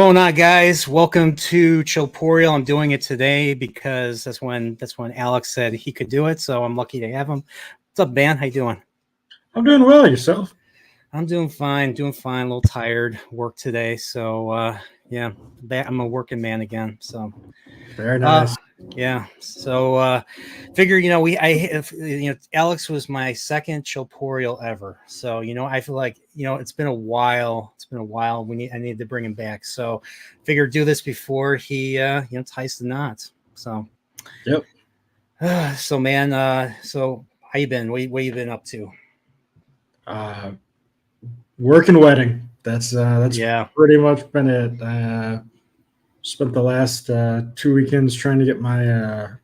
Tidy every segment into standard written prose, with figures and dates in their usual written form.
So not guys, welcome to CHILLPOREAL. I'm doing it today because that's when Alex said he could do it, so I'm lucky to have him. What's up, man? How you doing? I'm doing well. Yourself? I'm doing fine, a little tired. Work today, so yeah, I'm a working man again. So Very nice. yeah. So figure, Alex was my second CHILLPOREAL ever. So, I feel like, it's been a while. I need to bring him back. So figure do this before he ties the knot. So Yep. so man, so how you been? What you been up to? Work and wedding. That's Yeah. pretty much been it. Spent the last 2 weekends trying to get my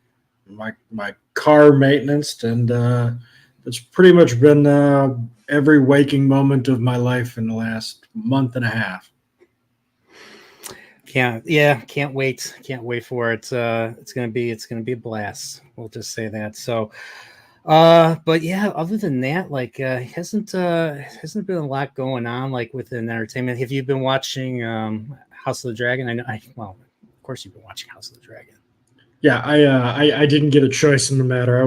car maintenance, and it's pretty much been every waking moment of my life in the last month and a half. Can't wait for it. It's gonna be a blast. We'll just say that. So but yeah, other than that, like hasn't been a lot going on like within entertainment. Have you been watching House of the Dragon? Well, of course you've been watching House of the Dragon. Yeah, I didn't get a choice in the matter. I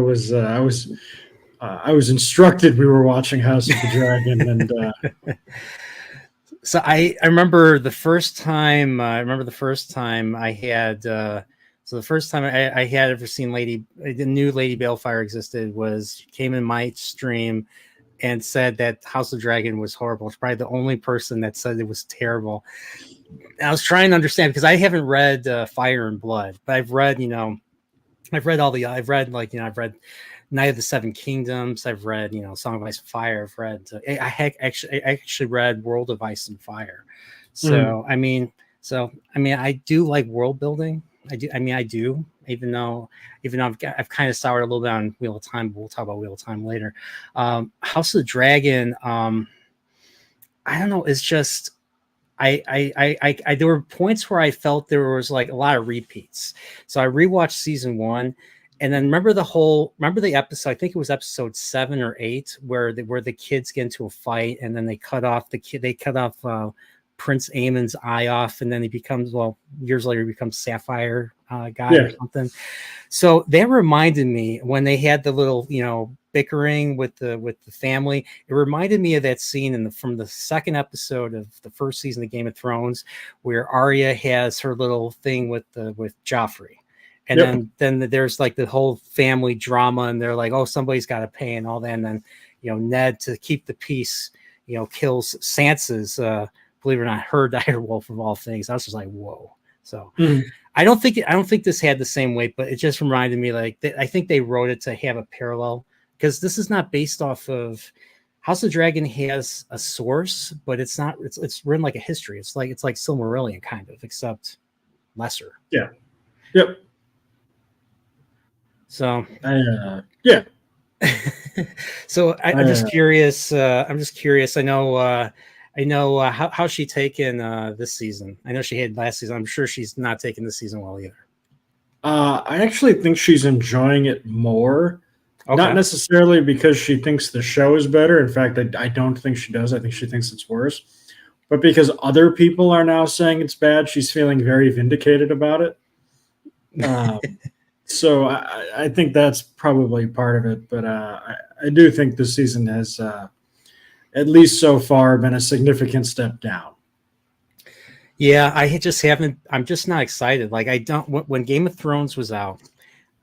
was instructed we were watching House of the Dragon, and So I remember the first time I had the first time I had ever seen the new Lady Balefire existed was came in my stream and said that House of Dragon was horrible. It's probably the only person that said it was terrible. And I was trying to understand because I haven't read Fire and Blood, but I've read I've read Night of the Seven Kingdoms. I've read, Song of Ice and Fire. I've read, I actually read World of Ice and Fire. So, I do like world building. I do, even though I've kind of soured a little bit on Wheel of Time, but we'll talk about Wheel of Time later. House of the Dragon, I don't know. It's just, there were points where I felt there was like a lot of repeats. So I rewatched season 1. And then remember the episode, I think it was episode 7 or 8, where the kids get into a fight and then they cut off Prince Aemon's eye off, and then he becomes, years later, he becomes Sapphire guy or something. So that reminded me when they had the little, bickering with the family. It reminded me of that scene from the second episode of the first season of Game of Thrones, where Arya has her little thing with Joffrey. And then there's like the whole family drama, and they're like, oh, somebody's got to pay and all that. And then, Ned, to keep the peace, kills Sansa's, believe it or not, her direwolf of all things. I was just like, whoa. So I don't think this had the same weight, but it just reminded me I think they wrote it to have a parallel, because this is not based off of House of Dragon has a source, but it's not, it's written like a history. It's like Silmarillion kind of, except lesser. Yeah. Yep. So yeah. So I'm just curious. I know how's she taken this season. I know she had last season. I'm sure she's not taking this season well either. I actually think she's enjoying it more. Okay. Not necessarily because she thinks the show is better. In fact, I don't think she does. I think she thinks it's worse. But because other people are now saying it's bad, she's feeling very vindicated about it. So I think that's probably part of it. But I do think this season has, at least so far, been a significant step down. Yeah, I'm just not excited. Like, when Game of Thrones was out,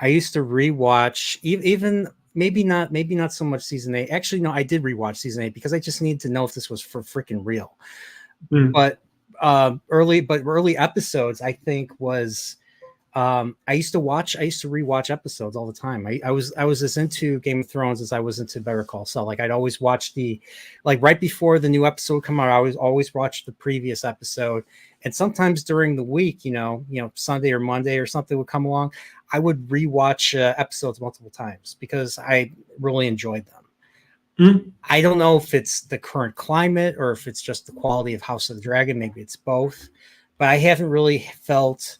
I used to rewatch even maybe not so much season 8. Actually, no, I did rewatch season 8 because I just needed to know if this was for freaking real. But early episodes, I think, was I used to rewatch episodes all the time. I was as into Game of Thrones as I was into Better Call Saul. Like, I'd always watch right before the new episode come out, I always watch the previous episode. And sometimes during the week, Sunday or Monday or something would come along, I would rewatch episodes multiple times because I really enjoyed them. I don't know if it's the current climate or if it's just the quality of House of the Dragon. Maybe it's both, but I haven't really felt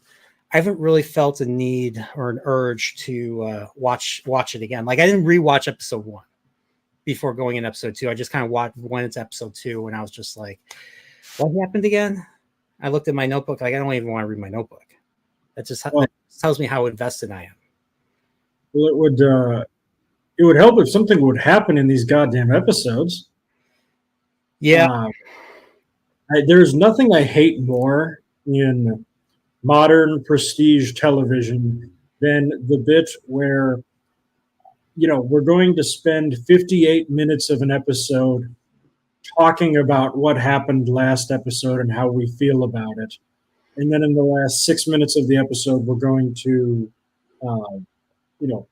a need or an urge to watch it again. Like, I didn't rewatch episode 1 before going in episode 2. I just kind of went into episode 2 and I was just like, what happened again? I looked at my notebook. Like, I don't even want to read my notebook. That Well, that tells me how invested I am. well, it would help if something would happen in these goddamn episodes. Yeah. There's nothing I hate more in modern prestige television than the bit where, we're going to spend 58 minutes of an episode talking about what happened last episode and how we feel about it. And then in the last 6 minutes of the episode, we're going to, uh, you know,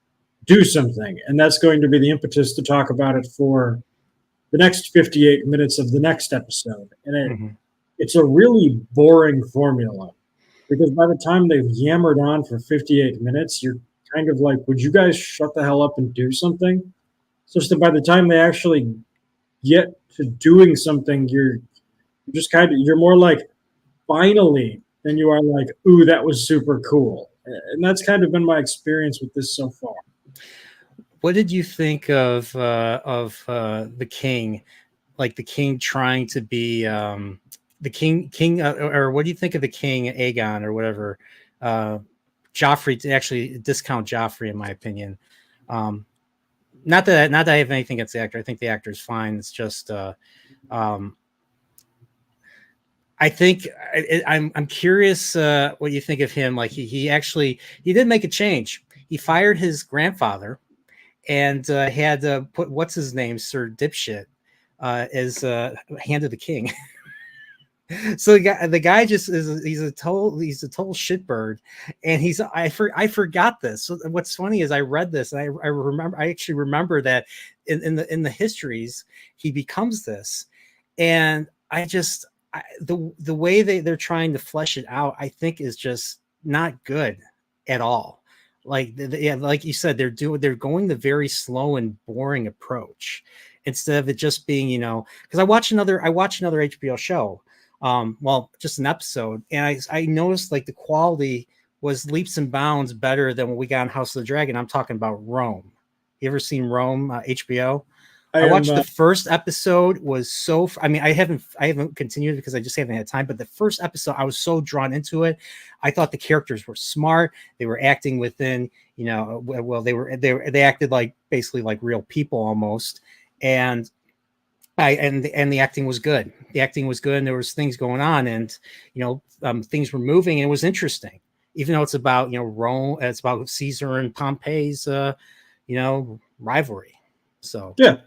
do something. And that's going to be the impetus to talk about it for the next 58 minutes of the next episode. And Mhm. it's a really boring formula because by the time they've yammered on for 58 minutes, you're kind of like, would you guys shut the hell up and do something? Such that by the time they actually get to doing something, you're just you're more like, finally, than you are like, ooh, that was super cool. And that's kind of been my experience with this so far. What did you think of the king? Like the king trying to be the king, or what do you think of the king Aegon or whatever? Joffrey, to actually discount Joffrey, in my opinion. Not that I have anything against the actor. I think the actor is fine. It's just I think I'm curious what you think of him. Like he did make a change. He fired his grandfather and had put what's his name, Sir Dipshit, as hand of the king. So the guy just is he's a total shitbird, and I forgot this. So what's funny is I read this and I actually remember that in the histories he becomes this, and the way they're trying to flesh it out, I think, is just not good at all. Like yeah, like you said, they're going the very slow and boring approach instead of it just being, because I watch another HBO show, well, just an episode, and I noticed like the quality was leaps and bounds better than what we got in House of the Dragon. I'm talking about Rome. You ever seen Rome, HBO? I watched the first episode. I mean, I haven't continued because I just haven't had time. But the first episode, I was so drawn into it. I thought the characters were smart. They were acting within, well, they acted like basically like real people almost, and the acting was good. The acting was good, and there was things going on, and things were moving, and it was interesting. Even though it's about Rome, it's about Caesar and Pompey's rivalry. So yeah.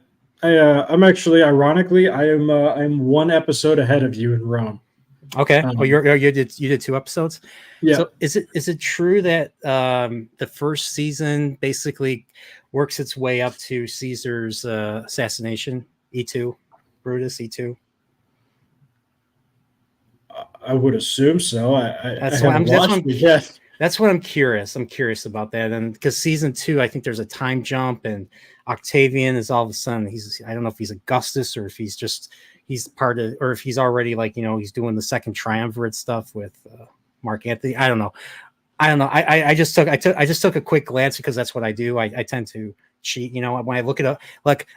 I'm actually, ironically, I'm one episode ahead of you in Rome. okay. You did 2 episodes. Yeah. So is it true that the first season basically works its way up to Caesar's assassination? E2, Brutus E2. I would assume so. I haven't watched it yet. That's what I'm curious. I'm curious about that, and because season 2, I think there's a time jump, and Octavian is all of a sudden I don't know if he's Augustus or if he's part of, or if he's already like he's doing the second triumvirate stuff with Mark Antony. I don't know. I just took a quick glance because that's what I do. I tend to cheat. When I look at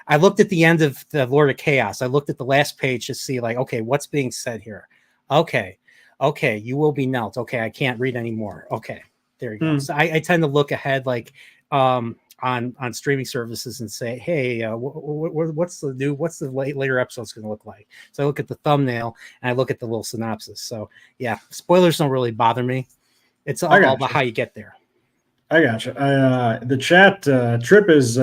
I looked at the end of the Lord of Chaos. I looked at the last page to see like, okay, what's being said here. Okay, you will be knelt. Okay, I can't read anymore. Okay, there you go. So I tend to look ahead, like on streaming services, and say, hey, what's the later episode's going to look like? So I look at the thumbnail and I look at the little synopsis. So yeah, spoilers don't really bother me. It's all about how you get there. I gotcha. The chat Trip is.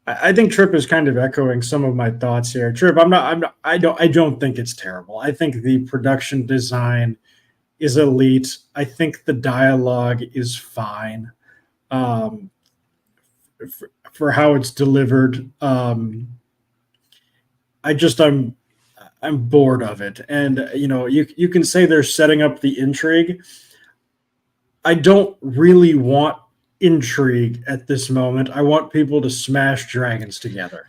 I think Trip is kind of echoing some of my thoughts here. Trip, I don't think it's terrible. I think the production design is elite. I think the dialogue is fine for how it's delivered. I'm bored of it, and you can say they're setting up the intrigue. I don't really want intrigue at this moment. I want people to smash dragons together.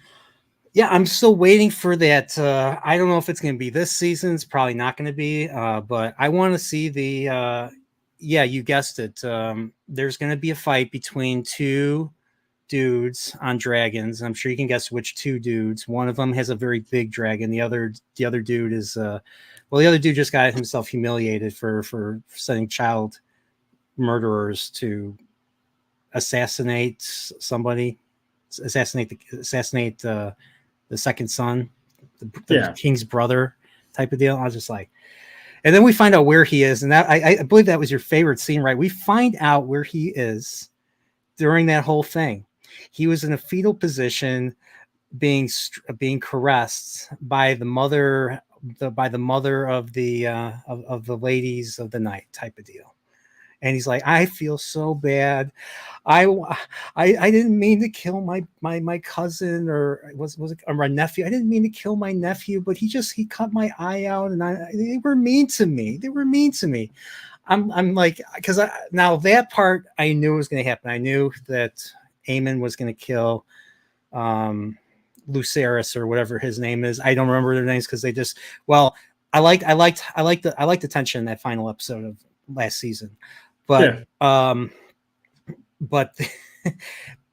Yeah, I'm still waiting for that. I don't know if it's going to be this season. It's probably not going to be, but I want to see yeah, you guessed it. There's going to be a fight between two dudes on dragons. I'm sure you can guess which 2 dudes. One of them has a very big dragon. The other dude is the other dude just got himself humiliated for sending child murderers to assassinate somebody, assassinate the second son, the king's brother type of deal. I was just like, and then we find out where he is, and that I believe that was your favorite scene, right? We find out where he is during that whole thing. He was in a fetal position, being caressed by the mother of the ladies of the night type of deal. And he's like, I feel so bad. I didn't mean to kill my cousin, or was it my nephew? I didn't mean to kill my nephew, but he cut my eye out, and they were mean to me. I'm like, because now that part I knew was going to happen. I knew that Aemon was going to kill Lucerys or whatever his name is. I don't remember their names because they just, well, I liked the tension in that final episode of last season, but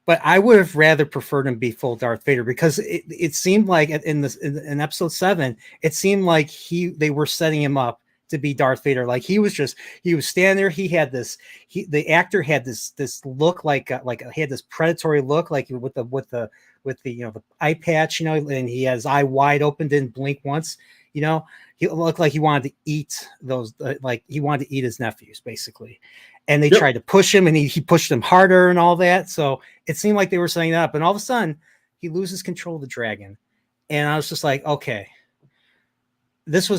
but I would have rather preferred him be full Darth Vader, because it seemed like in episode 7, it seemed like they were setting him up to be Darth Vader. Like he was standing there. He had the actor had this look like he had this predatory look, like with the the eye patch, and he had his eye wide open, didn't blink once. He looked like he wanted to eat those, like he wanted to eat his nephews basically. And they tried to push him, and he pushed them harder and all that. So it seemed like they were setting it up, and all of a sudden he loses control of the dragon. And I was just like, okay, this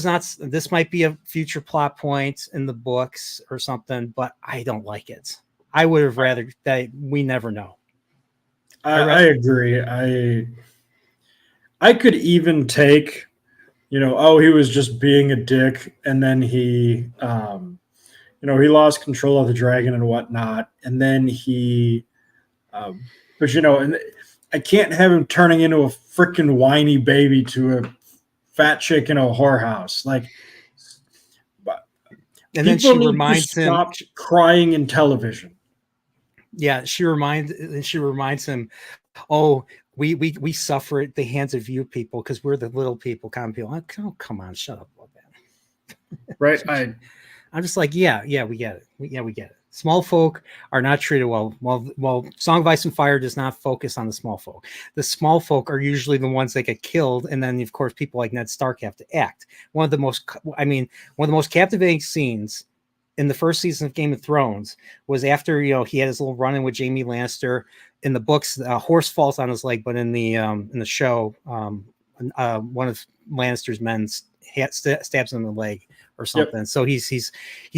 might be a future plot point in the books or something, but I don't like it. I would have rather that we never know. I agree. I could even take, he was just being a dick, and then he he lost control of the dragon and whatnot, and then but and I can't have him turning into a freaking whiny baby to a fat chick in a whorehouse. Like, and then she reminds him, stop crying in television. Yeah, she reminds him, oh, we suffer at the hands of you people because we're the little people, common people. Oh, come on, shut up about that. Right. I'm just like, yeah, we get it. We get it. Small folk are not treated well. Well, Song of Ice and Fire does not focus on the small folk. The small folk are usually the ones that get killed, and then of course people like Ned Stark have to act. One of the most captivating scenes in the first season of Game of Thrones was after he had his little run-in with Jaime Lannister. In the books, a horse falls on his leg, but in the show, one of Lannister's men stabs him in the leg or something. Yep. So he's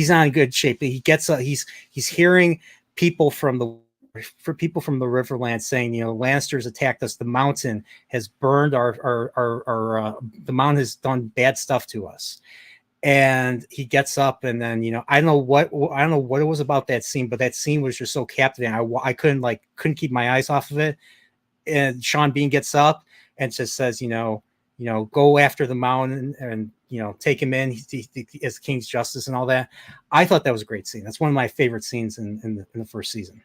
not in good shape. He gets he's hearing people from the Riverlands saying, Lannisters attacked us. The mountain has burned the mountain has done bad stuff to us. And he gets up, and then I don't know what it was about that scene, but that scene was just so captivating. I couldn't keep my eyes off of it. And Sean Bean gets up and just says, go after the mountain and take him in as King's Justice and all that. I thought that was a great scene. That's one of my favorite scenes in the first season.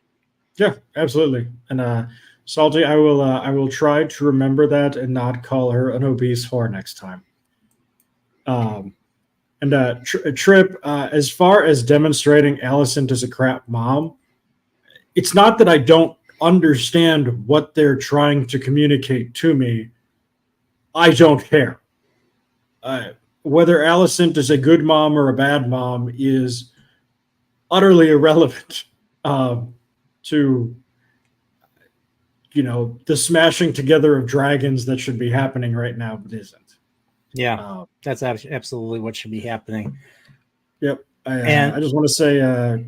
Yeah, absolutely. And Salty, I will try to remember that and not call her an obese whore next time. Trip, as far as demonstrating Alicent as a crap mom, it's not that I don't understand what they're trying to communicate to me. I don't care. Whether Alicent is a good mom or a bad mom is utterly irrelevant to the smashing together of dragons that should be happening right now, but isn't. Yeah, that's absolutely what should be happening. Yep. I just want to say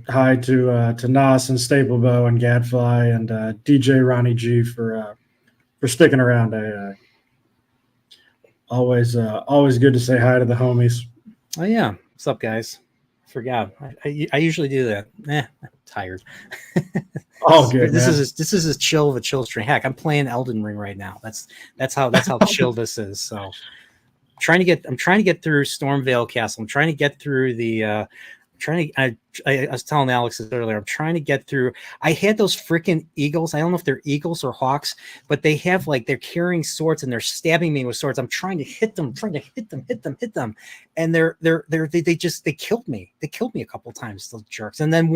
hi to Nas and Staplebow and Gadfly and DJ Ronnie G for sticking around. Always good to say hi to the homies. Oh yeah, what's up, guys? Forgot. I usually do that. I'm tired. Oh, good. This is as chill of a chill stream. Heck, I'm playing Elden Ring right now. That's how chill this is. So. I'm trying to get through Stormvale Castle. I'm trying to get through trying to. I was telling Alex this earlier. I'm trying to get through. I had those freaking eagles. I don't know if they're eagles or hawks, but they have like they're carrying swords and they're stabbing me with swords. I'm trying to hit them, hit them, and they killed me. They killed me a couple times, those jerks. And then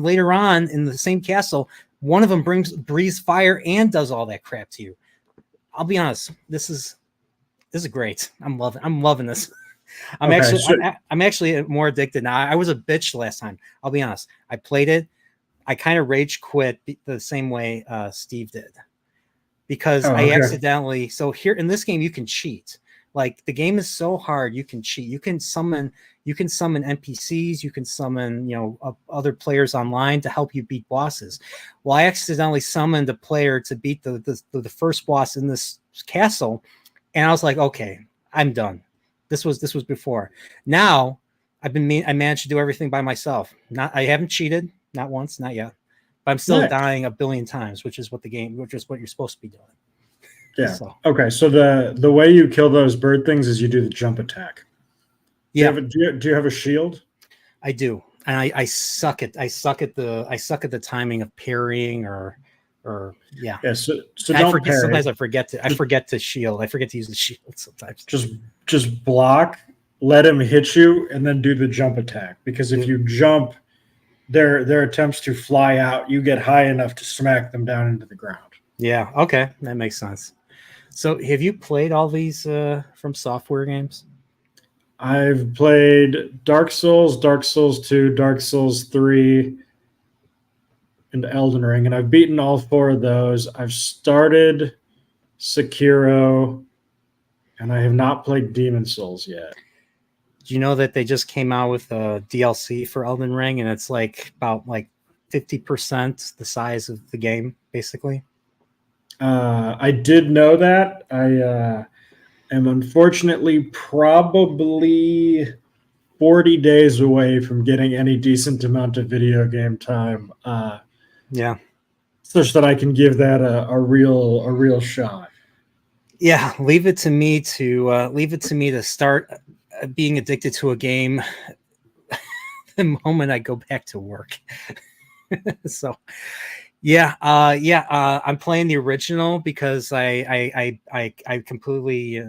later on in the same castle, one of them breathes fire and does all that crap to you. I'll be honest. This is great. I'm loving this. I'm actually more addicted now. I was a bitch last time. I'll be honest. I played it. I kind of rage quit the same way Steve did, because I accidentally. So here in this game, you can cheat. Like the game is so hard, you can cheat. You can summon NPCs. You can summon other players online to help you beat bosses. Well, I accidentally summoned a player to beat the first boss in this castle, and I was like, okay, I'm done. This was before. Now I managed to do everything by myself. I haven't cheated, not once, not yet. But I'm still dying a billion times, which is what you're supposed to be doing. Yeah. So. Okay. So the way you kill those bird things is you do the jump attack. Do you have a shield? I do, and I suck at the timing of parrying or yeah. Yeah. So don't parry. Sometimes I forget to shield. I forget to use the shield sometimes. Just block, let him hit you, and then do the jump attack. Because if you jump, their attempts to fly out, you get high enough to smack them down into the ground. Yeah. Okay, that makes sense. So, have you played all these from software games? I've played Dark Souls, Dark Souls 2, Dark Souls 3, and Elden Ring, and I've beaten all 4 of those. I've started Sekiro, and I have not played Demon Souls yet. Do you know that they just came out with a DLC for Elden Ring, and it's about 50% the size of the game, basically? I did know that. I am unfortunately probably 40 days away from getting any decent amount of video game time. Such that I can give that a real shot. Yeah, leave it to me to start being addicted to a game the moment I go back to work. So. I'm playing the original because I completely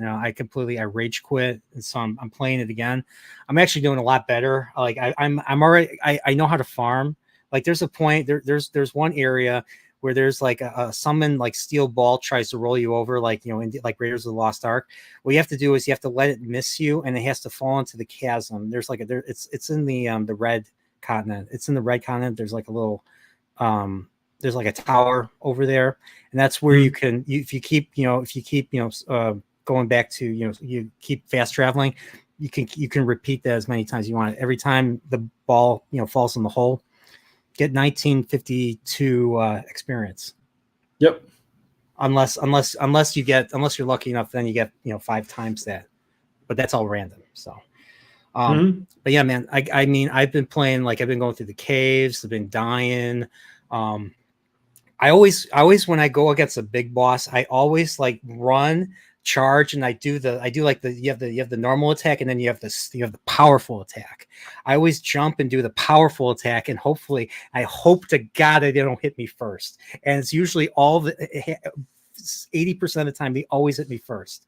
I rage quit, and so I'm playing it again. I'm actually doing a lot better. Like I'm already I know how to farm. Like there's a point there's one area where there's like a summon like steel ball tries to roll you over like in like Raiders of the Lost Ark. What you have to do is you have to let it miss you, and it has to fall into the chasm. There's like it's in the red continent. It's in the red continent. There's like a little there's like a tower over there, and that's where you can if you keep going back to you keep fast traveling, you can repeat that as many times as you want. Every time the ball falls in the hole, get 1952 experience. Yep. Unless you're lucky enough, then you get 5 times that, but that's all random. So but yeah, man, I mean I've been playing, I've been going through the caves, I've been dying. I always when I go against a big boss, I always run, charge, and you have the normal attack, and then you have the powerful attack. I always jump and do the powerful attack, and I hope to God that they don't hit me first. And it's usually 80% of the time they always hit me first.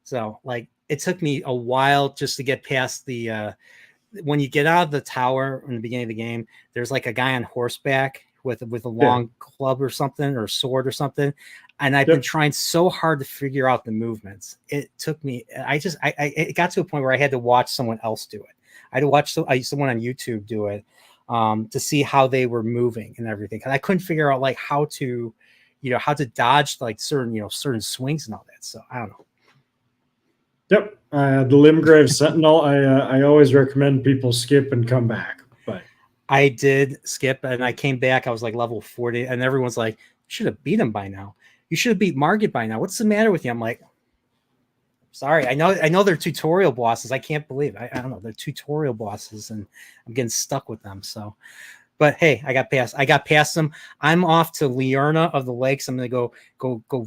So it took me a while just to get past the when you get out of the tower in the beginning of the game, there's a guy on horseback with a long club or something, or sword or something. And I've been trying so hard to figure out the movements. It took me, it got to a point where I had to watch someone else do it. I had to watch someone on YouTube do it to see how they were moving and everything. Cause I couldn't figure out how to dodge certain swings and all that. So I don't know. Yep. The Limgrave Sentinel, I always recommend people skip and come back. But I did skip, and I came back. I was level 40, and everyone's like, "You should have beat him by now. You should have beat Margit by now. What's the matter with you?" I'm like, "Sorry, I know they're tutorial bosses. I can't believe I don't know, they're tutorial bosses, and I'm getting stuck with them." So, But hey, I got past them. I'm off to Liurna of the Lakes. I'm gonna go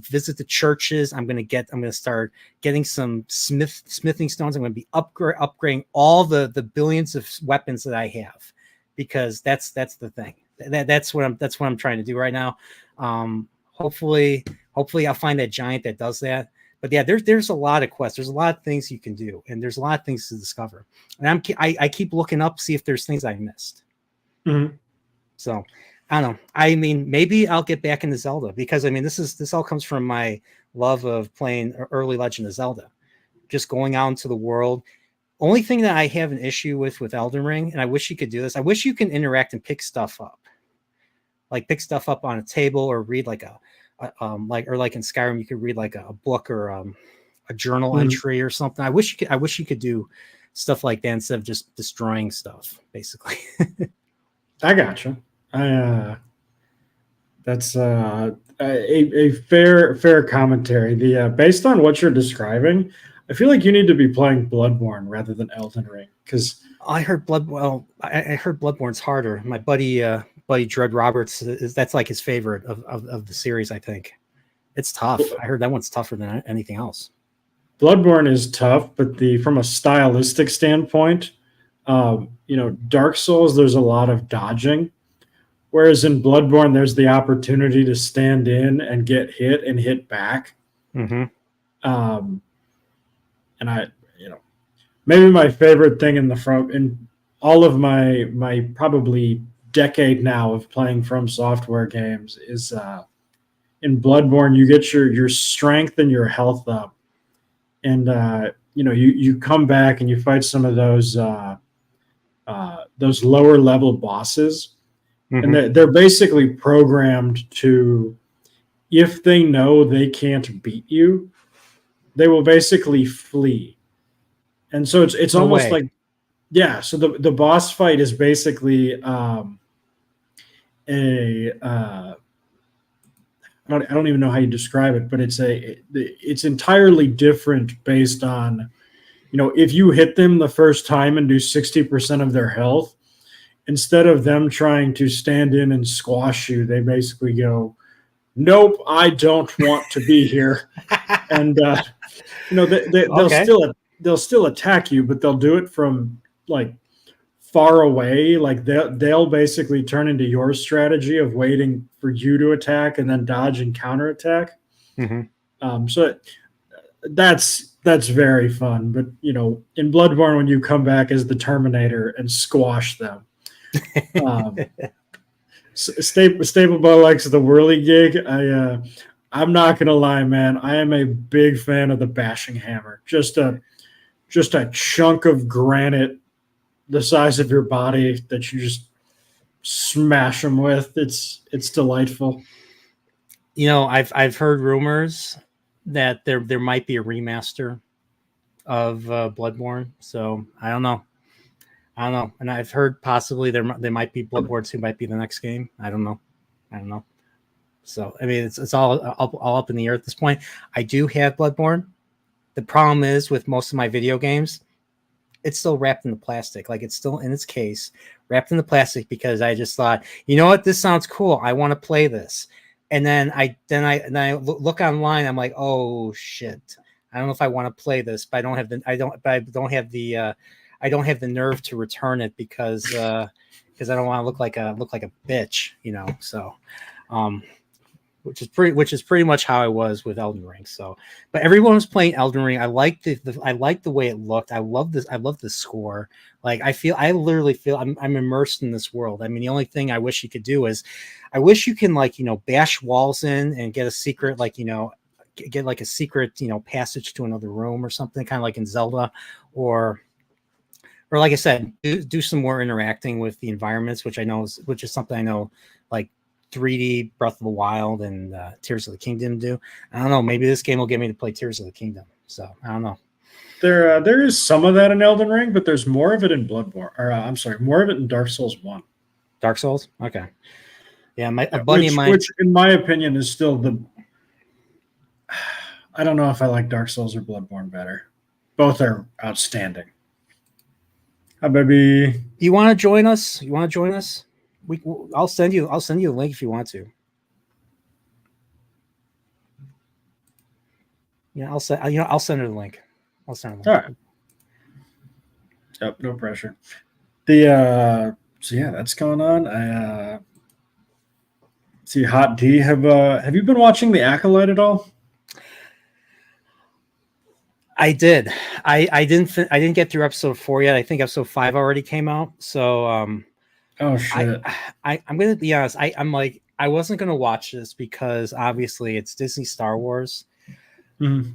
visit the churches. I'm gonna start getting some smithing stones. I'm gonna be upgrading all the billions of weapons that I have, because that's the thing. That's what I'm trying to do right now. Hopefully I'll find that giant that does that. But yeah, there's a lot of quests. There's a lot of things you can do, and there's a lot of things to discover. And I keep looking up, see if there's things I missed. Mm-hmm. So I don't know. I mean, maybe I'll get back into Zelda, because I mean, this all comes from my love of playing early Legend of Zelda, just going out into the world. Only thing that I have an issue with Elden Ring, and I wish you could do this, I wish you can interact and pick stuff up, like pick stuff up on a table, or read like like in Skyrim, you could read like a book, or a journal entry or something. I wish you could do stuff like that instead of just destroying stuff, basically. I gotcha. That's a fair commentary. The based on what you're describing, I feel like you need to be playing Bloodborne rather than Elden Ring, because I heard I heard Bloodborne's harder. My buddy Dread Roberts, that's like his favorite of the series. I think it's tough. I heard that one's tougher than anything else. Bloodborne is tough, but from a stylistic standpoint, Dark Souls, there's a lot of dodging, whereas in Bloodborne, there's the opportunity to stand in and get hit and hit back. Mm-hmm. And maybe my favorite thing in all of my probably decade now of playing From Software games is in Bloodborne, you get your strength and your health up, and you come back and you fight some of those lower level bosses, Mm-hmm. and they're basically programmed to, if they know they can't beat you, they will basically flee. And so it's No almost way. like, yeah. So the boss fight is basically I don't even know how you describe it, but it's entirely different based on, if you hit them the first time and do 60% of their health, instead of them trying to stand in and squash you, they basically go, nope, I don't want to be here. And they'll still attack you, but they'll do it from like far away. Like they'll basically turn into your strategy of waiting for you to attack and then dodge and counterattack. Mm-hmm. So that's very fun. But in Bloodborne, when you come back as the Terminator and squash them, Staple Ball likes the whirly gig. I'm not gonna lie, man. I am a big fan of the bashing hammer. Just a chunk of granite the size of your body that you just smash them with. It's delightful. I've heard rumors that there might be a remaster of Bloodborne. So I don't know. And I've heard possibly there might be Bloodborne 2 might be the next game. I don't know. So I mean, it's all up in the air at this point. I do have Bloodborne. The problem is with most of my video games, it's still wrapped in the plastic. Like, it's still in its case, wrapped in the plastic, because I just thought, you know what, this sounds cool. I want to play this. And then I look online. I'm like, oh shit, I don't know if I want to play this, but I don't have the nerve to return it, because I don't want to look like a bitch, So, which is pretty much how I was with Elden Ring. So, but everyone was playing Elden Ring. I liked the way it looked. I love this. I love the score. Like, I literally feel I'm immersed in this world. I mean, the only thing I wish you could do is, I wish you can bash walls in and get a secret, get like a secret, passage to another room or something, kind of like in Zelda, or like I said, do some more interacting with the environments, which is something I know, like 3D Breath of the Wild and Tears of the Kingdom do. I don't know. Maybe this game will get me to play Tears of the Kingdom. So I don't know. There is some of that in Elden Ring, but there's more of it in Bloodborne. Or I'm sorry, more of it in Dark Souls 1. Dark Souls? Okay. Yeah, a buddy of mine, which in my opinion is still I don't know if I like Dark Souls or Bloodborne better. Both are outstanding. Hi, baby. You want to join us? I'll send you a link if you want to. Yeah, I'll send her the link. I'll send her the link. All right. Yep, no pressure. The so yeah, that's going on. I see Hot D. Have you been watching The Acolyte at all? I did. I didn't get through episode 4 yet. I think episode 5 already came out. So Oh shit. I'm gonna be honest. I'm like, I wasn't gonna watch this because obviously it's Disney Star Wars. Mhm.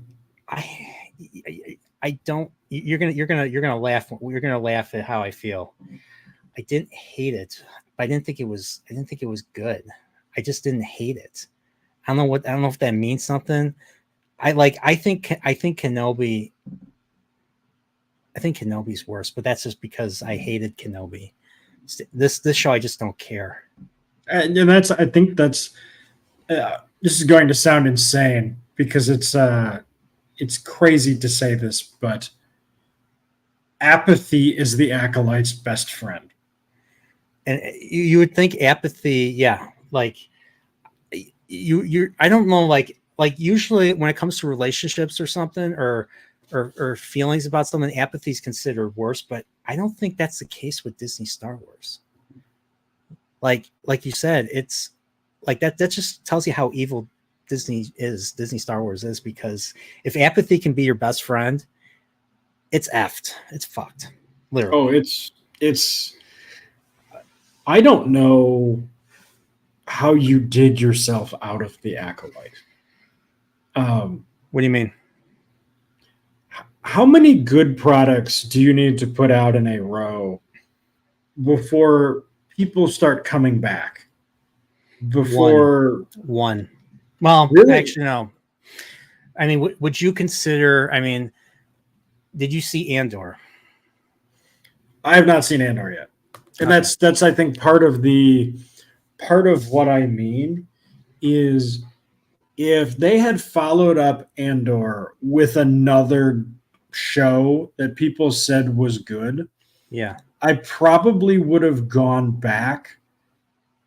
I don't. You're gonna laugh. You're gonna laugh at how I feel. I didn't hate it, but I didn't think it was good. I just didn't hate it. I don't know if that means something. I think Kenobi. I think Kenobi's worse, but that's just because I hated Kenobi. This show, I just don't care. And I think that's this is going to sound insane because it's crazy to say this, but apathy is the Acolyte's best friend. And you would think apathy, yeah, like I don't know, like usually when it comes to relationships or something, or feelings about something, apathy is considered worse, but I don't think that's the case with Disney Star Wars. Like you said, it's like that just tells you how evil Disney Star Wars is, because if apathy can be your best friend, it's effed. It's fucked. Literally. Oh, it's I don't know how you dig yourself out of the Acolyte. What do you mean? How many good products do you need to put out in a row before people start coming back? Before one. Well, really? Actually, no. I mean, would you consider? I mean, did you see Andor? I have not seen Andor yet, and Okay. that's I think part of what I mean is if they had followed up Andor with another show that people said was good, Yeah. I probably would have gone back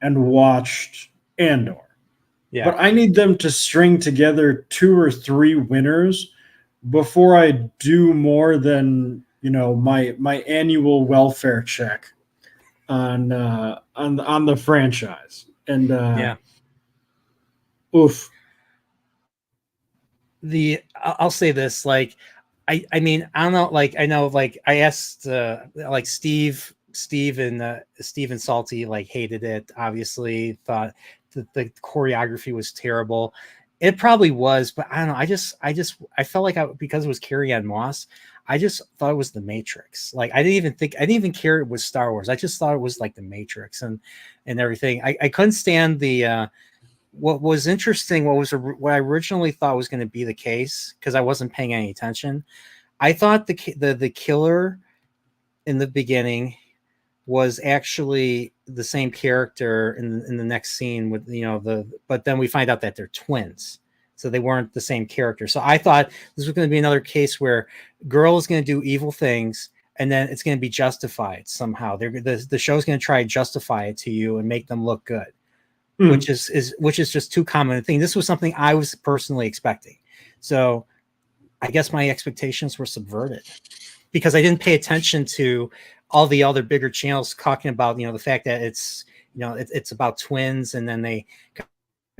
and watched Andor. Yeah. But I need them to string together 2 or 3 winners before I do more than, my annual welfare check on the franchise. And Yeah. oof. I'll say this, like, I mean, I don't know, like, I know, like, I asked like Steve and Salty, like, hated it, obviously thought that the choreography was terrible. It probably was, but I don't know, I felt like because it was Carrie-Anne Moss, I just thought it was the Matrix. Like, I didn't even care it was Star Wars. I just thought it was like the Matrix and everything. I couldn't stand the what was interesting, what I originally thought was going to be the case, because I wasn't paying any attention. I thought the killer in the beginning was actually the same character in the next scene with, but then we find out that they're twins, so they weren't the same character. So I thought this was going to be another case where girl is going to do evil things, and then it's going to be justified somehow. The show's going to try to justify it to you and make them look good. Which is just too common a thing. This was something I was personally expecting. So I guess my expectations were subverted because I didn't pay attention to all the other bigger channels talking about, the fact that it's, it's about twins, and then they,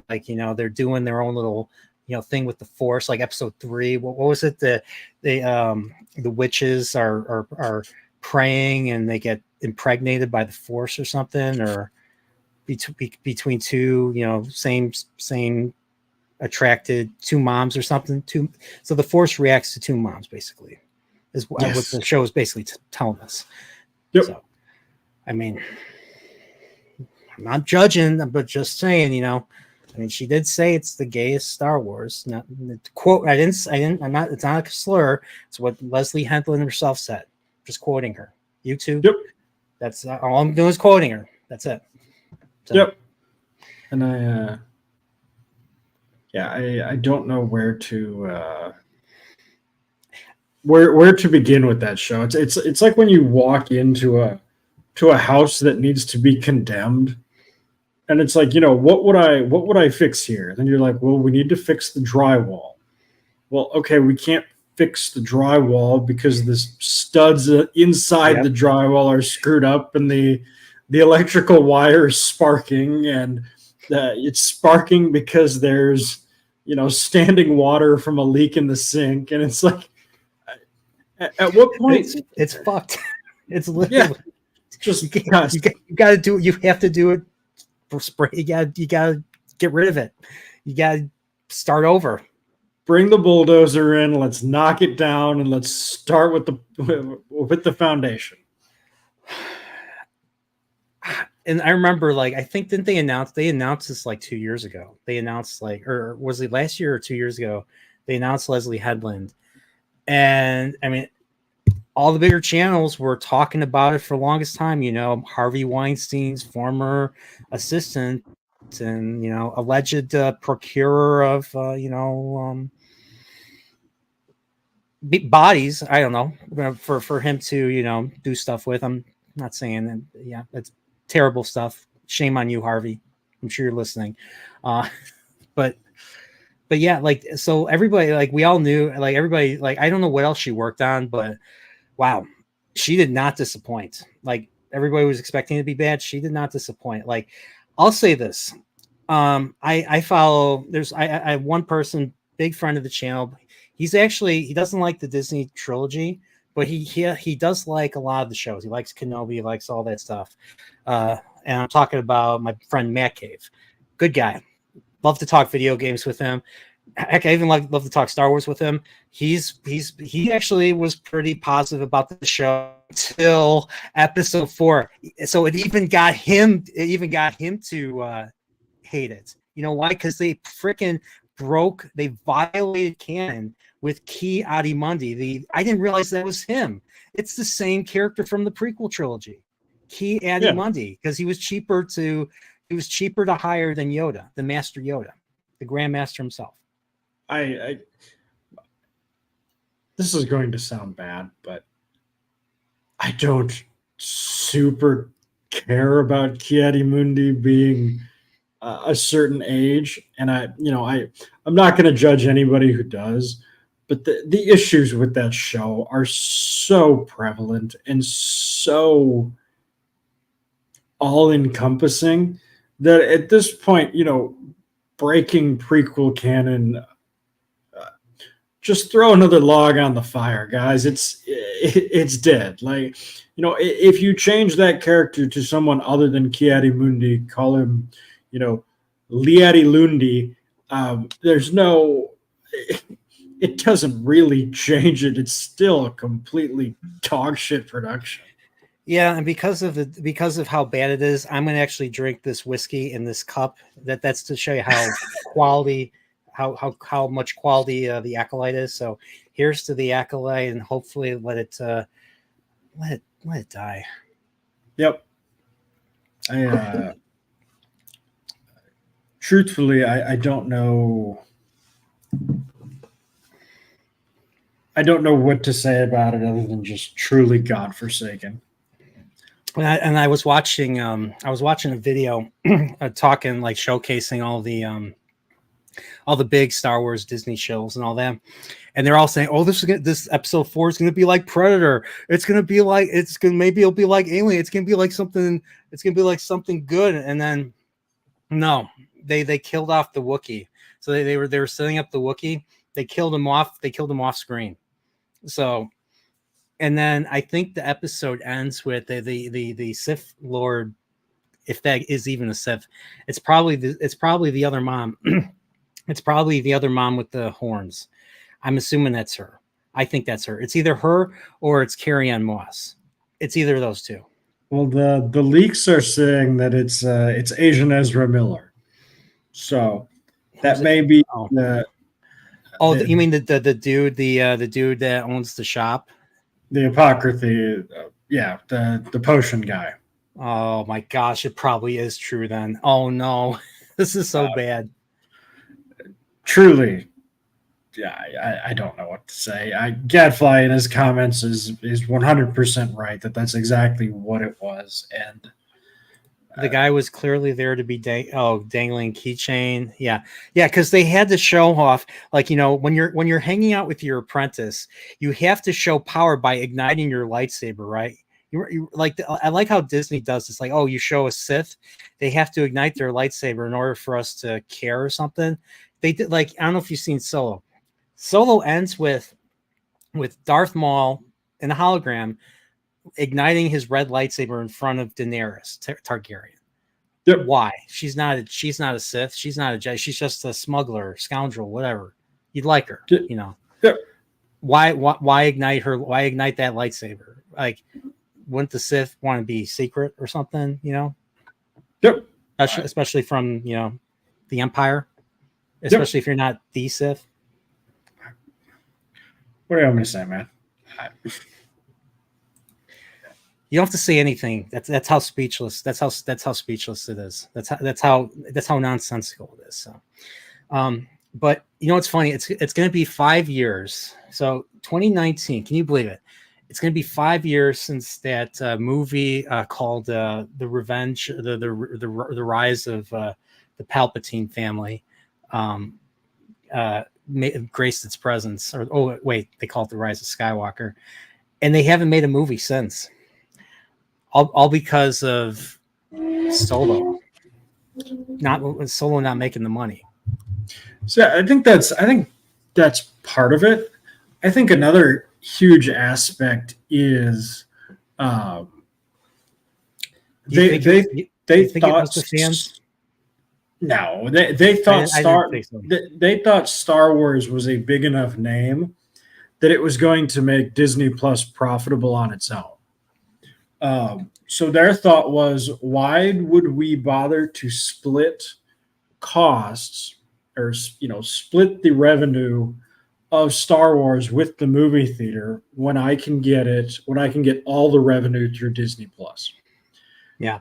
like, they're doing their own little, thing with the Force, like episode 3. What was it? The witches are praying and they get impregnated by the Force or something, or between two, same attracted two moms or something. So the Force reacts to two moms, basically, is what the show is basically telling us. Yep. So, I mean, I'm not judging, but just saying, I mean, she did say it's the gayest Star Wars. Not quote. I'm not. It's not a slur. It's what Leslie Henlin herself said. Just quoting her. YouTube. Yep. That's all I'm doing is quoting her. That's it. So. Yep. And I don't know where to where to begin with that show. It's like when you walk into a to a house that needs to be condemned, and it's like, what would I fix here? Then you're like, well, we need to fix the drywall. Well, okay, we can't fix the drywall because the studs inside the drywall are screwed up, and the electrical wire is sparking, and it's sparking because there's standing water from a leak in the sink, and it's like, at what point it's fucked. It's literally just you got to do it. You have to do it for spray. You got to get rid of it. You got to start over. Bring the bulldozer in. Let's knock it down, and let's start with the foundation. And I remember, like, I think didn't they announced this like 2 years ago. They announced, like, or was it last year or 2 years ago? They announced Leslie Headland, and I mean, all the bigger channels were talking about it for the longest time. Harvey Weinstein's former assistant and alleged procurer of bodies. I don't know, for him to do stuff with. I'm not saying that. Yeah, that's terrible stuff. Shame on you, Harvey. I'm sure you're listening. But yeah, like, so everybody, like, we all knew, like, everybody, like, I don't know what else she worked on, but wow, she did not disappoint. Like, everybody was expecting it to be bad. She did not disappoint. Like, I'll say this. I follow, I have one person, big friend of the channel. He doesn't like the Disney trilogy, but he does like a lot of the shows. He likes Kenobi, he likes all that stuff. And I'm talking about my friend Matt Cave. Good guy. Love to talk video games with him. Heck, I even love to talk Star Wars with him. He actually was pretty positive about the show until episode 4. So it even got him to hate it. You know why? Because they freaking they violated canon with Ki-Adi-Mundi. I didn't realize that was him. It's the same character from the prequel trilogy, Ki-Adi-Mundi, because he was cheaper to hire than Yoda, the Master Yoda, the Grand Master himself. This is going to sound bad, but I don't super care about Ki-Adi-Mundi being a certain age, and I'm not going to judge anybody who does, but the issues with that show are so prevalent and so all-encompassing that at this point, breaking prequel canon, just throw another log on the fire, guys. It's dead. Like, if you change that character to someone other than Ki-Adi-Mundi, call him, Liadi-Lundi, there's no, it doesn't really change it. It's still a completely dog shit production. Yeah, and because of how bad it is, I'm gonna actually drink this whiskey in this cup. That's to show you how quality, how much quality the Acolyte is. So here's to the Acolyte, and hopefully let it die. Yep. Truthfully, I don't know. I don't know what to say about it other than just truly godforsaken. And I was watching a video talking, like, showcasing all the big Star Wars Disney shows and all that, and they're all saying, "Oh, this episode 4 is going to be like Predator. Maybe it'll be like Alien. It's going to be like something. It's going to be like something good." And then no, they killed off the Wookiee. So they were setting up the Wookiee. They killed him off. They killed him off screen. So. And then I think the episode ends with the Sith Lord, if that is even a Sith. It's probably the other mom. It's probably the other mom with the horns. I'm assuming that's her. I think that's her. It's either her or it's Carrie-Anne Moss. It's either of those two. Well, the leaks are saying that it's Asian Ezra Miller. So that may be you mean the dude that owns the shop? The Apocryphy, the potion guy. Oh my gosh, it probably is true then. Oh no, this is so bad. Truly, yeah, I don't know what to say. Gadfly in his comments is 100% right that's exactly what it was, and The guy was clearly there to be dangling keychain. Yeah, yeah, because they had to show off, like, when you're hanging out with your apprentice, you have to show power by igniting your lightsaber, right? You like I like how Disney does this. Like, oh, you show a Sith, they have to ignite their lightsaber in order for us to care or something. They did, like, I don't know if you've seen Solo. Solo ends with Darth Maul in a hologram igniting his red lightsaber in front of Daenerys Targaryen. yep. Why? She's not a Sith. She's not a Jedi. She's just a smuggler, scoundrel, whatever. You'd like her, Yep. Why ignite her? Why ignite that lightsaber? Like, wouldn't the Sith want to be secret or something? Yep. Especially from the Empire, especially if you're not the Sith. What do you want me to say, man? You don't have to say anything. That's how speechless. That's how speechless it is. That's how nonsensical it is. So, but what's funny? It's going to be 5 years. So 2019. Can you believe it? It's going to be 5 years since that movie called The Revenge, the Rise of the Palpatine family graced its presence. Or they call it The Rise of Skywalker, and they haven't made a movie since. All because of Solo not making the money. So I think that's part of it. I think another huge aspect is they thought the fans. No, they thought they thought Star Wars was a big enough name that it was going to make Disney Plus profitable on its own. So their thought was, why would we bother to split costs or split the revenue of Star Wars with the movie theater when I can get all the revenue through Disney Plus? Yeah.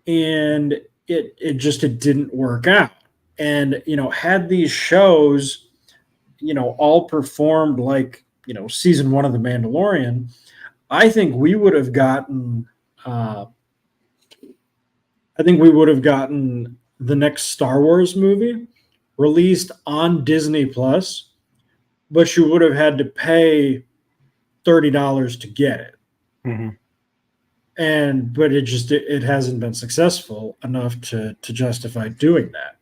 And it didn't work out. And had these shows all performed like season 1 of The Mandalorian, I think we would have gotten the next Star Wars movie released on Disney Plus, but you would have had to pay $30 to get it. Mm-hmm. But it hasn't been successful enough to justify doing that.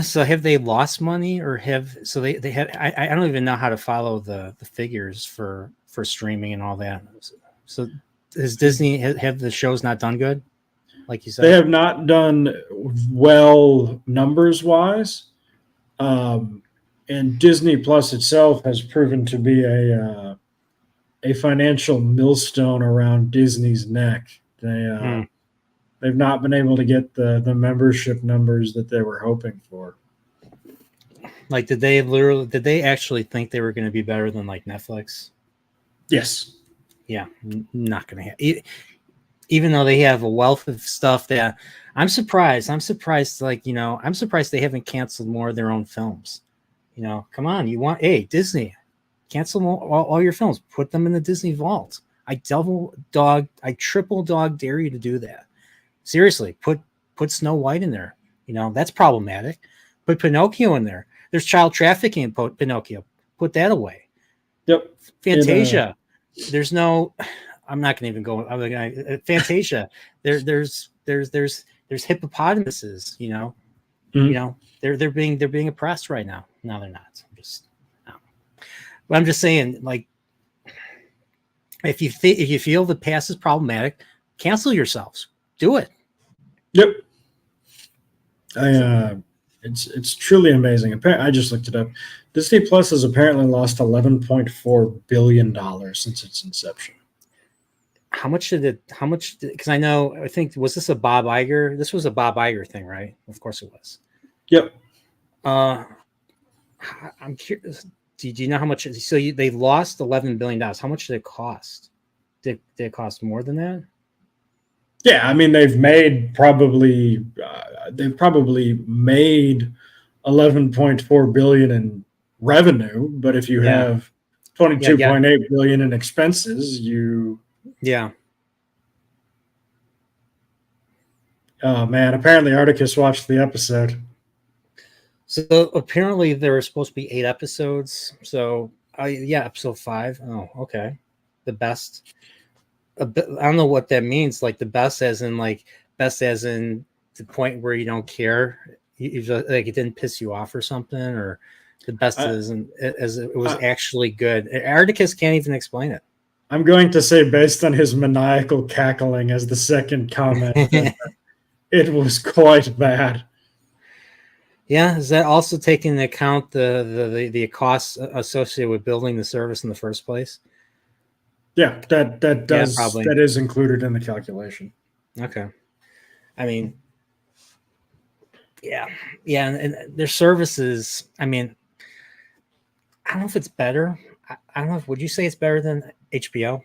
So have they lost money, or they have? I don't even know how to follow the figures for streaming and all that. So has Disney have the shows not done good, like you said? They have not done well numbers wise, and Disney Plus itself has proven to be a financial millstone around Disney's neck. They've not been able to get the membership numbers that they were hoping for. Like, did they actually think they were going to be better than like Netflix? Yes. Yeah, not going to have. Even though they have a wealth of stuff that I'm surprised. I'm surprised they haven't canceled more of their own films. Come on, Disney, cancel all your films, put them in the Disney vault. I triple dog dare you to do that. Seriously, put Snow White in there. That's problematic. Put Pinocchio in there. There's child trafficking in Pinocchio. Put that away. Yep. Fantasia. There's no. I'm not going to even go. Fantasia. There's hippopotamuses. Mm-hmm. They're being oppressed right now. No, they're not. But I'm just saying, like, if you feel the past is problematic, cancel yourselves. Do it. Yep. It's truly amazing. I just looked it up. Disney Plus has apparently lost $11.4 billion since its inception. How much? Because I think, was this a Bob Iger? This was a Bob Iger thing, right? Of course it was. Yep. I'm curious. Do you know how much? So they lost $11 billion. How much did it cost? Did it cost more than that? Yeah, I mean they've probably made 11.4 billion in revenue, but if you Yeah. have Yeah. Yeah. 22.8 billion in expenses, Yeah. oh man, apparently Articus watched the episode. So apparently there were supposed to be 8 episodes. So yeah, episode 5. Oh, okay. The best. I don't know what that means. Like the best, as in best, as in the point where you don't care. You like it didn't piss you off or something, or the best I, isn't as it was I, actually good. Articus can't even explain I'm going to say, based on his maniacal cackling as the second comment, that it. it was quite bad. Yeah, is that also taking into account the costs associated with building the service in the first place? Yeah, Yeah, probably. that is included in the calculation. Okay. I mean, yeah, yeah, and their services. I mean, I don't know if it's better. I don't know. Would you say it's better than HBO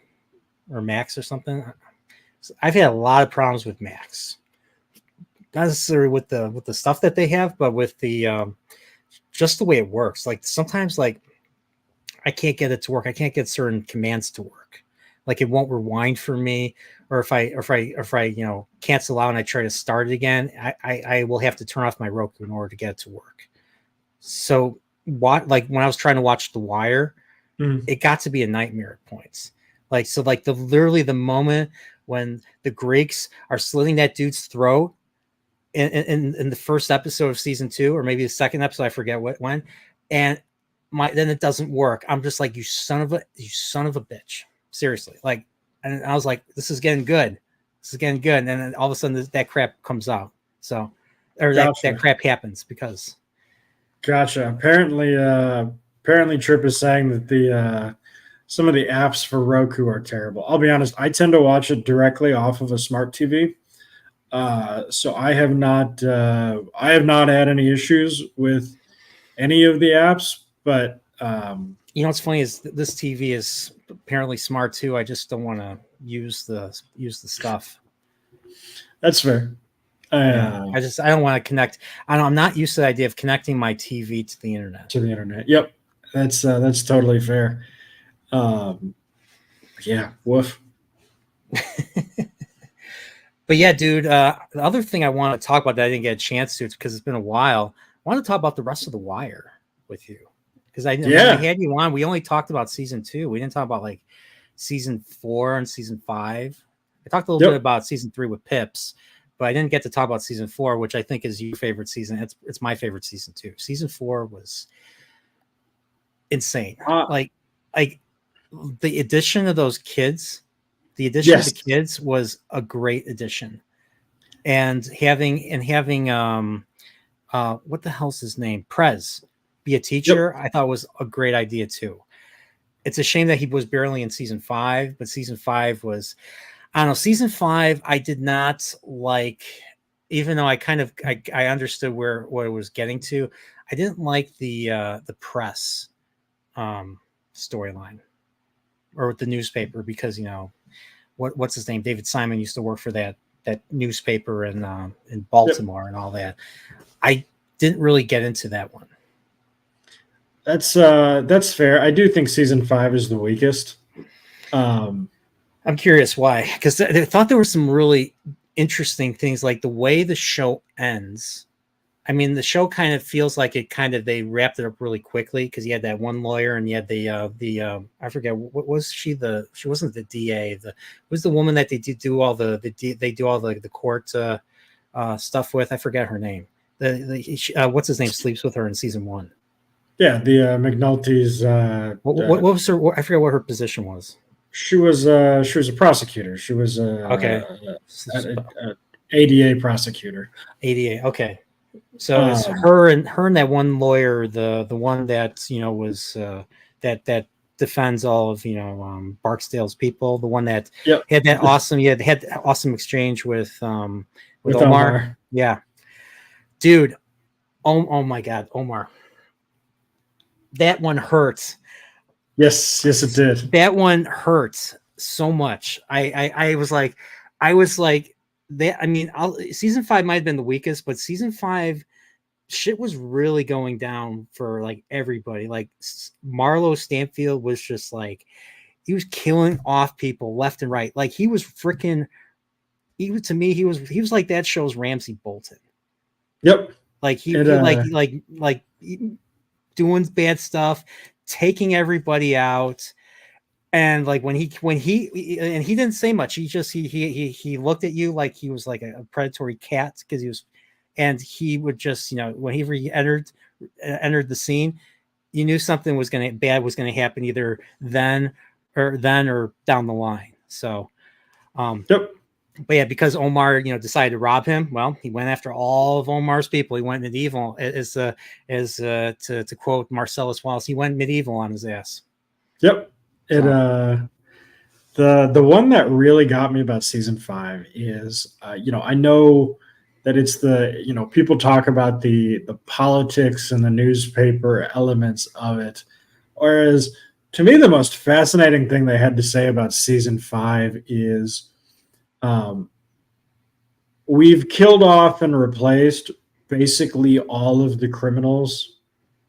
or Max or something? I've had a lot of problems with Max, not necessarily with the stuff that they have, but with the just the way it works. Like sometimes, like I can't get it to work. I can't get certain commands to work. Like it won't rewind for me, or if I cancel out and I try to start it again, I will have to turn off my Roku in order to get it to work. So what, like when I was trying to watch The Wire, it got to be a nightmare at points. Like so, like literally the moment when the Greeks are slitting that dude's throat in the first episode of season 2, or maybe the second episode, I forget when, and then it doesn't work. I'm just like, you son of a bitch. Seriously. Like, and I was like, this is getting good. This is getting good. And then all of a sudden that crap comes out. So, or Gotcha. that crap happens because. Gotcha. Apparently Trip is saying that the some of the apps for Roku are terrible. I'll be honest, I tend to watch it directly off of a smart TV. So I have not had any issues with any of the apps, but what's funny is this TV is apparently smart too. I just don't want to use the stuff. That's fair. Yeah, I don't want to connect. I'm not used to the idea of connecting my TV to the internet. Yep, that's totally fair. Yeah, woof. But yeah, dude. The other thing I want to talk about that I didn't get a chance to, because it's been a while. I want to talk about the rest of The Wire with you, because when I had you on, we only talked about season 2. We didn't talk about like season 4 and season 5. I talked a little bit about season 3 with Pips, but I didn't get to talk about season 4, which I think is your favorite season. It's my favorite season too. Season 4 was insane. Like the addition of those kids. The addition of the kids was a great addition, and having what the hell's his name, Prez, be a teacher. I thought was a great idea too. It's a shame that he was barely in season 5, but season 5 was, I don't know. Season 5 I did not like, even though I understood what it was getting to. I didn't like the press storyline, or with the newspaper, because what's his name? David Simon used to work for that newspaper in Baltimore and all that. I didn't really get into that one. That's fair. I do think season 5 is the weakest. I'm curious why, because I thought there were some really interesting things, like the way the show ends. I mean, the show kind of feels like they wrapped it up really quickly, because you had that one lawyer, and you had the I forget, what was she? She wasn't the DA. Was the woman that they do all the court stuff with. I forget her name. What's his name sleeps with her in season 1. Yeah, the McNulty's. What was her? I forget what her position was. She was a prosecutor. She was okay. ADA prosecutor. ADA. Okay. So it's her and that one lawyer, the one that was that defends all of Barksdale's people, the one that had that awesome exchange with Omar. Yeah, dude. Oh my God, Omar. That one hurts. Yes, it did. That one hurts so much. I was like that. I mean, season 5 might have been the weakest, but season 5 shit was really going down for like everybody. Like Marlo Stanfield was just like, he was killing off people left and right. Like he was freaking, to me, he was like that show's Ramsey Bolton. Yep. Like he like doing bad stuff, taking everybody out. And like when he and he didn't say much. He just he looked at you like he was like a predatory cat, because he was, and he would just, you know, when he entered the scene, you knew something was gonna happen either then or down the line. So Yep. but yeah, because Omar, you know, decided to rob him, well, he went after all of Omar's people. He went medieval, to quote Marcellus Wallace, he went medieval on his ass. Yep. It the one that really got me about season 5 is you know, I know that it's the, you know, people talk about the politics and the newspaper elements of it, whereas to me the most fascinating thing they had to say about season 5 is we've killed off and replaced basically all of the criminals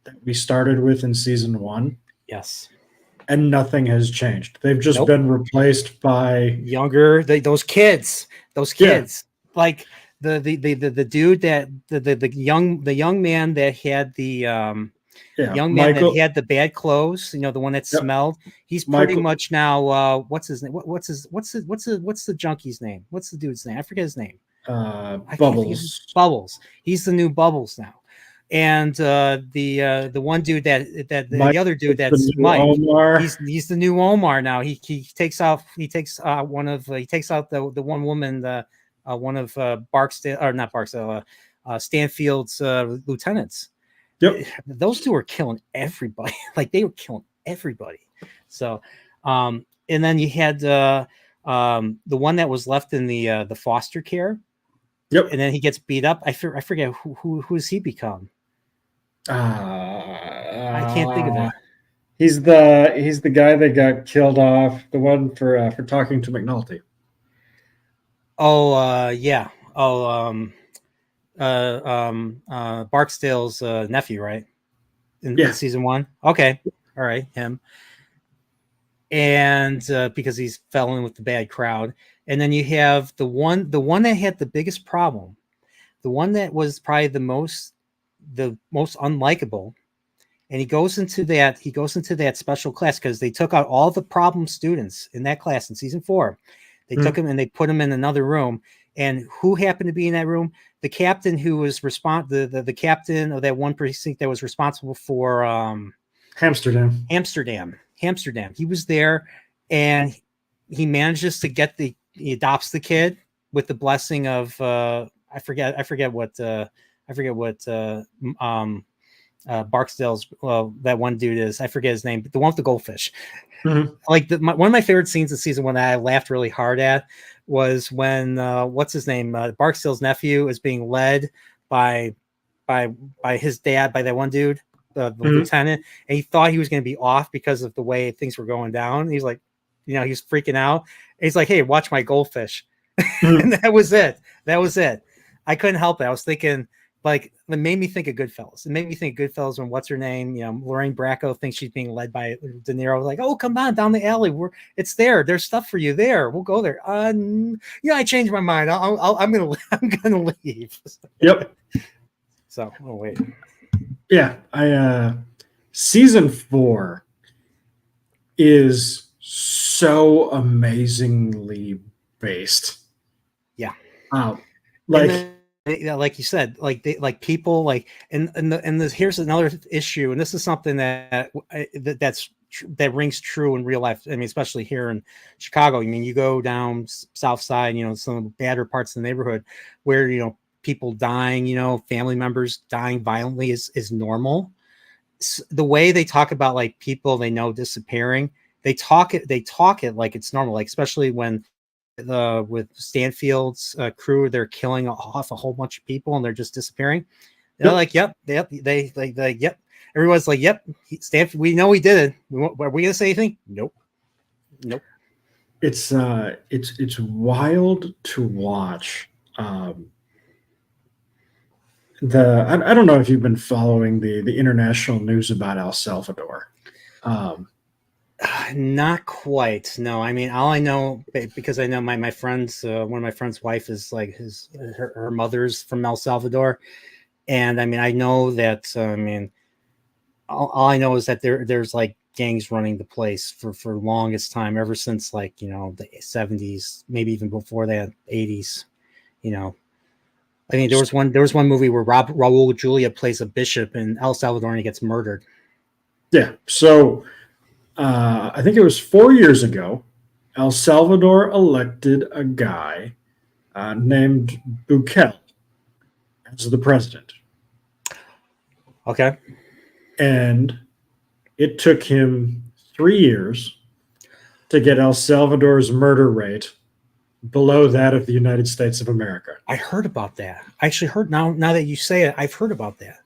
that we started with in season 1. Yes. And nothing has changed. They've just been replaced by younger, those kids, like the dude that the young man that had the young man Michael, that had the bad clothes, you know, the one that smelled. He's pretty much now what's his name? What's the junkie's name? What's the dude's name? I forget his name. Bubbles. Bubbles. He's the new Bubbles now. And the one dude the other dude that's Mike, Omar. He's the new Omar now. He takes out the one woman, one of Barksdale, or not Barksdale, Stanfield's lieutenants. Yep. Those two are killing everybody. Like they were killing everybody. So and then you had the one that was left in the foster care. Yep. And then he gets beat up. I forget who has he become. I can't think of it. He's the guy that got killed off. The one for talking to McNulty. Oh yeah. Oh Barksdale's nephew, right? In season 1. Okay. All right, him. And because he's fell in with the bad crowd. And then you have the one that had the biggest problem, the one that was probably the most unlikable, and he goes into that special class because they took out all the problem students in that class in season 4. They took him and they put him in another room. And who happened to be in that room? The captain who was the captain of that one precinct that was responsible for Amsterdam. He was there, and he manages to get he adopts the kid with the blessing of I forget what Barksdale's, that one dude is, I forget his name, but the one with the goldfish. Mm-hmm. Like one of my favorite scenes of season 1 that I laughed really hard at was when what's his name, Barksdale's nephew is being led by his dad, by that one dude, the lieutenant, and he thought he was going to be off because of the way things were going down. He's like, you know, he's freaking out. And he's like, "Hey, watch my goldfish." And that was it. I couldn't help it. I was thinking, like, it made me think of Goodfellas. It made me think of Goodfellas when what's her name, you know, Lorraine Bracco thinks she's being led by De Niro. Like, "Oh, come on down the alley. It's there. There's stuff for you there. We'll go there." Yeah, I changed my mind. I'm gonna leave. Yep. So, oh wait. Yeah, season 4 is so amazingly based. Yeah. Like you said, people like, and here's another issue, and this is something that rings true in real life. I mean, especially here in Chicago. I mean, you go down South Side, you know, some of the badder parts of the neighborhood where, you know, people dying, you know, family members dying violently is normal. The way they talk about like people they know disappearing, they talk it like it's normal, like especially when with Stanfield's crew, they're killing off a whole bunch of people and they're just disappearing. They're like, yep. Everyone's like, yep. Stanfield, we know he did it. Are we gonna say anything? Nope. It's wild to watch. I don't know if you've been following the international news about El Salvador. Um, Not quite. No, I mean, all I know, because I know my friends, one of my friends' wife is like her mother's from El Salvador, and I mean, I know that. I mean, all I know is that there's like gangs running the place for longest time, ever since like the 70s, maybe even before that, 80s. You know, I mean, there was one movie where Raul Julia plays a bishop in El Salvador and he gets murdered. yeah. So I think it was 4 years ago. El Salvador elected a guy named Bukele as the president, Okay, and it took him 3 years to get El Salvador's murder rate below that of the United States of America. I heard about that. I actually heard now that you say it, I've heard about that.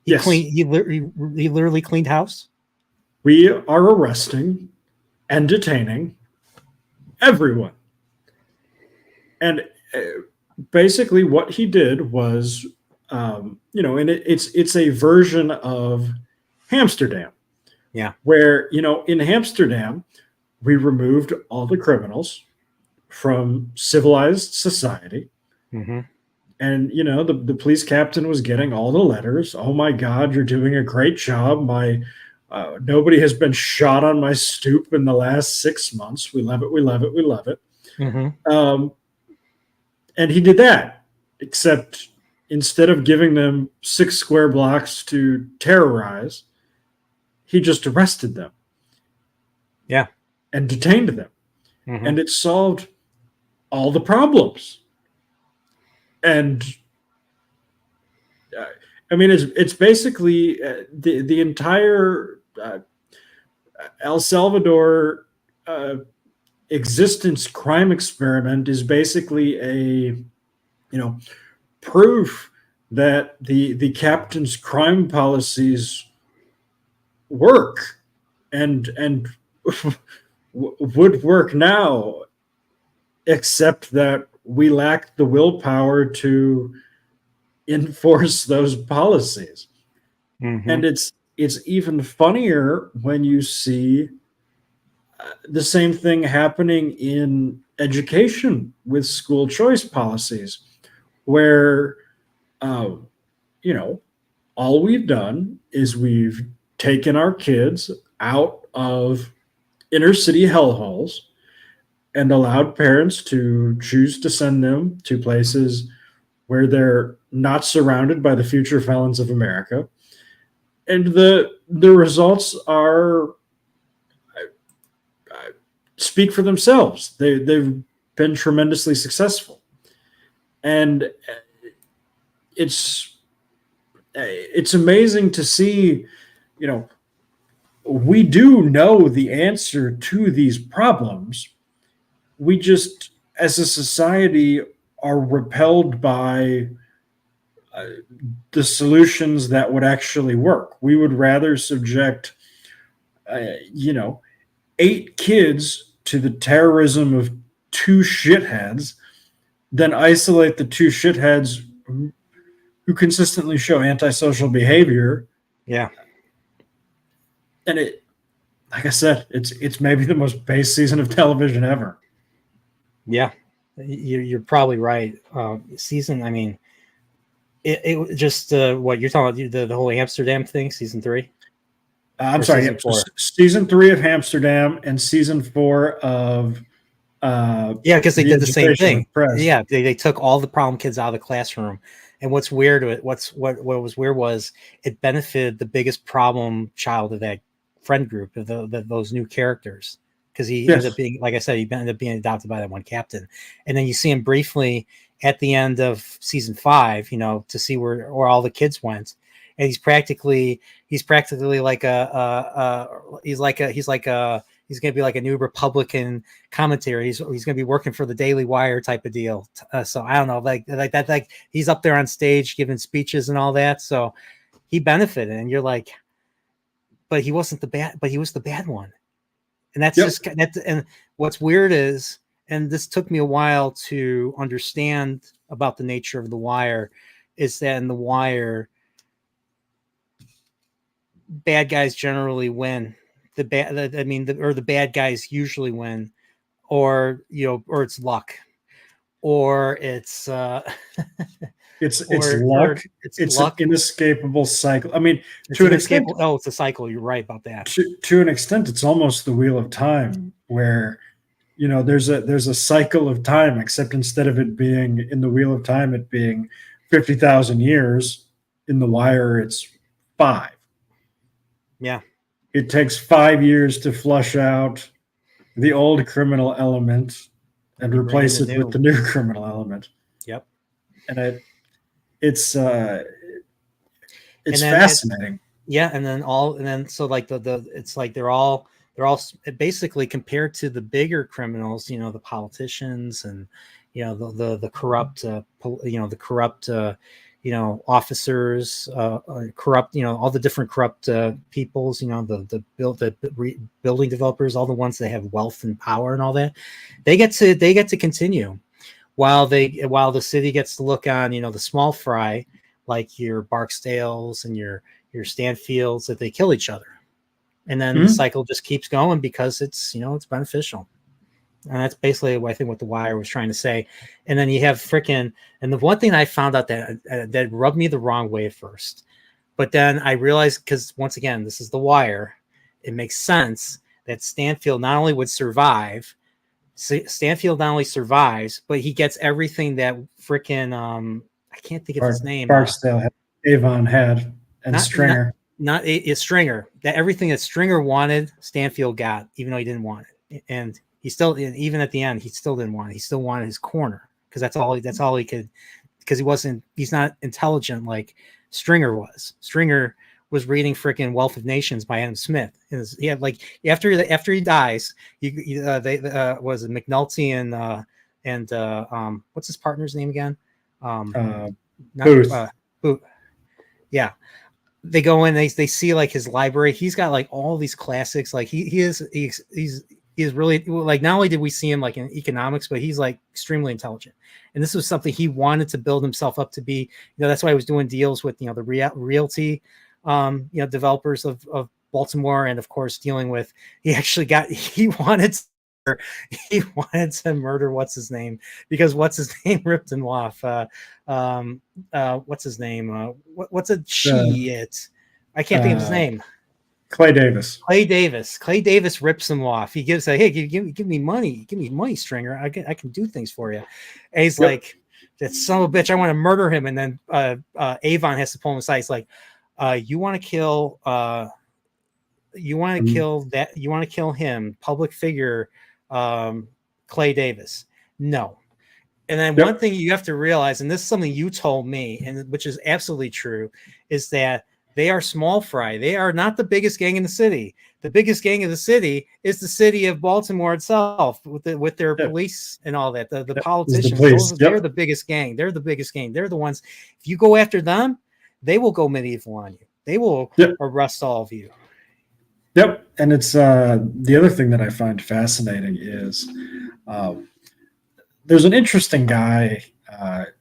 He Yes, cleaned. He literally cleaned house. we are arresting and detaining everyone. And basically, what he did was, and it's a version of Amsterdam, Yeah. where in Amsterdam we removed all the criminals from civilized society. Mm-hmm. And the police captain was getting all the letters. Oh my God, you're doing a great job. My nobody has been shot on my stoop in the last 6 months. We love it. We love it. We love it. Mm-hmm. And he did that, except instead of giving them 6 square blocks to terrorize, he just arrested them. Yeah. And detained them. Mm-hmm. And it solved all the problems. And I mean, it's basically the entire El Salvador existence crime experiment is basically a proof that the captain's crime policies work and would work now, except that we lack the willpower to enforce those policies. Mm-hmm. And it's even funnier when you see the same thing happening in education with school choice policies, where you know all we've done is we've taken our kids out of inner city hellholes and allowed parents to choose to send them to places where they're not surrounded by the future felons of America. And the results are speak for themselves. They've been tremendously successful, and it's amazing to see. We do know the answer to these problems. We just, as a society, are repelled by the solutions that would actually work. We would rather subject, uh, you know, 8 kids to the terrorism of 2 shitheads than isolate the 2 shitheads who consistently show antisocial behavior. Yeah. And it, like I said, it's maybe the most base season of television ever. Yeah. You're probably right. Season. I mean, it just what you're talking about, the whole Amsterdam thing, season 3. I'm Or sorry, season 4. season 3 of Amsterdam and season 4 of Yeah, because they the did the same Education thing. of Press. Yeah, they took all the problem kids out of the classroom. And what's weird, what was weird was it benefited the biggest problem child of that friend group, of those new characters, because he ended up being, like I said, he ended up being adopted by that one captain. And then you see him briefly at the end of season 5, to see where all the kids went. And he's practically like he's going to be like a new Republican commentator. He's going to be working for the Daily Wire type of deal. So I don't know, like that, like he's up there on stage giving speeches and all that. So he benefited, and you're like, but he wasn't the bad, but he was the bad one. And that's just that. And what's weird is, and this took me a while to understand about the nature of The Wire, is that in The Wire, bad guys generally win. The bad guys usually win, or or it's luck, or it's it's or luck. it's It's an luck. inescapable cycle. I mean, It's to an extent, inescapable. Oh, it's a cycle. You're right about that. to an extent, it's almost the wheel of time, where there's a cycle of time, except instead of it being in the wheel of time, it being 50,000 years, in The Wire, it's 5. Yeah. It takes 5 years to flush out the old criminal element and You bring in replace the it with new. the new criminal element. Yep. And it's And then fascinating. and then so like the it's like they're all basically, compared to the bigger criminals, the politicians, and the corrupt officers, corrupt, all the different corrupt peoples, the building developers, all the ones that have wealth and power and all that, they get to continue, while the city gets to look on, the small fry, like your Barksdales and your Stanfields, that they kill each other. And then the cycle just keeps going because it's beneficial. And that's basically what I think what The Wire was trying to say. And then you have and the one thing I found out that rubbed me the wrong way at first, but then I realized, because once again, this is The Wire, it makes sense that Stanfield not only would survive, Stanfield not only survives, but he gets everything that I can't think of his name. Barksdale, Avon had, and Stringer. Not Stringer. That everything that Stringer wanted, Stanfield got, even though he didn't want it. And he still, even at the end, he still didn't want it. He still wanted his corner, because that's all he could, because he's not intelligent like Stringer was. Stringer was reading freaking Wealth of Nations by Adam Smith. He had, like, after he dies, they was it McNulty and what's his partner's name again? Booth. Booth. Yeah. They go in, they see like his library. He's got like all these classics. Like he's really, like, not only did we see him like in economics, but he's like extremely intelligent. And this was something he wanted to build himself up to be. That's why he was doing deals with the realty developers of Baltimore, and of course dealing with, he wanted to murder what's his name, because what's his name ripped him off. What's his name? What's a shit? I can't think of his name. Clay Davis. Clay Davis rips him off. He gives hey, give me money, Stringer. I can do things for you. And he's like, that son of a bitch, I want to murder him. And then Avon has to pull him aside. He's like, you want to kill kill him, public figure, Clay Davis? No. And then one thing you have to realize, and this is something you told me, and which is absolutely true, is that they are small fry. They are not the biggest gang in the city. The biggest gang of the city is the city of Baltimore itself, with their police and all that. The politicians, they're the biggest gang. They're the biggest gang. They're the ones. If you go after them, they will go medieval on you. They will arrest all of you. Yep. And it's the other thing that I find fascinating is there's an interesting guy.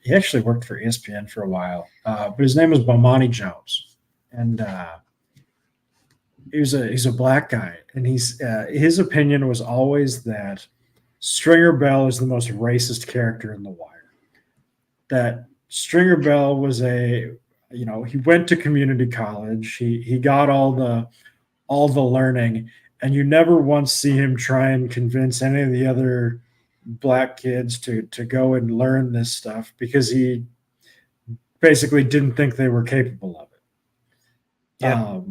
He actually worked for ESPN for a while, but his name was Bomani Jones. And he's a black guy, and his opinion was always that Stringer Bell is the most racist character in The Wire. That Stringer Bell was he went to community college. He got all the learning, and you never once see him try and convince any of the other black kids to go and learn this stuff, because he basically didn't think they were capable of it. Yeah.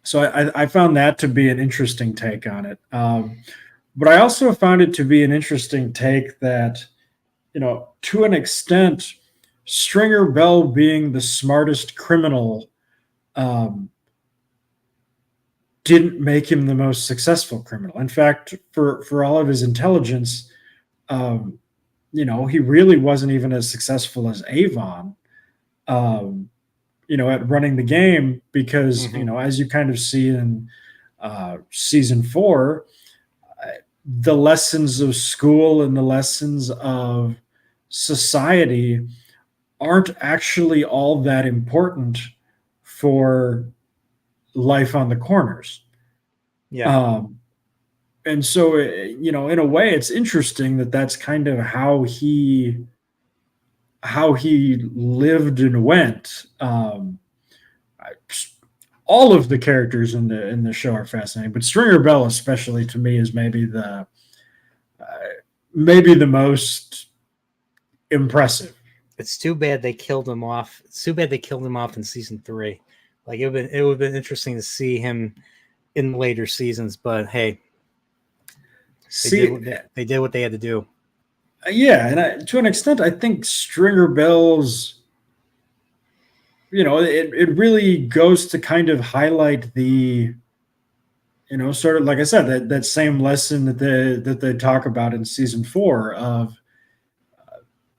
So I found that to be an interesting take on it. But I also found it to be an interesting take that, to an extent, Stringer Bell being the smartest criminal didn't make him the most successful criminal. In fact, for all of his intelligence, he really wasn't even as successful as Avon. At running the game, because as you kind of see in season 4, the lessons of school and the lessons of society aren't actually all that important for life on the corners. Yeah. Um, and so, in a way, it's interesting that that's kind of how he lived and went. I, all of the characters in the show are fascinating, but Stringer Bell, especially to me, is maybe the most impressive. It's too bad they killed him off. It's too bad they killed him off in season 3. Like it would have been interesting to see him in later seasons, but hey, See, they did what they had to do. yeah, and to an extent, I think Stringer Bell's, it really goes to kind of highlight the, sort of like I said, that same lesson that they talk about in season 4 of,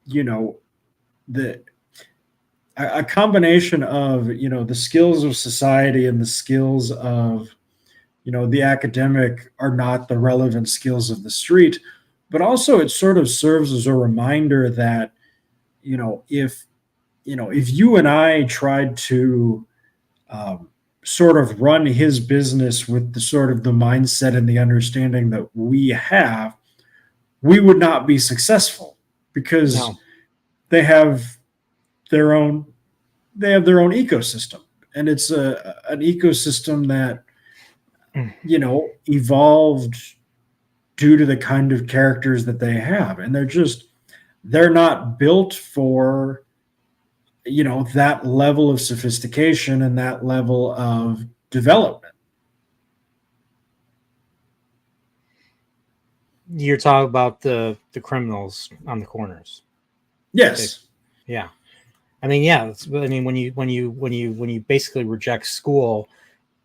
you know, the a combination of, the skills of society and the skills of, the academic are not the relevant skills of the street, but also it sort of serves as a reminder that, if you and I tried to, um, sort of run his business with the sort of the mindset and the understanding that we have, we would not be successful because No. they have their own their own ecosystem, and it's an ecosystem that evolved due to the kind of characters that they have, and they're not built for that level of sophistication and that level of development. You're talking about the criminals on the corners. Yes. Yeah. I mean, yeah. I mean, when you basically reject school,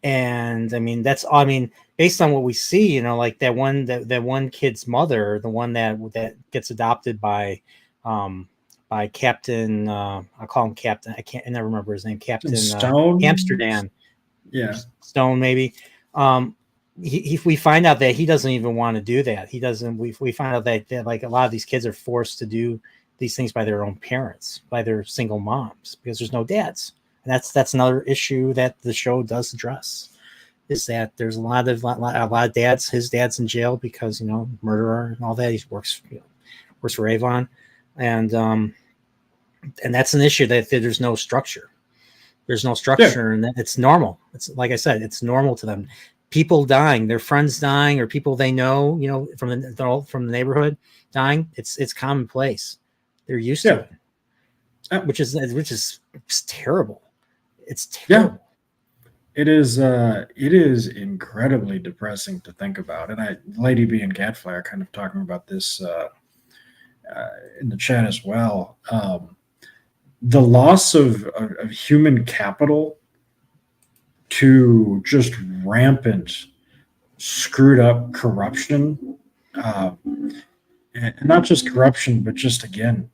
and I mean I mean, based on what we see, like that one kid's mother, the one that gets adopted by Captain. I'll call him Captain. I never remember his name. Captain Stone. Amsterdam. Yeah. Stone, maybe. We find out that he doesn't even want to do that. He doesn't. We find out that like a lot of these kids are forced to do these things by their own parents, by their single moms, because there's no dads. And that's another issue that the show does address, is that there's a lot of dads. His dad's in jail because murderer and all that. He works for Avon, and that's an issue that there's no structure. There's no structure, and it's normal. It's like I said, it's normal to them. People dying, their friends dying, or people they know, from the neighborhood dying. It's commonplace. They're used to it, which is it's terrible. It's terrible. It is incredibly depressing to think about. And Lady B and Gadfly are kind of talking about this in the chat as well. The loss of human capital to just rampant, screwed up corruption, and not just corruption, but just again,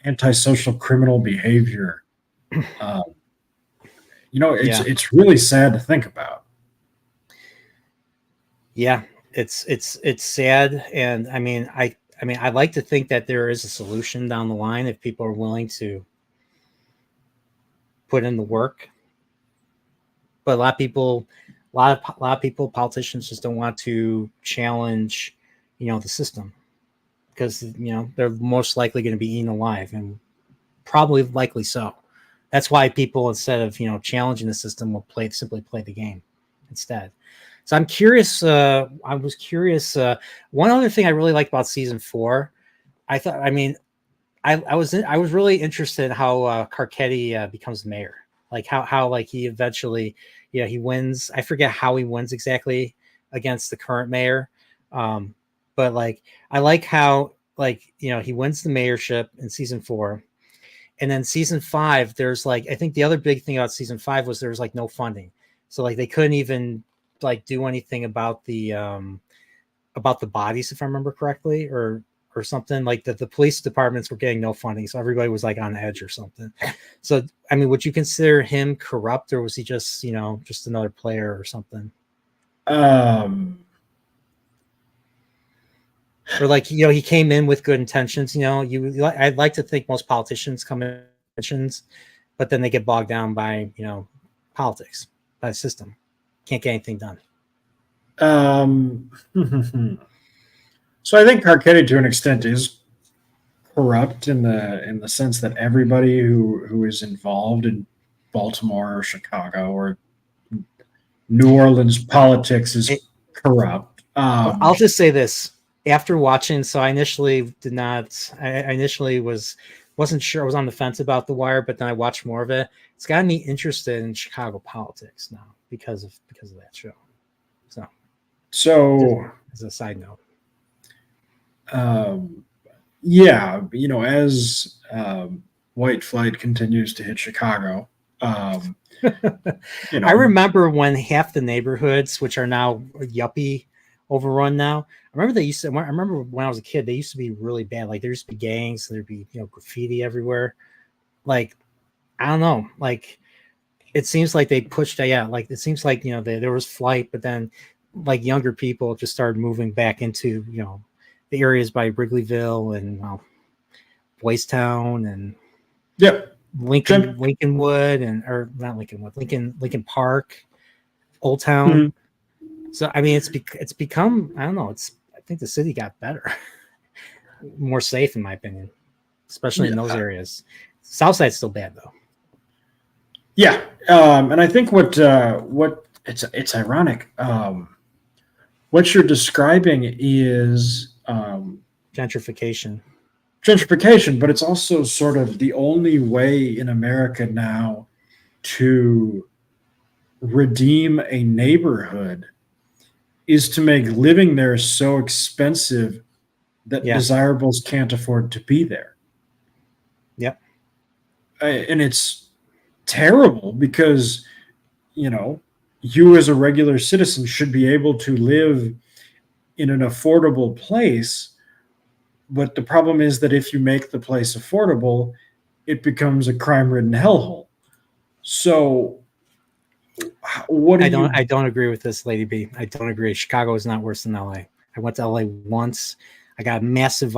antisocial criminal behavior. It's really sad to think about. Yeah, it's sad, and I mean, I'd like to think that there is a solution down the line if people are willing to put in the work. But a lot of people, politicians just don't want to challenge, the system, because they're most likely going to be eaten alive, and probably likely so. That's why people, instead of challenging the system, will simply play the game instead. So I'm curious. I was curious. One other thing I really liked about season 4, I thought. I mean, I was really interested in how Carcetti becomes mayor. Like how like he eventually, he wins. I forget how he wins exactly against the current mayor, but like I like how he wins the mayorship in season 4. And then season 5, there's I think the other big thing about season 5 was there was no funding. So they couldn't even do anything about the bodies, if I remember correctly, or something. The police departments were getting no funding. So everybody was on edge or something. So, I mean, would you consider him corrupt, or was he just, just another player or something? Or like, you know, he came in with good intentions. You know, I'd like to think most politicians come in with intentions, but then they get bogged down by, you know, politics, by the system. Can't get anything done. So I think Carcetti, to an extent, is corrupt in the sense that everybody who is involved in Baltimore or Chicago or New Orleans politics is corrupt. I'll just say this: after watching, so I initially did not. I initially wasn't sure. I was on the fence about The Wire, but then I watched more of it. It's gotten me interested in Chicago politics now because of that show. So as a side note, yeah, you know, as white flight continues to hit Chicago, you know, I remember when half the neighborhoods, which are now yuppie, overrun now. I remember when I was a kid, they used to be really bad. Like there used to be gangs, there'd be, you know, graffiti everywhere. Like I don't know, like it seems like they pushed, yeah, like it seems like, you know, there was flight, but then like younger people just started moving back into, you know, the areas by Wrigleyville and Boys Town and yep, Lincolnwood or not Lincolnwood, Lincoln Park, Old Town. Mm-hmm. So I mean, it's become, I don't know. I think the city got better, more safe in my opinion, especially in those areas. Southside's still bad though. Yeah, and I think what it's ironic. What you're describing is Gentrification, but it's also sort of the only way in America now to redeem a neighborhood is to make living there so expensive that desirables can't afford to be there. Yep. And it's terrible because, you know, you as a regular citizen should be able to live in an affordable place. But the problem is that if you make the place affordable, it becomes a crime-ridden hellhole. So what I don't agree with this, Lady B. I don't agree. Chicago is not worse than LA. I went to LA once. I got a massive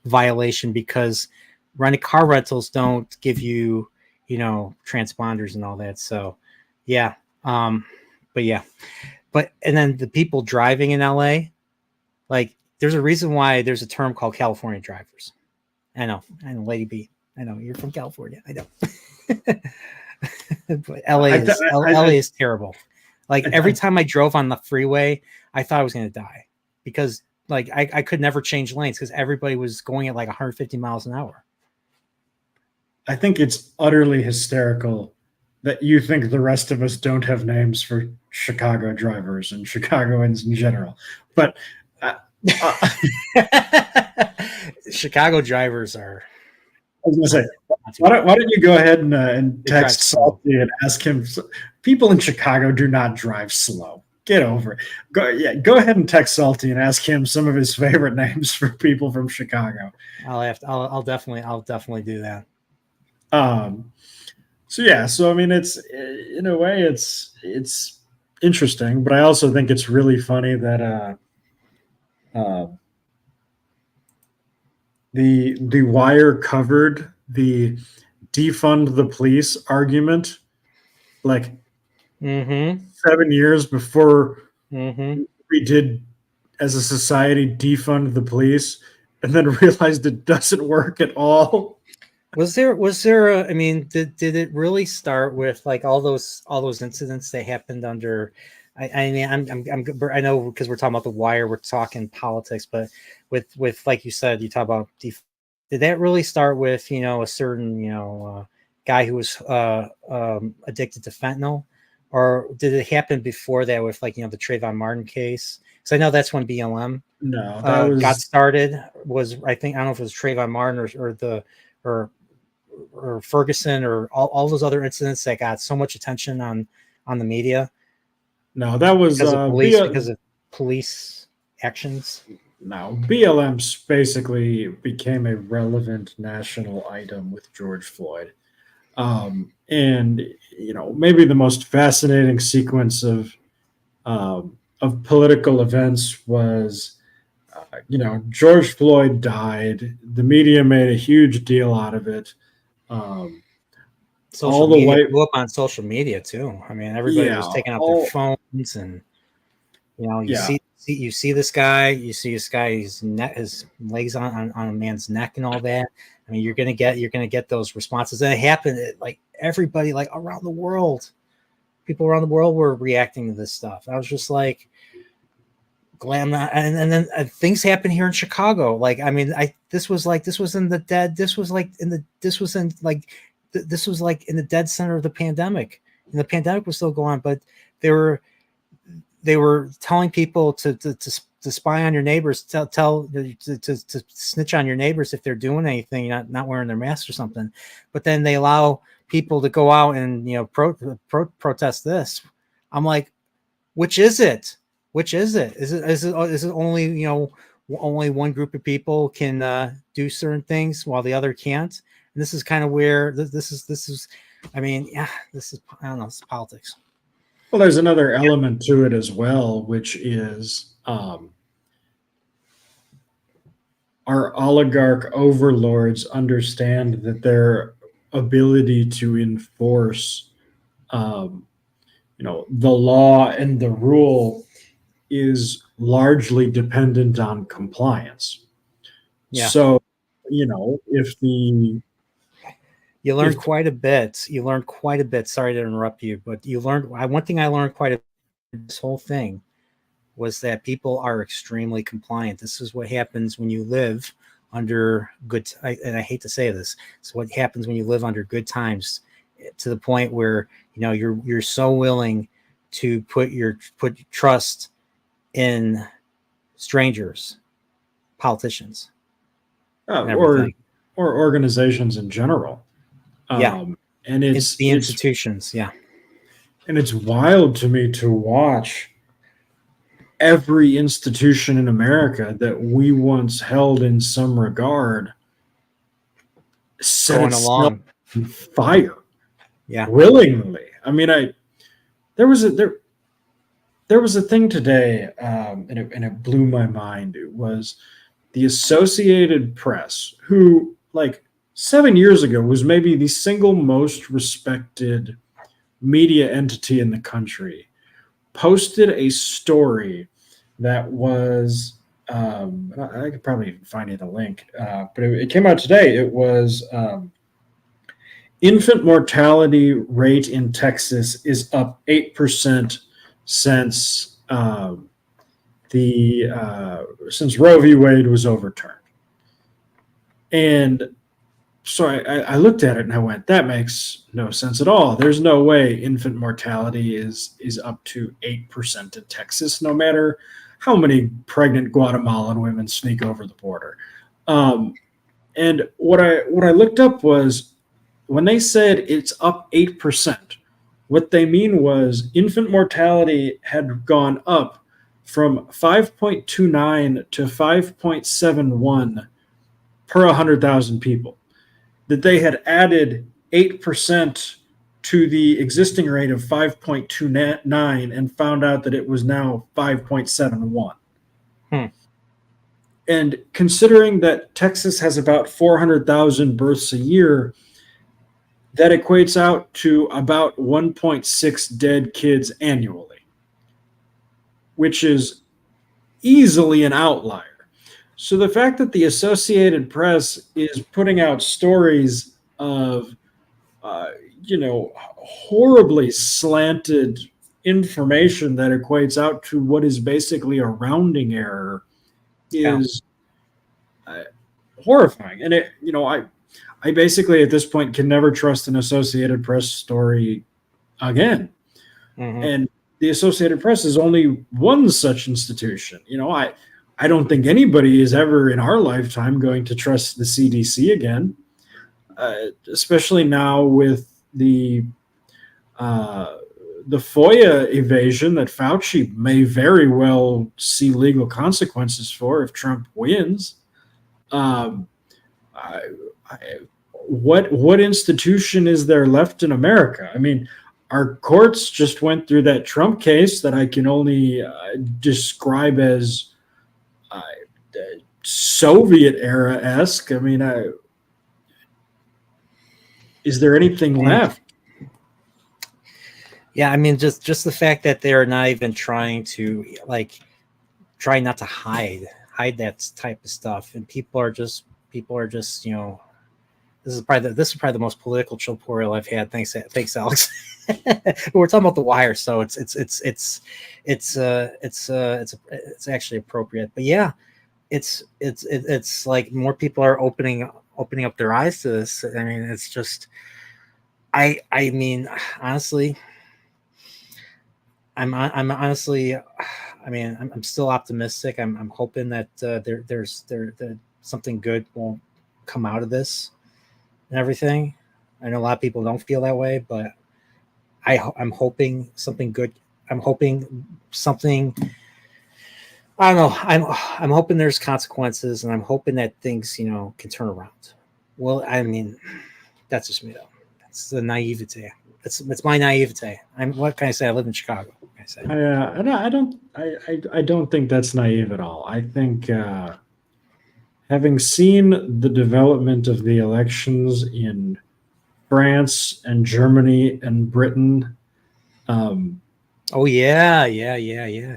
violation because car rentals don't give you, you know, transponders and all that. So yeah. And then the people driving in LA, like there's a reason why there's a term called California drivers. I know, Lady B. I know you're from California. I know. But LA is terrible. Like every time I drove on the freeway, I thought I was going to die because like I could never change lanes because everybody was going at like 150 miles an hour. I think it's utterly hysterical that you think the rest of us don't have names for Chicago drivers and Chicagoans in general. But Chicago drivers are. I was going to say, why don't you go ahead and text Salty and ask him? People in Chicago do not drive slow. Get over it. Go ahead and text Salty and ask him some of his favorite names for people from Chicago. I'll definitely do that. So I mean, it's in a way it's interesting, but I also think it's really funny that the Wire covered the defund the police argument like 7 years before we did as a society defund the police, and then realized it doesn't work at all. Was there I mean, did it really start with like all those incidents that happened under? I mean, I know because we're talking about The Wire, we're talking politics, but with like you said, you talk about did that really start with, you know, a certain, you know, guy who was addicted to fentanyl, or did it happen before that with like, you know, the Trayvon Martin case? Because I know that's when BLM got started. I don't know if it was Trayvon Martin or Ferguson or all those other incidents that got so much attention on the media. No, that was because of police actions. No, BLM basically became a relevant national item with George Floyd. And you know, maybe the most fascinating sequence of political events was George Floyd died. The media made a huge deal out of it. Social All the media white, blew up on social media too. I mean, everybody yeah, was taking out their all, phones, and you yeah. see this guy, his legs on a man's neck and all that. I mean, you're gonna get those responses, and it happened. Like everybody, like around the world, people around the world were reacting to this stuff. I was just like, glam, and then things happen here in Chicago. Like, I mean, this was in the dead. This was like in the dead center of the pandemic, and the pandemic was still going on, but they were telling people to spy on your neighbors, to snitch on your neighbors if they're doing anything, not wearing their masks or something. But then they allow people to go out and protest this. I'm like, which is it? Which is it? Is it only only one group of people can do certain things while the other can't? And this is kind of where this is. I mean, yeah, this is, I don't know. It's politics. Well, there's another element to it as well, which is our oligarch overlords understand that their ability to enforce, the law and the rule is largely dependent on compliance. Yeah. So, if You learned quite a bit. Sorry to interrupt you, but you learned one thing I learned quite a bit. This whole thing was that people are extremely compliant. This is what happens when you live under good, and I hate to say this, it's what happens when you live under good times, to the point where you're so willing to put trust in strangers, politicians, or organizations in general. Yeah. And it's the institutions. Yeah. And it's wild to me to watch every institution in America that we once held in some regard set itself on fire. Yeah. Willingly. I mean, there was a thing today, and it blew my mind. It was the Associated Press, who, like, 7 years ago was maybe the single most respected media entity in the country, posted a story that was, I could probably find you the link, but it came out today. It was infant mortality rate in Texas is up 8% since since Roe v. Wade was overturned. And so I looked at it and I went, that makes no sense at all. There's no way infant mortality is up to 8% in Texas, no matter how many pregnant Guatemalan women sneak over the border. And what I looked up was, when they said it's up 8%, what they mean was infant mortality had gone up from 5.29 to 5.71 per 100,000 people. That they had added 8% to the existing rate of 5.29 and found out that it was now 5.71. And considering that Texas has about 400,000 births a year, that equates out to about 1.6 dead kids annually, which is easily an outlier. So the fact that the Associated Press is putting out stories of, horribly slanted information that equates out to what is basically a rounding error is horrifying. And I basically at this point can never trust an Associated Press story again. Mm-hmm. And the Associated Press is only one such institution. I don't think anybody is ever in our lifetime going to trust the CDC again, especially now with the FOIA evasion that Fauci may very well see legal consequences for if Trump wins. What institution is there left in America? I mean, our courts just went through that Trump case that I can only describe as Soviet era esque. I mean, is there anything left? Yeah, I mean, just the fact that they're not even trying to try not to hide that type of stuff, and people are just this is probably the most political chilporial I've had. Thanks, Alex. But we're talking about The Wire, so it's actually appropriate. But yeah, it's like more people are opening up their eyes to this. I mean, it's just I mean, honestly, I'm honestly, I mean, I'm still optimistic. I'm hoping that there's something good will come out of this and everything. I know a lot of people don't feel that way, but I'm hoping something good. I'm hoping something. I don't know. I'm hoping there's consequences, and I'm hoping that things can turn around. Well, I mean, that's just me though. That's the naivete. It's my naivete. What can I say? I live in Chicago. What can I say? I don't think that's naive at all. I think having seen the development of the elections in France and Germany and Britain, Oh yeah.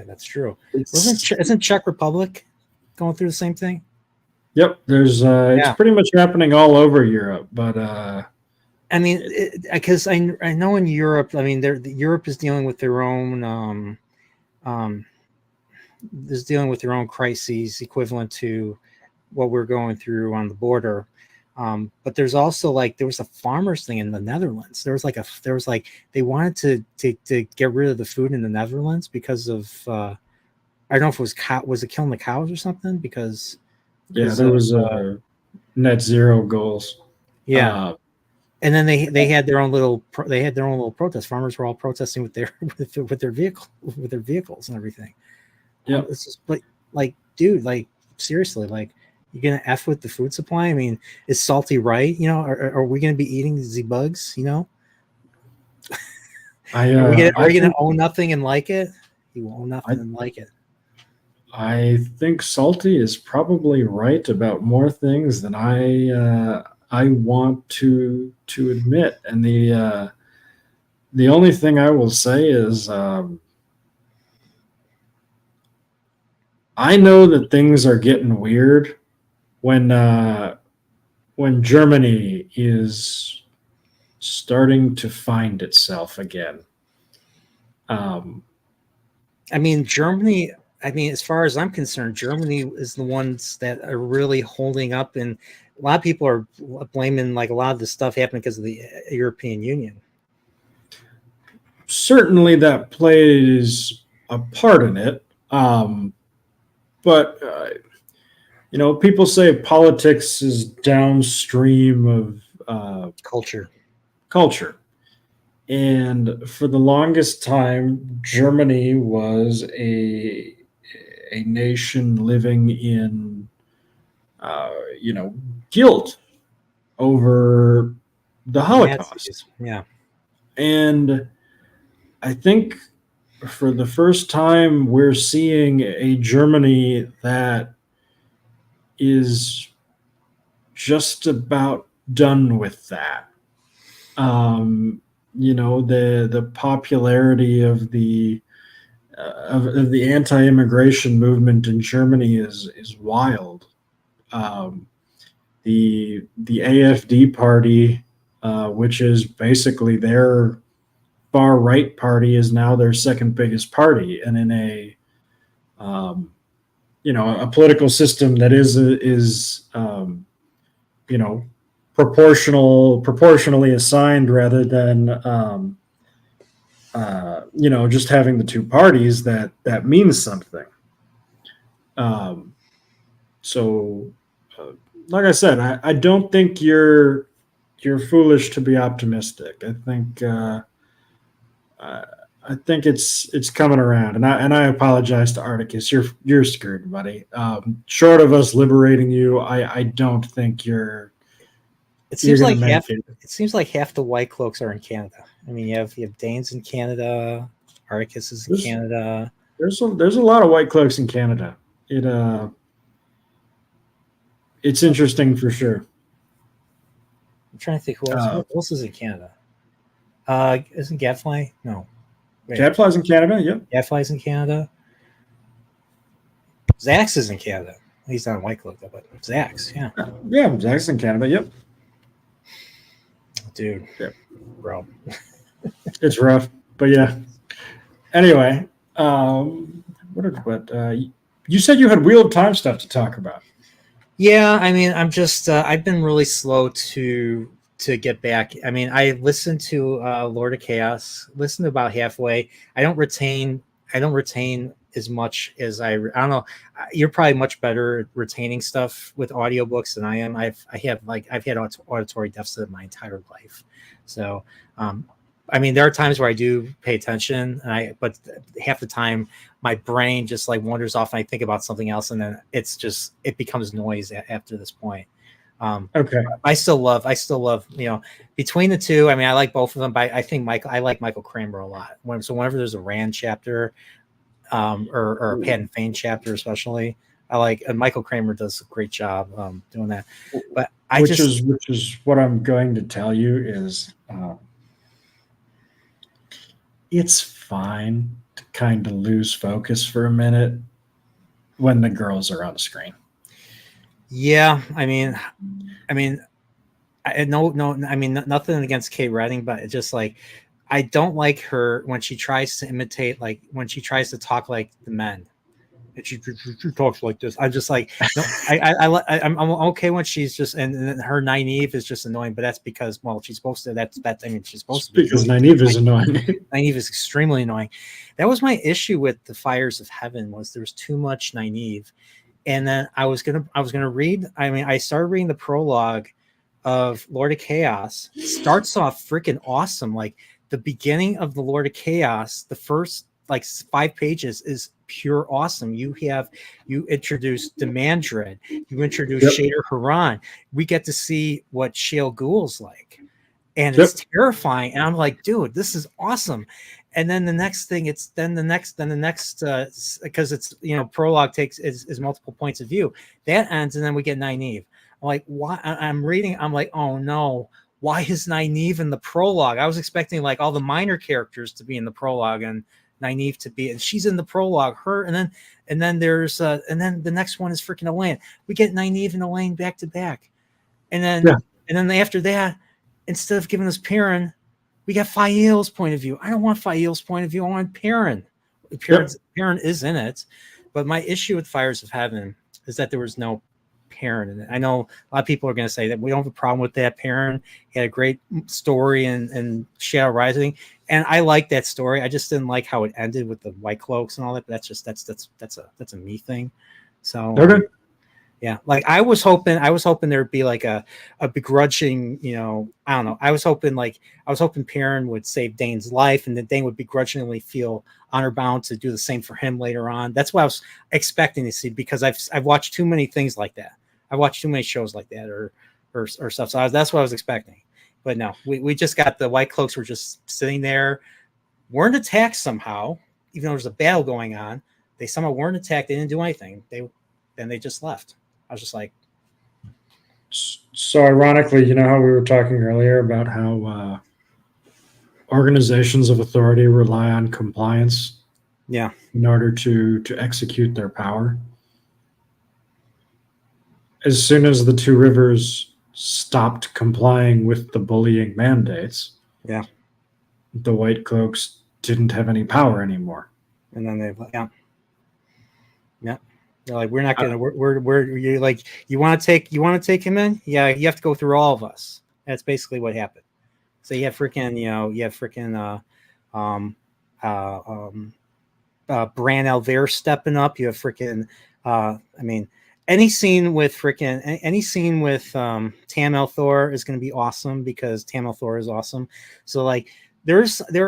That's true. Isn't Czech Republic going through the same thing? Yep, there's it's pretty much happening all over Europe, but I mean, because I know in Europe, I mean, Europe is dealing with their own is dealing with their own crises equivalent to what we're going through on the border. But there's also there was a farmers thing in the Netherlands. There was they wanted to get rid of the food in the Netherlands because of I don't know if it was it killing the cows or something because there was net zero goals. Yeah. And then they had their own little protest. Farmers were all protesting with their vehicles and everything. Yeah, it's just dude, seriously, you're gonna f with the food supply. I mean, is salty right? Are we gonna be eating the bugs? Are we gonna own nothing and like it? You will own nothing and like it. I think salty is probably right about more things than I want to admit, and the only thing I will say is I know that things are getting weird when Germany is starting to find itself again. I mean, Germany. I mean, as far as I'm concerned, Germany is the ones that are really holding up, and a lot of people are blaming a lot of this stuff happening because of the European Union. Certainly, that plays a part in it, but people say politics is downstream of culture. And for the longest time, Germany was a nation living in, guilt over the Holocaust. Yeah. And I think for the first time, we're seeing a Germany that is just about done with that. The popularity of the anti-immigration movement in Germany is wild. The AfD party, which is basically their far right party, is now their second biggest party, and in a political system that is proportionally assigned rather than just having the two parties that means something. Like I said, I don't think you're foolish to be optimistic. I think it's coming around, and I apologize to Articus. You're screwed, buddy. Short of us liberating you, I don't think you're. It seems like half the white cloaks are in Canada. I mean, you have Danes in Canada, Articus is in Canada. There's a lot of white cloaks in Canada. it's interesting for sure. I'm trying to think who else. Who else is in Canada? Isn't Gadfly? No. Wait. Gadfly's in Canada. Yep. Gadfly's in Canada. Zax is in Canada. He's not in WHITECLOAK though, but Zax, yeah. Yeah, Zax's in Canada. Yep. Dude. Yep. Bro. It's rough, but yeah. Anyway, you said you had Wheel of Time stuff to talk about. Yeah, I mean, I'm just I've been really slow to get back. I mean, I listened to Lord of Chaos, listened to about halfway. I don't retain as much as I don't know. You're probably much better at retaining stuff with audiobooks than I am. I've had auditory deficit my entire life. So, I mean, there are times where I do pay attention, but half the time my brain just like wanders off and I think about something else, and then it becomes noise after this point. Okay. I still love, between the two. I mean, I like both of them, but I like Michael Kramer a lot. Whenever there's a Rand chapter, or a Pat and Fane chapter, especially, I like, and Michael Kramer does a great job doing that. But which is what I'm going to tell you is, it's fine to kind of lose focus for a minute when the girls are on the screen. Yeah, I mean, nothing against Kate Redding, but it's just like, I don't like her when she tries to imitate, like when she tries to talk like the men. And she talks like this. I'm just like, no, I'm okay when she's just, and her Nynaeve is just annoying, but that's because, well, she's supposed to. She's supposed to be, because Nynaeve is annoying. Nynaeve is extremely annoying. That was my issue with the Fires of Heaven, was there was too much Nynaeve. And then I was gonna read. I mean, I started reading the prologue of Lord of Chaos. It starts off freaking awesome. Like the beginning of the Lord of Chaos, the first like 5 pages is pure awesome. You introduce Demandred, you introduce Shader Haran. We get to see what Shale Ghul's like, and it's terrifying. And I'm like, dude, this is awesome. And then the next thing, because it's, prologue is multiple points of view. That ends, and then we get Nynaeve. I'm like, why? I'm reading. I'm like, oh no, why is Nynaeve in the prologue? I was expecting like all the minor characters to be in the prologue and Nynaeve to be, and she's in the prologue. And then there's and then the next one is freaking Elaine. We get Nynaeve and Elaine back to back, and then after that, instead of giving us Perrin, we got Fael's point of view. I don't want Fael's point of view. I want Perrin. Perrin is in it, but my issue with Fires of Heaven is that there was no Perrin in it. I know a lot of people are going to say that we don't have a problem with that. Perrin had a great story in Shadow Rising, and I like that story. I just didn't like how it ended with the White Cloaks and all that. But that's a me thing. So yeah, like I was hoping there'd be like a begrudging, I don't know. I was hoping Perrin would save Dane's life, and that Dane would begrudgingly feel honor bound to do the same for him later on. That's what I was expecting to see, because I've watched too many things like that. I watched too many shows like that or stuff. So that's what I was expecting. But no, we just got the White Cloaks were just sitting there, weren't attacked somehow, even though there's a battle going on. They somehow weren't attacked. They didn't do anything. They just left. I was just like, so ironically, how we were talking earlier about how organizations of authority rely on compliance, in order to execute their power. As soon as the Two Rivers stopped complying with the bullying mandates, the White Cloaks didn't have any power anymore. And then they're like, we're not gonna. You're like, you want to take him in? Yeah, you have to go through all of us. That's basically what happened. So you have freaking, Bran Alver stepping up. You have freaking, any scene with Tam Althor is going to be awesome, because Tam Althor is awesome. So like, there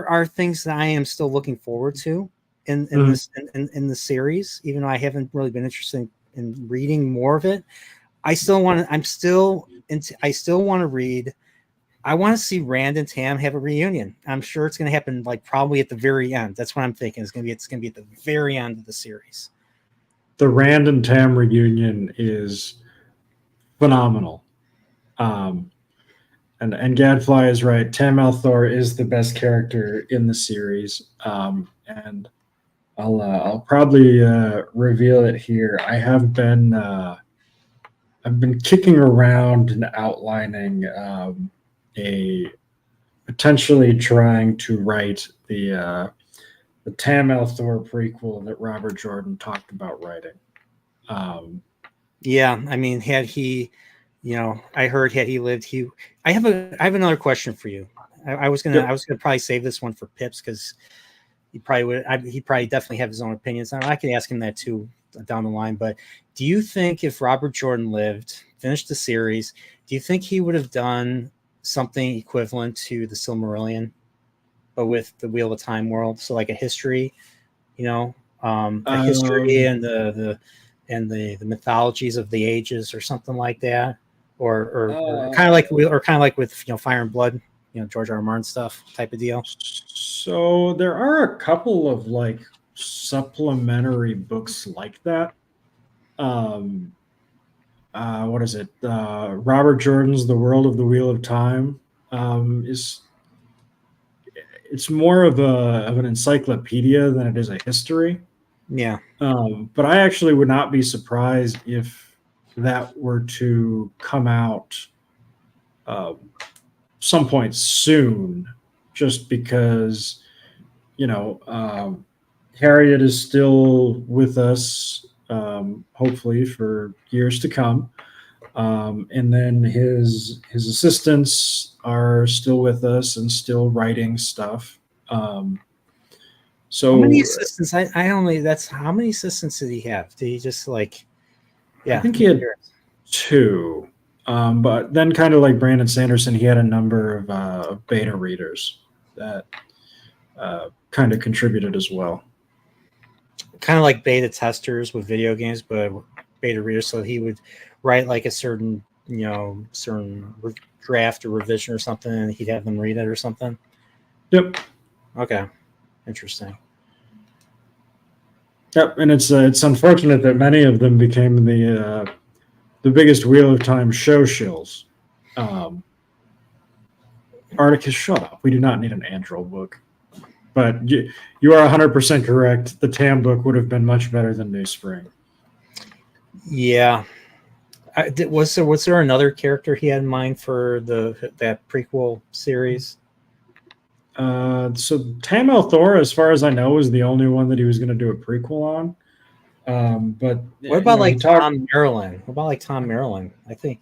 are things that I am still looking forward to in the series, even though I haven't really been interested in reading more of it. I still want to read. I want to see Rand and Tam have a reunion. I'm sure it's going to happen, like probably at the very end. That's what I'm thinking. It's going to be at the very end of the series. The Rand and Tam reunion is phenomenal. And Gadfly is right. Tam Althor is the best character in the series. And I'll probably reveal it here. I've been kicking around and outlining a potentially trying to write the Tam Althor prequel that Robert Jordan talked about writing. Yeah, I mean, had he, I heard had he lived, I have another question for you. I was gonna probably save this one for Pips because he probably would. He probably definitely have his own opinions. I could ask him that too down the line. But do you think if Robert Jordan lived, finished the series, do you think he would have done something equivalent to the Silmarillion, but with the Wheel of Time world? So like a history, a history and the mythologies of the ages or something like that, or kind of like with Fire and Blood, George R. R. Martin stuff type of deal. So there are a couple of like supplementary books like that. What is it? Robert Jordan's The World of the Wheel of Time it's more of an encyclopedia than it is a history. Yeah. But I actually would not be surprised if that were to come out some point soon, just because, Harriet is still with us, hopefully for years to come. And then his assistants are still with us and still writing stuff. So how many assistants? How many assistants did he have? Did he just I think he had two. But then kind of like Brandon Sanderson, he had a number of beta readers that kind of contributed as well. Kind of like beta testers with video games, but beta readers. So he would write like a certain draft or revision or something, and he'd have them read it or something. Yep. Okay. Interesting. Yep, and it's unfortunate that many of them became the biggest Wheel of Time show shills. Articus, shut up. We do not need an Androl book. But you are 100% correct. The Tam book would have been much better than New Spring. Yeah. Was there another character he had in mind for that prequel series? So Tam Althor, as far as I know, is the only one that he was going to do a prequel on. But what about Tom Maryland? What about Tom Maryland? I think.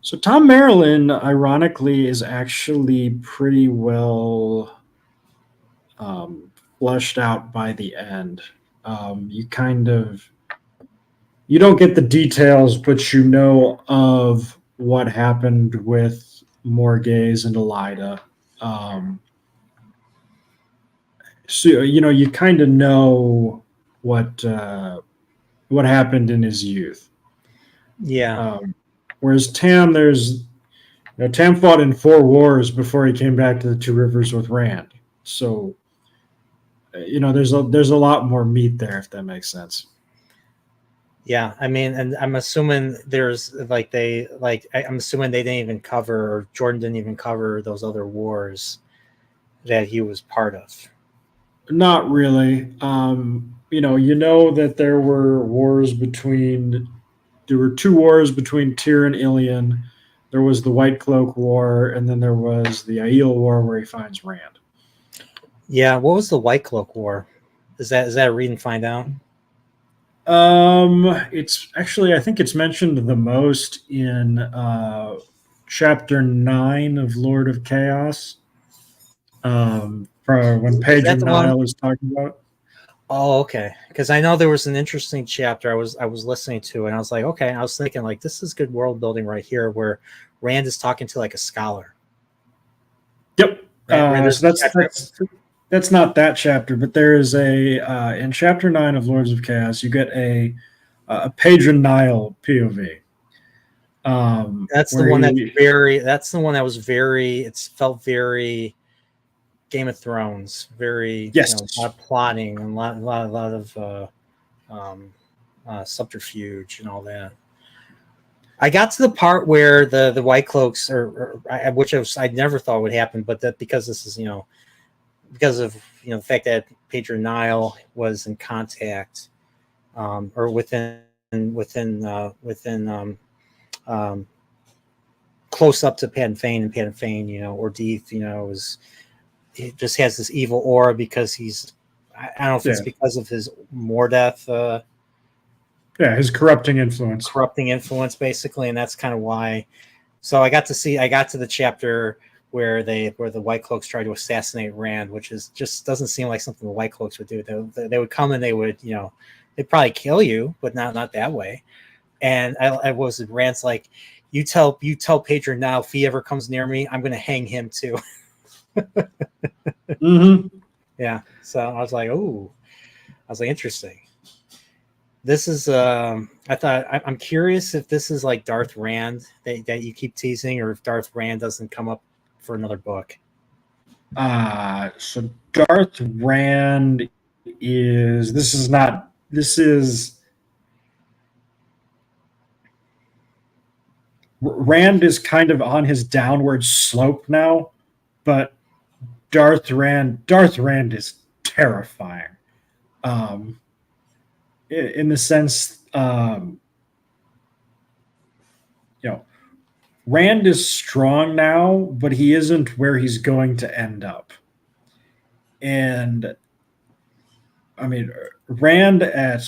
So Tom Maryland, ironically, is actually pretty well fleshed out by the end. You don't get the details, but you know of what happened with Morghese and Elida. So you kind of know what happened in his youth. Yeah. Whereas Tam, Tam fought in 4 wars before he came back to the Two Rivers with Rand. So there's a lot more meat there, if that makes sense. Yeah, I mean, and I'm assuming there's I'm assuming they didn't even cover, or Jordan didn't even cover those other wars that he was part of. Not really. That there were there were 2 wars between Tyr and Ilion. There was the White Cloak War, and then there was the Aiel War where he finds Rand. Yeah, what was the White Cloak War? Is that a read and find out? It's actually, I think it's mentioned the most in chapter 9 of Lord of Chaos. From when Pedro Nile is talking about. Oh, okay. Because I know there was an interesting chapter I was listening to, and I was like, okay. I was thinking this is good world building right here, where Rand is talking to a scholar. Yep. So that's not that chapter, but there is in chapter 9 of Lords of Chaos, you get a Pedro Nile POV. That's the one that's the one that was very. It felt very Game of Thrones, very yes, a lot of plotting and a lot of subterfuge and all that. I got to the part where the White Cloaks, which I never thought would happen, but that because this is because of the fact that Pedro Nile was in contact or within close up to Pan Fane, and Pan Fane, Ordeith, it just has this evil aura because I don't know if it's because of his Mordeath. His corrupting influence, basically, and that's kind of why. So I got to the chapter where the White Cloaks tried to assassinate Rand, which just doesn't seem like something the White Cloaks would do. They would come and they would, they'd probably kill you, but not that way. And I was Rand's like, you tell Pedro now if he ever comes near me, I'm going to hang him too. Mm-hmm. Yeah. So I was like, interesting. This is I'm curious if this is like Darth Rand that you keep teasing, or if Darth Rand doesn't come up for another book. So Darth Rand Rand is kind of on his downward slope now, but Darth Rand is terrifying. In the sense, Rand is strong now, but he isn't where he's going to end up. And I mean, Rand at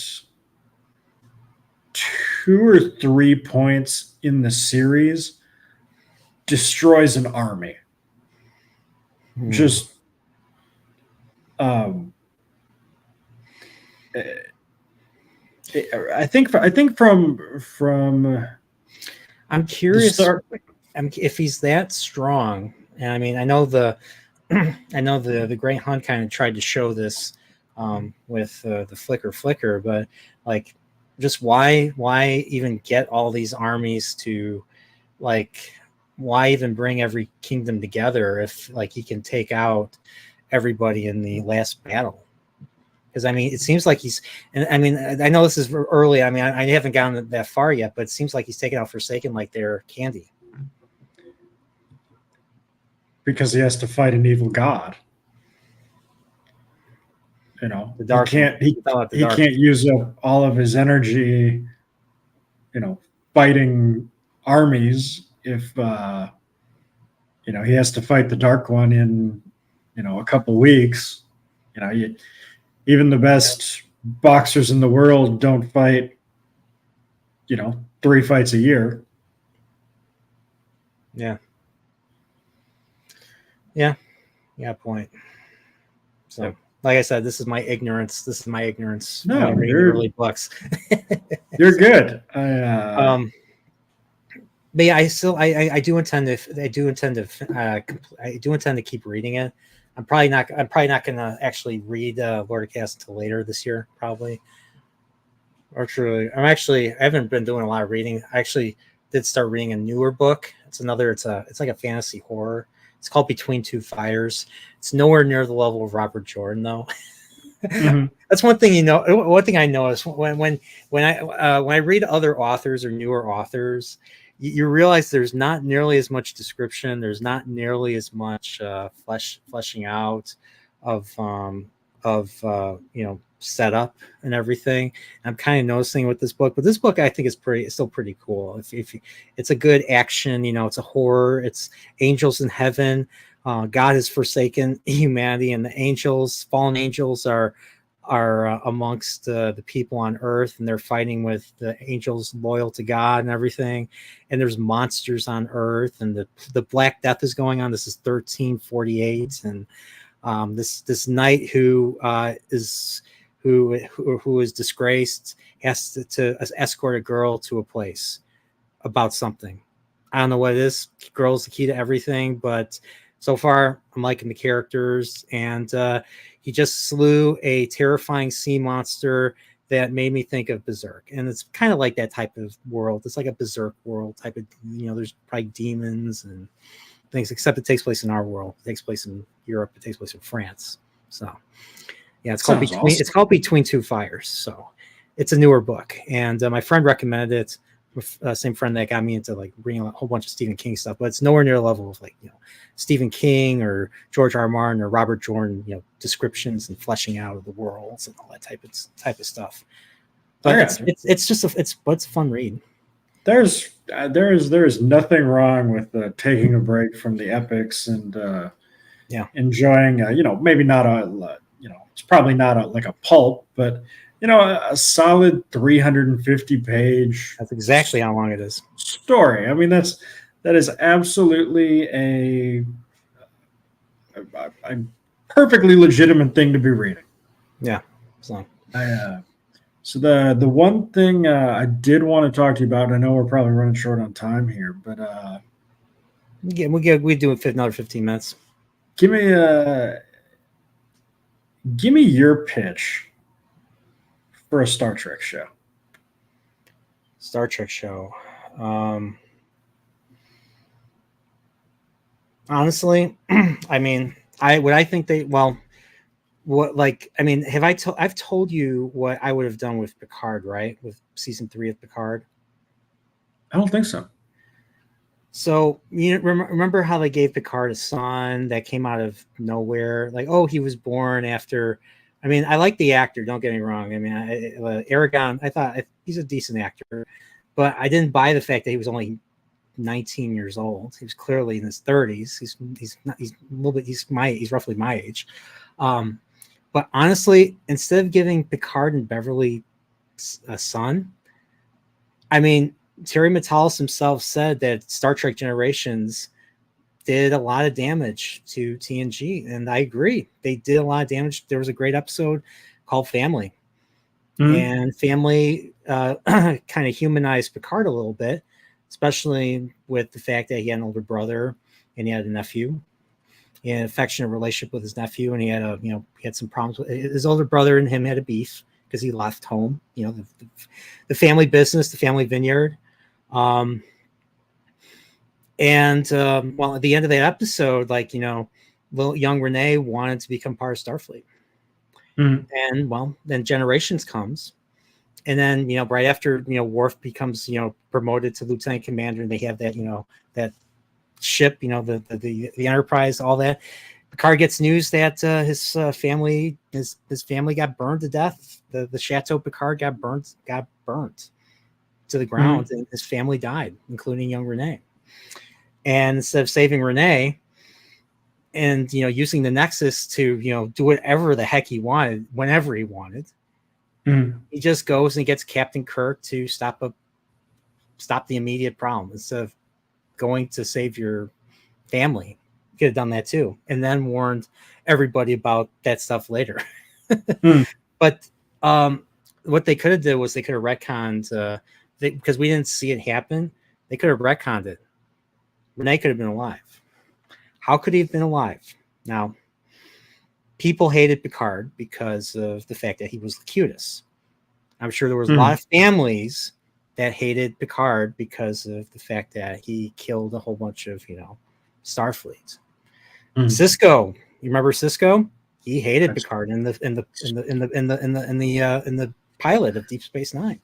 2 or 3 points in the series destroys an army. Just I think from I'm curious if he's that strong. And I mean, I know the Great Hunt kind of tried to show this with the flicker, but like, just why even get all these armies to, like, why even bring every kingdom together if like he can take out everybody in the last battle? Because I mean, it seems like and I mean, I know this is early. I mean, I haven't gotten that far yet, but it seems like he's taken out Forsaken like they're candy. Because he has to fight an evil god. The dark he can't use up all of his energy, fighting armies if he has to fight the Dark One in a couple weeks. Even the best boxers in the world don't fight 3 fights a year. Yeah, point. So like I said, this is my ignorance. No, early books. You're good. But yeah, I do intend to keep reading it. I'm probably not going to actually read Lord of Chaos until later this year, probably. Or truly, I haven't been doing a lot of reading. I actually did start reading a newer book. It's like a fantasy horror. It's called Between Two Fires. It's nowhere near the level of Robert Jordan, though. Mm-hmm. That's one thing One thing I notice when I read other authors or newer authors, you realize there's not nearly as much description. There's not nearly as much fleshing out of setup and everything. I'm kind of noticing with this book, but this book I think is still pretty cool. If it's a good action, it's a horror. It's angels in heaven. God has forsaken humanity, and the fallen angels are amongst the people on earth, and they're fighting with the angels loyal to God and everything. And there's monsters on earth, and the Black Death is going on. This is 1348, and this knight who is disgraced has to escort a girl to a place about something. I don't know what it is. Girl's the key to everything, but so far I'm liking the characters. And he just slew a terrifying sea monster that made me think of Berserk. And it's kind of like that type of world. It's like a Berserk world type of, there's probably demons and things, except it takes place in our world. It takes place in Europe. It takes place in France. So yeah, it's called Between Two Fires. So it's a newer book, and my friend recommended it, same friend that got me into like reading a whole bunch of Stephen King stuff, but it's nowhere near the level of like, Stephen King or George R. R. Martin or Robert Jordan, descriptions and fleshing out of the worlds and all that type of stuff. But it's a fun read. There is nothing wrong with taking a break from the epics and enjoying maybe not it's probably not like a pulp, but a solid 350 page. That's exactly how long it is. Story. I mean, that is absolutely a perfectly legitimate thing to be reading. Yeah. So the one thing I did want to talk to you about, and I know we're probably running short on time here, but we do another 15 minutes. Give me your pitch for a Star Trek show. Star Trek show. Honestly, I mean, I've told you what I would have done with Picard, right? With season 3 of Picard. I don't think so. So remember how they gave Picard a son that came out of nowhere? Like, he was born after. I mean, I like the actor. Don't get me wrong. I mean, Aragon. I thought he's a decent actor, but I didn't buy the fact that he was only 19 years old. He was clearly in his 30s. He's roughly my age. But honestly, instead of giving Picard and Beverly a son, I mean, Terry Matalas himself said that Star Trek Generations did a lot of damage to TNG, and I agree. They did a lot of damage. There was a great episode called Family, and Family kind of humanized Picard a little bit, especially with the fact that he had an older brother and he had a nephew. He had an affectionate relationship with his nephew, and he had he had some problems with his older brother, and him had a beef because he left home. The family business, the family vineyard. At the end of that episode, little young Renee wanted to become part of Starfleet. And then Generations comes, and then right after Worf becomes promoted to lieutenant commander, and they have that that ship, the Enterprise, all that. Picard gets news that his family got burned to death. The Chateau Picard got burnt to the ground, and his family died, including young Renee. And instead of saving Renee and using the Nexus to do whatever the heck he wanted whenever he wanted, he just goes and gets Captain Kirk to stop the immediate problem instead of going to save your family. You could have done that too, and then warned everybody about that stuff later. But what they could have did was they could have retconned because we didn't see it happen. They could have retconned it. Renee could have been alive. How could he have been alive? Now, people hated Picard because of the fact that he was Locutus. I'm sure there was a lot of families that hated Picard because of the fact that he killed a whole bunch of Starfleet. Sisko, you remember Sisko? He hated Picard in the pilot of Deep Space Nine.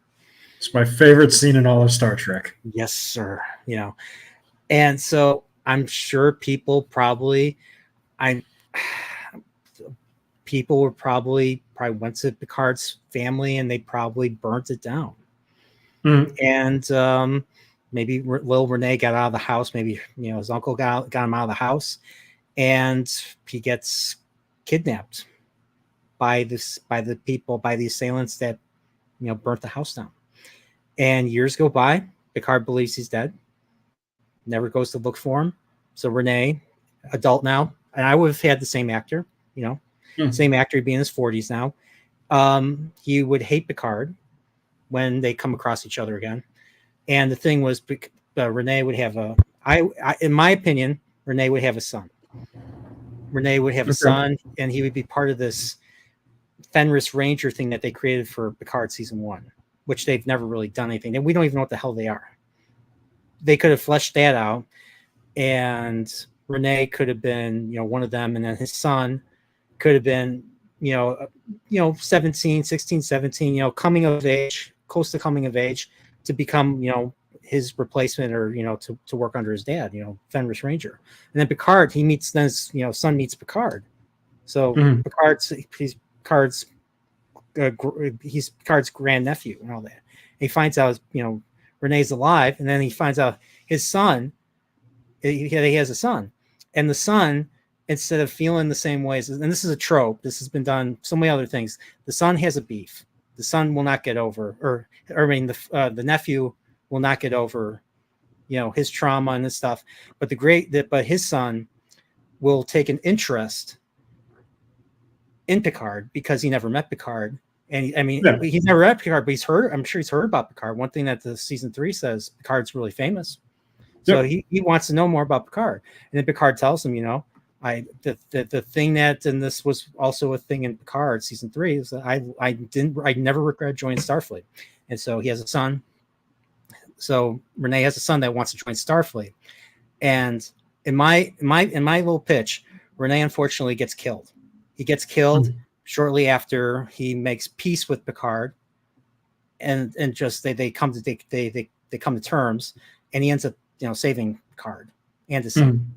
It's my favorite scene in all of Star Trek. Yes, sir. And so I'm sure people were probably went to Picard's family and they probably burnt it down. And maybe little Renee got out of the house. Maybe his uncle got him out of the house, and he gets kidnapped by the assailants that burnt the house down. And years go by. Picard believes he's dead. Never goes to look for him. So Renee, adult now, and I would have had the same actor. Same actor, he'd be in his 40s now. He would hate Picard when they come across each other again. And the thing was, Renee would have in my opinion, Renee would have a son. Renee would have a son, and he would be part of this Fenris Ranger thing that they created for Picard season 1, which they've never really done anything. And we don't even know what the hell they are. They could have fleshed that out, and Renee could have been, one of them, and then his son could have been, 16, 17, coming of age, close to coming of age, to become, his replacement, or to work under his dad, Fenris Ranger. And then Picard, he meets then his, son meets Picard. So Picard's he's Picard's grandnephew and all that. And he finds out Renee's alive, and then he finds out his son. He has a son, and the son, instead of feeling the same ways, and this is a trope, this has been done so many other things. The son has a beef. The son will not get over, the nephew will not get over, his trauma and his stuff. But but his son will take an interest in Picard because he never met Picard. And he's never met Picard, but I'm sure he's heard about Picard. One thing that the season 3 says, Picard's really famous. So he wants to know more about Picard. And then Picard tells him, the thing that, and this was also a thing in Picard season 3, is that I never regret joining Starfleet. And so he has a son. So Renee has a son that wants to join Starfleet. And in my little pitch, Renee unfortunately gets killed. He gets killed shortly after he makes peace with Picard, and just they come to terms, and he ends up saving Picard and his son,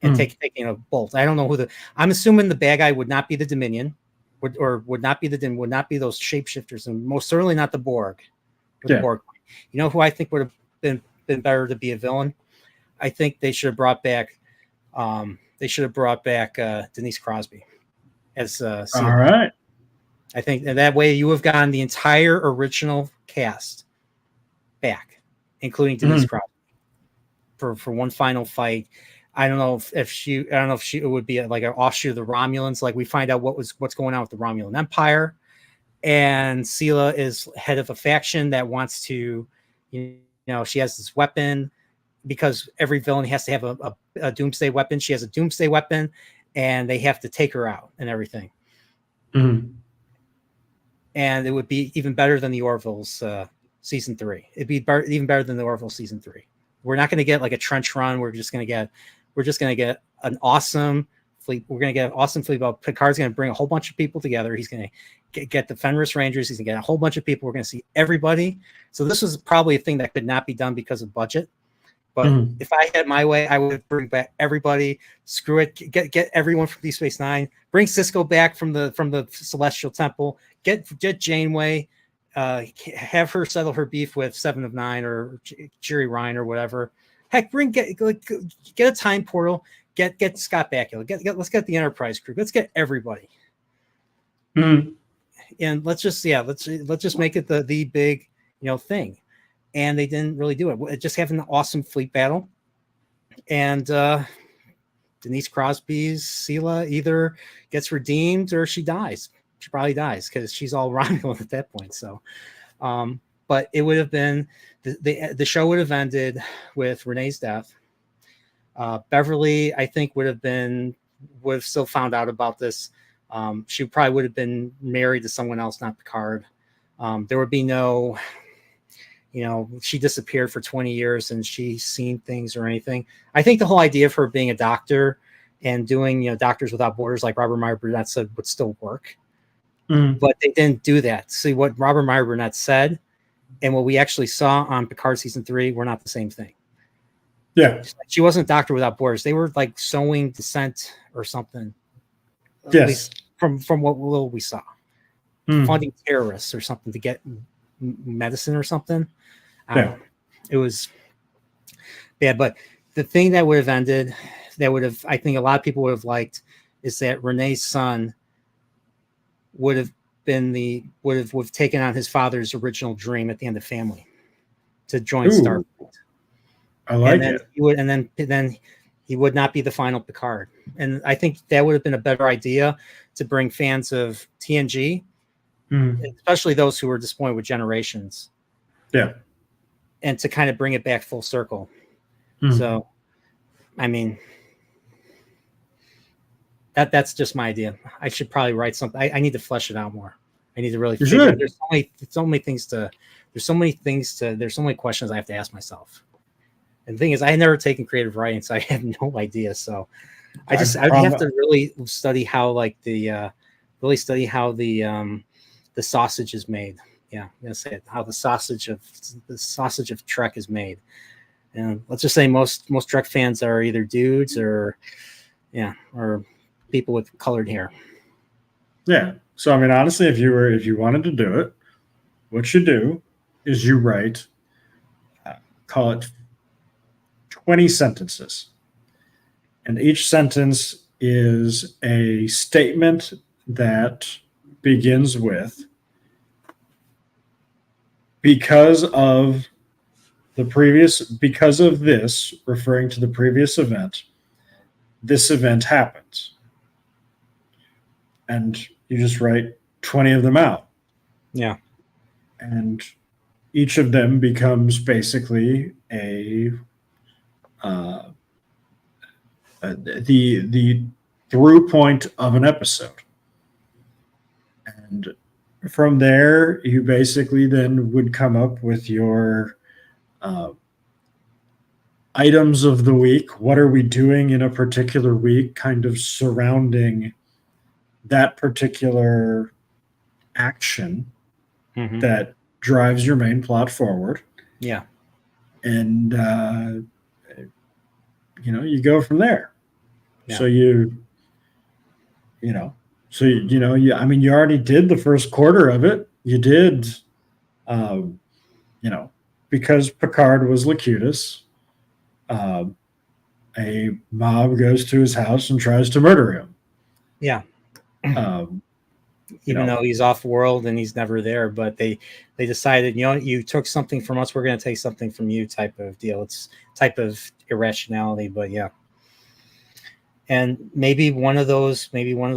and taking a bolt. I don't know I'm assuming the bad guy would not be the Dominion, would not be those shapeshifters, and most certainly not the Borg. The Borg. Who I think would have been better to be a villain? I think they should have brought back Denise Crosby as all right. I think that way you have gotten the entire original cast back, including Denise Crosby, for one final fight. I don't know if she it would be like an offshoot of the Romulans. Like, we find out what's going on with the Romulan Empire, and Sela is head of a faction that wants to, she has this weapon, because every villain has to have a doomsday weapon. She has a doomsday weapon, and they have to take her out and everything. And it would be even better than the Orville's season 3. It'd be even better than the Orville season 3. We're not going to get like a trench run. We're just going to get an awesome fleet. We're going to get an awesome fleet. But Picard's going to bring a whole bunch of people together. He's going to get the Fenris Rangers. He's going to get a whole bunch of people. We're going to see everybody. So this was probably a thing that could not be done because of budget. But if I had my way, I would bring back everybody. Screw it. Get everyone from Deep Space Nine. Bring Cisco back from the Celestial Temple. Get Janeway. Have her settle her beef with Seven of Nine or Jerry Ryan or whatever. Heck, get a time portal. Get Scott Bakula. Let's get the Enterprise crew. Let's get everybody. And let's just make it the big thing. And they didn't really do it. Just having an awesome fleet battle. And Denise Crosby's Sela either gets redeemed or she dies. She probably dies because she's all Romulan at that point. So, but it would have been the show would have ended with Renee's death. Beverly, I think, would have still found out about this. She probably would have been married to someone else, not Picard. There would be no. She disappeared for 20 years and she's seen things or anything. I think the whole idea of her being a doctor and doing, Doctors Without Borders, like Robert Meyer Burnett said, would still work. But they didn't do that. See, what Robert Meyer Burnett said and what we actually saw on Picard season 3 were not the same thing. Yeah. She wasn't Doctor Without Borders. They were like sowing dissent or something. Yes. From what little we saw. Funding terrorists or something to get medicine or something. It was bad. But the thing that would have ended, I think a lot of people would have liked, is that Renee's son would have taken on his father's original dream at the end of Family, to join Starfleet. I like it. Then he would not be the final Picard. And I think that would have been a better idea to bring fans of TNG, especially those who were disappointed with Generations. Yeah. And to kind of bring it back full circle. So, I mean, that's just my idea. I should probably write something. I need to flesh it out more. I need to really. There's so many questions I have to ask myself. And the thing is, I had never taken creative writing, so I have no idea. So, I'd have to really study how the sausage is made. Yeah, I'm gonna say it, how the sausage of Trek is made. And let's just say most Trek fans are either dudes or or people with colored hair. Yeah. So I mean, honestly, if you wanted to do it, what you do is you write, call it 20 sentences, and each sentence is a statement that begins with because of this, referring to the previous event, this event happens. And you just write 20 of them out. Yeah. And each of them becomes basically uh, the through point of an episode. And from there, you basically then would come up with your uh, items of the week. What are we doing in a particular week, kind of surrounding that particular action Mm-hmm. that drives your main plot forward. Yeah. And, you go from there. Yeah. So I mean, you already did the first quarter of it. You did, um, because Picard was Locutus, a mob goes to his house and tries to murder him. Yeah. Um, Even though he's off world and he's never there, but they decided, you took something from us, we're going to take something from you, type of deal. It's type of irrationality, but yeah. And maybe one of those people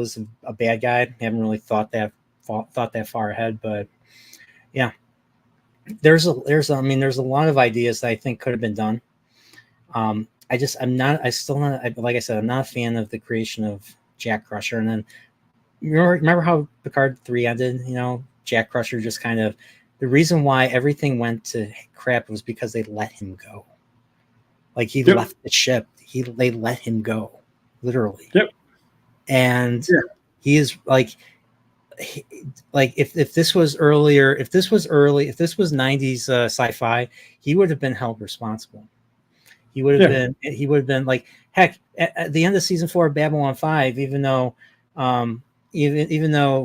is a bad guy. I haven't really thought that far ahead, but yeah, there's a lot of ideas that I think could have been done. Like I said, I'm not a fan of the creation of Jack Crusher. And then remember how Picard 3 ended? Jack Crusher just kind of, the reason why everything went to crap was because they let him go. Like he left the ship. They let him go, literally. Yep. And he is like if this was 90s sci-fi, he would have been held responsible. He would have been like, heck, at the end of season 4 of Babylon 5, even though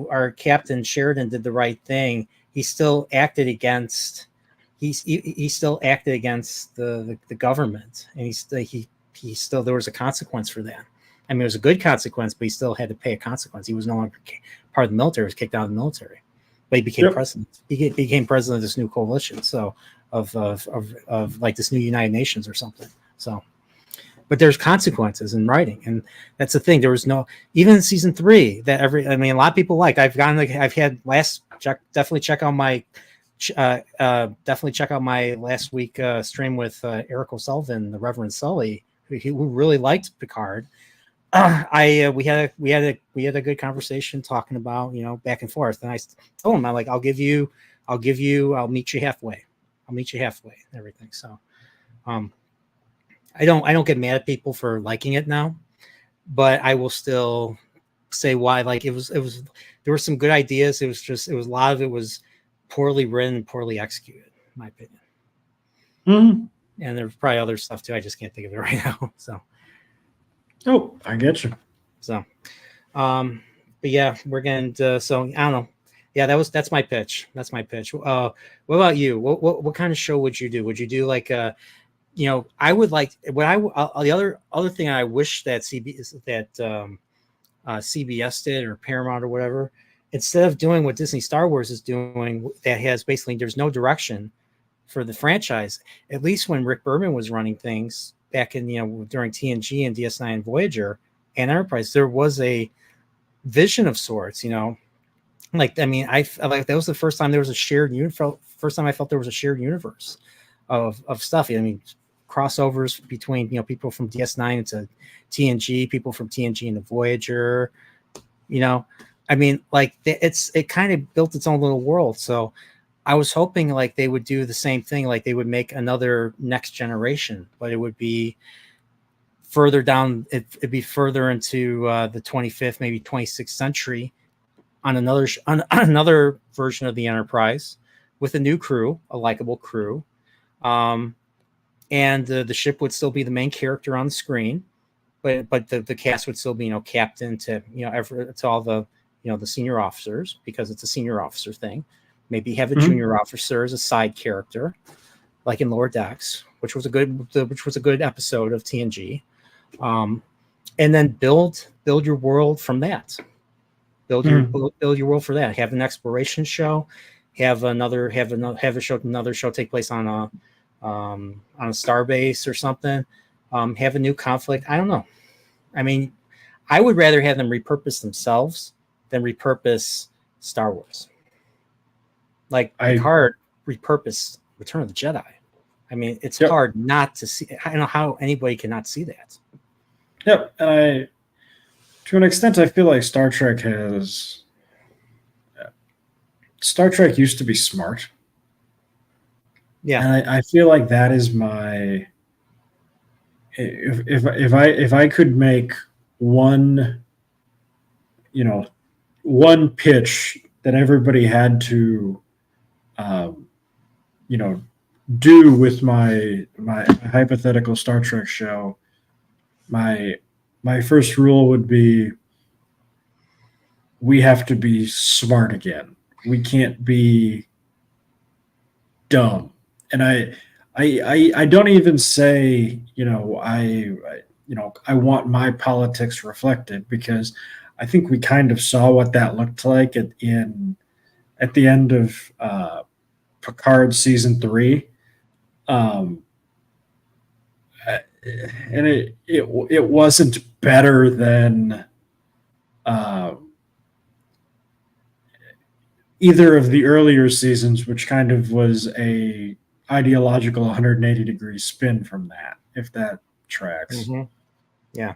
our captain Sheridan did the right thing, he still acted against the government, and he still, there was a consequence for that. I mean, it was a good consequence, but he still had to pay a consequence. He was no longer part of the military; he was kicked out of the military. But he became president. He became president of this new coalition, so of like this new United Nations or something. So, but there's consequences in writing, and that's the thing. There was no, even in season 3, that a lot of people liked. Definitely check out my last week stream with Eric O'Sullivan, the Reverend Sully, who really liked Picard. We had a good conversation talking about, back and forth, and I told him, I'll meet you halfway. I'll meet you halfway and everything. So, I don't get mad at people for liking it now, but I will still say why. Like, there were some good ideas. A lot of it was poorly written and poorly executed, in my opinion. Mm-hmm. And there's probably other stuff too. I just can't think of it right now. So. Oh, I get you. So, but yeah, we're getting to, so I don't know. Yeah, that's my pitch. That's my pitch. What about you? What kind of show would you do? Would you do like I would like the other thing I wish that CBS did, or Paramount or whatever, instead of doing what Disney Star Wars is doing, that has basically, there's no direction for the franchise. At least when Rick Berman was running things back in, during TNG and DS9 and Voyager and Enterprise, there was a vision of sorts, like, I mean, that was the first time there was a shared universe. First time I felt there was a shared universe of stuff. I mean, crossovers between, people from DS9 into TNG, people from TNG into Voyager, I mean, like, it kind of built its own little world. So I was hoping like they would do the same thing, like they would make another Next Generation, but it would be further down. It'd be further into the 25th, maybe 26th century, on on another version of the Enterprise with a new crew, a likable crew. And the ship would still be the main character on the screen, but the cast would still be, captain to, to all the, the senior officers, because it's a senior officer thing. Maybe have a junior officer as a side character, like in Lower Decks, which was a good episode of TNG. And then build your world from that. Build your world for that. Have an exploration show. Have another show take place on a starbase or something. Have a new conflict. I don't know. I mean, I would rather have them repurpose themselves than repurpose Star Wars. Like Picard repurposed Return of the Jedi. I mean, it's hard not to see. I don't know how anybody cannot see that. Yep, and to an extent, I feel like Star Trek used to be smart. Yeah, and I feel like that is my. If I could make one pitch that everybody had to, do with my hypothetical Star Trek show, my first rule would be, we have to be smart again. We can't be dumb. And I don't even say, I want my politics reflected, because I think we kind of saw what that looked like at the end of Picard season 3. And it wasn't better than either of the earlier seasons, which kind of was a ideological 180-degree spin from that, if that tracks. Yeah.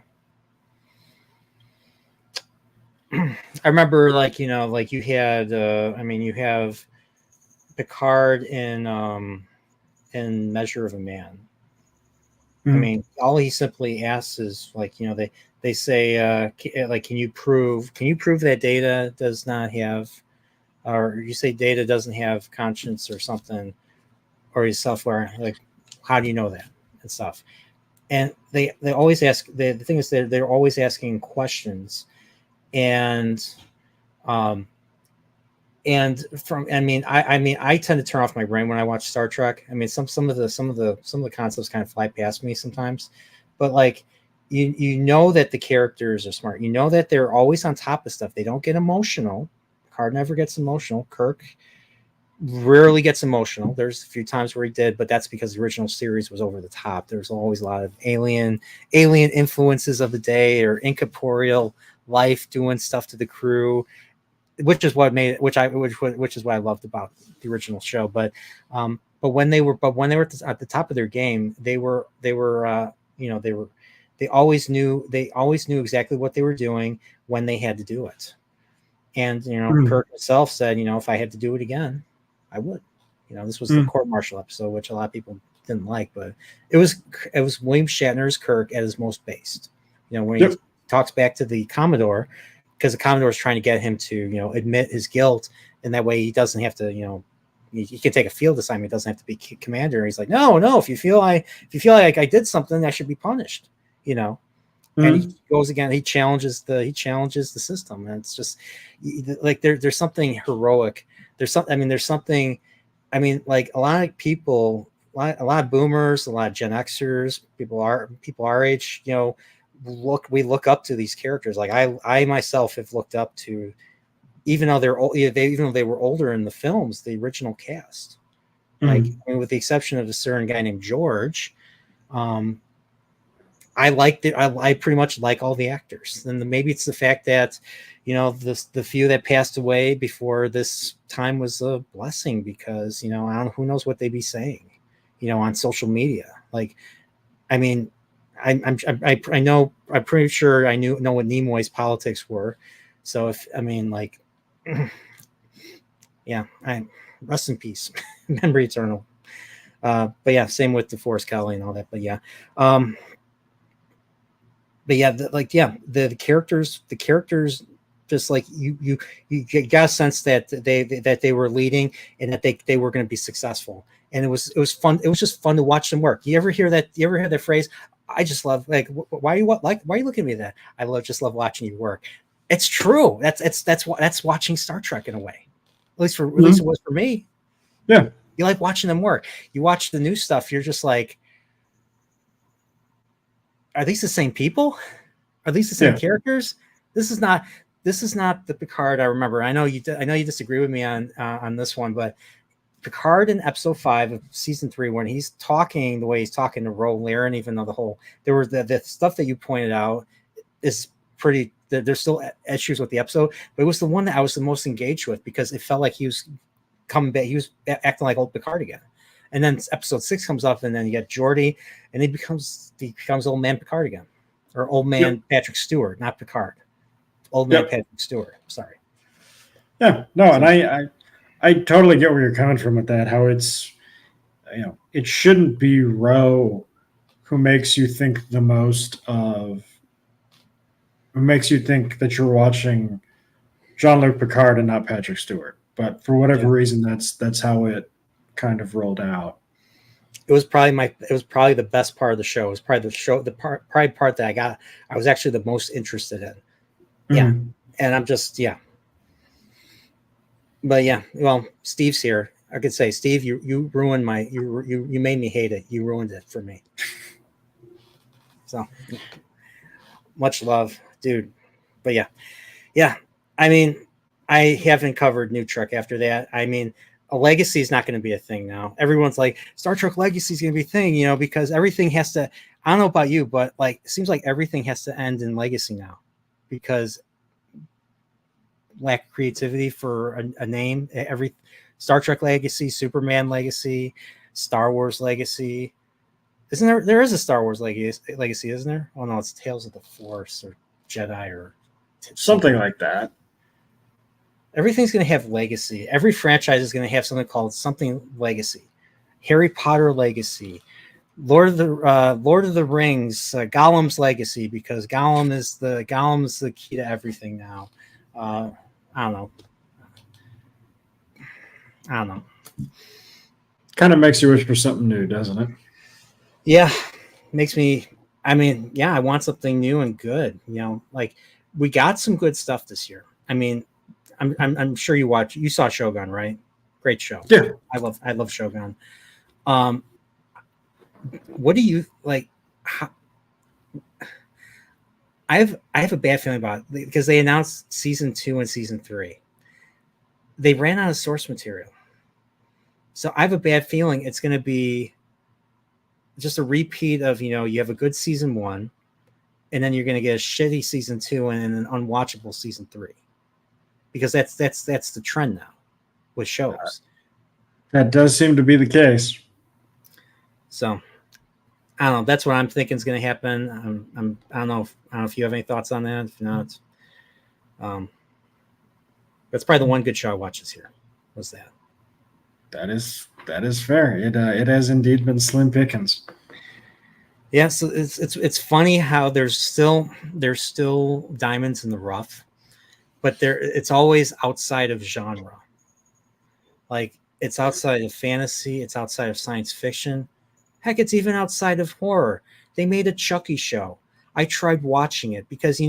I remember, you had, you have Picard in Measure of a Man. I mean, all he simply asks is, they say, can you prove that Data does not have, or you say Data doesn't have conscience or something, or his software, how do you know that and stuff? And they always ask, the thing is they're always asking questions. And I tend to turn off my brain when I watch Star Trek. I mean, some of the concepts kind of fly past me sometimes, but you know that the characters are smart. You know that they're always on top of stuff. They don't get emotional. Picard never gets emotional. Kirk rarely gets emotional. There's a few times where he did, but that's because the original series was over the top. There's always a lot of alien influences of the day, or incorporeal life doing stuff to the crew, which is what made it, which is what I loved about the original show. But when they were at the top of their game, they always knew exactly what they were doing when they had to do it. And Kirk himself said, if I had to do it again, I would. This was the court martial episode, which a lot of people didn't like, but it was William Shatner's Kirk at his most based. When he talks back to the Commodore, because the Commodore is trying to get him to admit his guilt, and that way he doesn't have to he can take a field assignment. He doesn't have to be commander. He's like, no, if you feel like I did something, I should be punished. And he goes again. He challenges the system, and it's just there's something heroic. There's something. I mean, a lot of people, a lot of boomers, a lot of Gen Xers, people our age, we look up to these characters. Like I myself have looked up to, even though they were older in the films, the original cast. With the exception of a certain guy named George, I liked it. I pretty much like all the actors. And maybe it's the fact that, the few that passed away before this time was a blessing, because, I don't know, who knows what they'd be saying, on social media. I mean, I'm pretty sure I know what Nimoy's politics were. So rest in peace, memory eternal. But yeah, same with DeForest Kelley and all that. But yeah. The characters just like you got a sense that they were leading and that they were going to be successful. And it was fun. It was just fun to watch them work. You ever hear that? You ever hear that phrase? I just love, like, why are you looking at me that? Just love watching you work. It's true. That's watching Star Trek in a way. At least it was for me. Yeah. You like watching them work. You watch the new stuff. You're just like, are these the same people? Are these the same characters? This is not the Picard I remember. I know you disagree with me on this one, but Picard in episode 5 of season 3, when he's talking the way he's talking to Laren, even though there were the stuff that you pointed out is pretty. There's still issues with the episode, but it was the one that I was the most engaged with because it felt like he was coming back. He was acting like old Picard again. And then episode 6 comes up, and then you get Geordi, and he becomes old man Picard again, or old man Patrick Stewart, not Picard. Old man Patrick Stewart. Sorry. Yeah, no, and I totally get where you're coming from with that. How it's, it shouldn't be Ro who makes you think the most of, who makes you think that you're watching Jean-Luc Picard and not Patrick Stewart. But for whatever reason, that's how it kind of rolled out. It was probably the best part of the show. It was probably the part that I was actually the most interested in. Yeah. And I'm just, but well, Steve's here. I could say, Steve, you ruined you made me hate it. You ruined it for me. So much love, dude. But yeah. I mean, I haven't covered New Trek after that. I mean, a legacy is not going to be a thing now. Everyone's like, Star Trek Legacy is going to be a thing, because everything has to, I don't know about you, but like, it seems like everything has to end in Legacy now because lack of creativity for a name. Every Star Trek Legacy, Superman Legacy, Star Wars Legacy. Isn't there? There is a Star Wars legacy, isn't there? Oh no, it's Tales of the Force or Jedi or something like that. Everything's going to have legacy. Every franchise is going to have something called something legacy. Harry Potter legacy, Lord of the Rings, Gollum's legacy, because Gollum is the key to everything now. I don't know. Kind of makes you wish for something new, doesn't it? Yeah, makes me. I mean, I want something new and good. Like we got some good stuff this year. I mean, I'm sure you saw Shogun, right? Great show. Yeah, I love Shogun. What do you like? I have a bad feeling about it because they announced season 2 and season 3. They ran out of source material, so I have a bad feeling it's going to be just a repeat of you have a good season 1, and then you're going to get a shitty season 2 and an unwatchable season 3. Because that's the trend now with shows. That does seem to be the case. So I don't know. That's what I'm thinking is going to happen. I don't know if you have any thoughts on that. If not, that's probably the one good show I watched this year. Was that? That is fair. It has indeed been slim pickings. Yeah. So it's funny how there's still diamonds in the rough. But it's always outside of genre. Like it's outside of fantasy, it's outside of science fiction. Heck, it's even outside of horror. They made a Chucky show. I tried watching it because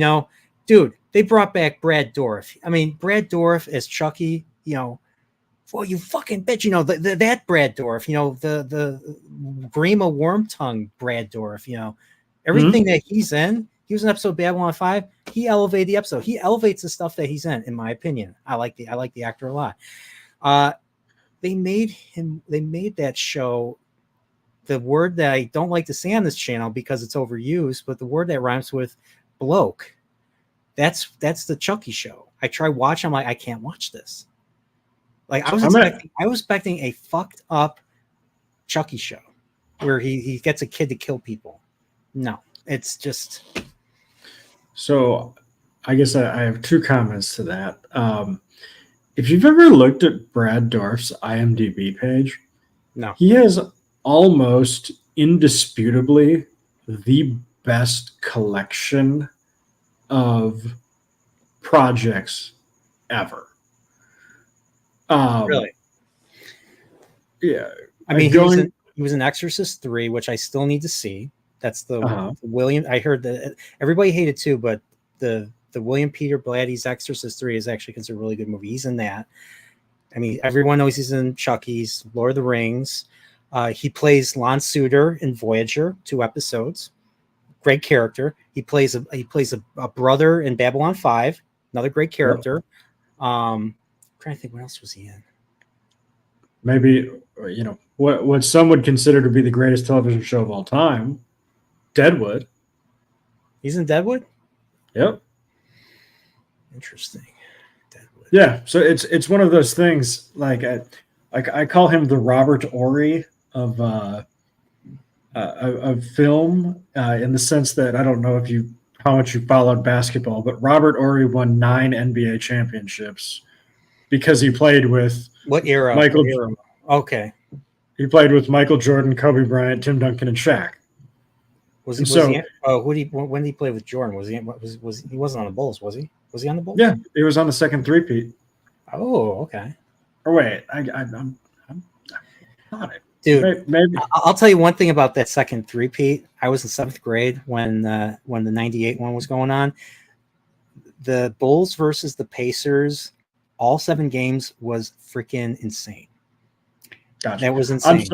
dude, they brought back Brad Dourif. I mean, Brad Dourif as Chucky. Well, you fucking bitch. That Brad Dourif. The Grima Wormtongue Brad Dourif. Everything that he's in. He was in episode Babylon 5. He elevated the episode. He elevates the stuff that he's in my opinion. I like the actor a lot. They made that show. The word that I don't like to say on this channel because it's overused, but the word that rhymes with bloke. That's the Chucky show. I try watching. I'm like, I can't watch this. Like I was expecting a fucked up Chucky show where he gets a kid to kill people. No, it's just. So I guess I have 2 comments to that. If you've ever looked at Brad Dourif's IMDb page, no, he has almost indisputably the best collection of projects ever. Really? Yeah. I mean, he was in Exorcist 3, which I still need to see. That's the William. I heard that everybody hated too, but the William Peter Blatty's Exorcist 3 is actually considered a really good movie. He's in that. I mean, everyone knows he's in Chucky's, Lord of the Rings. He plays Lon Suter in Voyager, 2 episodes. Great character. He plays a brother in Babylon 5, another great character. I'm trying to think, what else was he in? Maybe, what some would consider to be the greatest television show of all time, Deadwood. He's in Deadwood? Yep. Interesting. Deadwood. Yeah, so it's one of those things, like I call him the Robert Horry of film, in the sense that, I don't know how much you followed basketball, but Robert Horry won 9 NBA championships because he played with what era? Michael. What era? Okay. He played with Michael Jordan, Kobe Bryant, Tim Duncan, and Shaq. When did he play with Jordan? Was he wasn't on the Bulls, was he? Was he on the Bulls? Yeah, he was on the second three-peat. Oh, okay. Or wait, I'm not it. Dude, maybe. I'll tell you one thing about that second three-peat. I was in 7th grade when the 98 one was going on. The Bulls versus the Pacers, all 7 games was freaking insane. Gotcha. That was insane.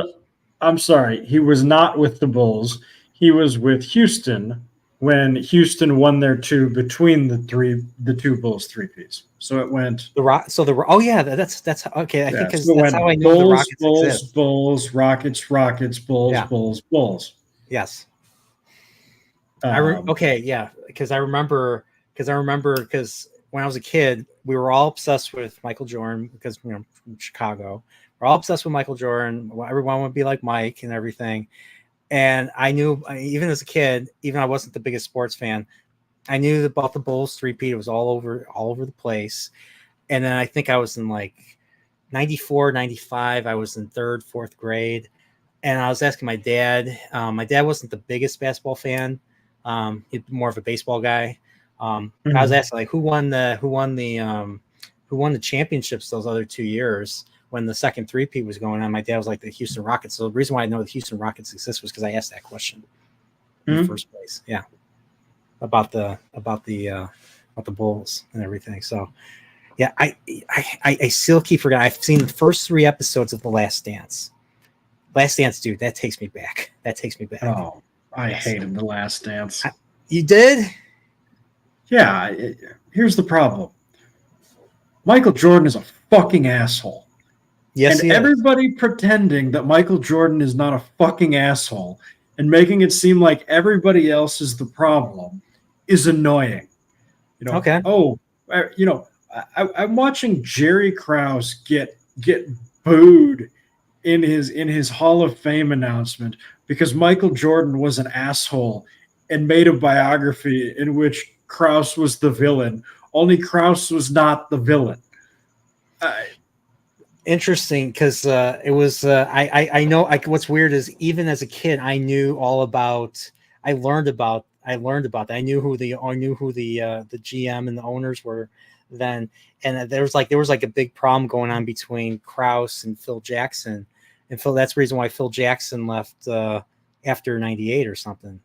I'm sorry. He was not with the Bulls. He was with Houston when Houston won their 2 between the 2 Bulls three-peats. So it went that's okay. I think because so that's how I know Bulls, the Rockets Bulls, exist. Bulls, Rockets, Bulls, Yeah. Bulls. Yes. Because I remember when I was a kid, we were all obsessed with Michael Jordan because from Chicago. We're all obsessed with Michael Jordan. Everyone would be like Mike and everything. And I knew, even as a kid, even I wasn't the biggest sports fan, I knew about the Bulls three-peat. It was all over the place. And then I think I was in like 94, 95. I was in 3rd, 4th grade. And I was asking my dad. My dad wasn't the biggest basketball fan. He's more of a baseball guy. I was asking, like, who won the championships those other 2 years when the second three-peat was going on. My dad was like, the Houston Rockets. So the reason why I know the Houston Rockets exist was because I asked that question in the first place. Yeah, about the Bulls and everything. So yeah, I still keep forgetting. I've seen the first 3 episodes of The Last Dance. Last Dance, dude, that takes me back. Oh, I hated The Last Dance. You did? Yeah. Here's the problem. Michael Jordan is a fucking asshole. Yes, and everybody pretending that Michael Jordan is not a fucking asshole and making it seem like everybody else is the problem is annoying. Okay. Oh, I'm watching Jerry Krause get booed in his Hall of Fame announcement because Michael Jordan was an asshole and made a biography in which Krause was the villain. Only Krause was not the villain. Interesting, because it was I know what's weird is even as a kid I knew all about. I learned about that. I knew who the GM and the owners were then, and there was like a big problem going on between Krause and Phil Jackson, and that's the reason why Phil Jackson left after 98 or something.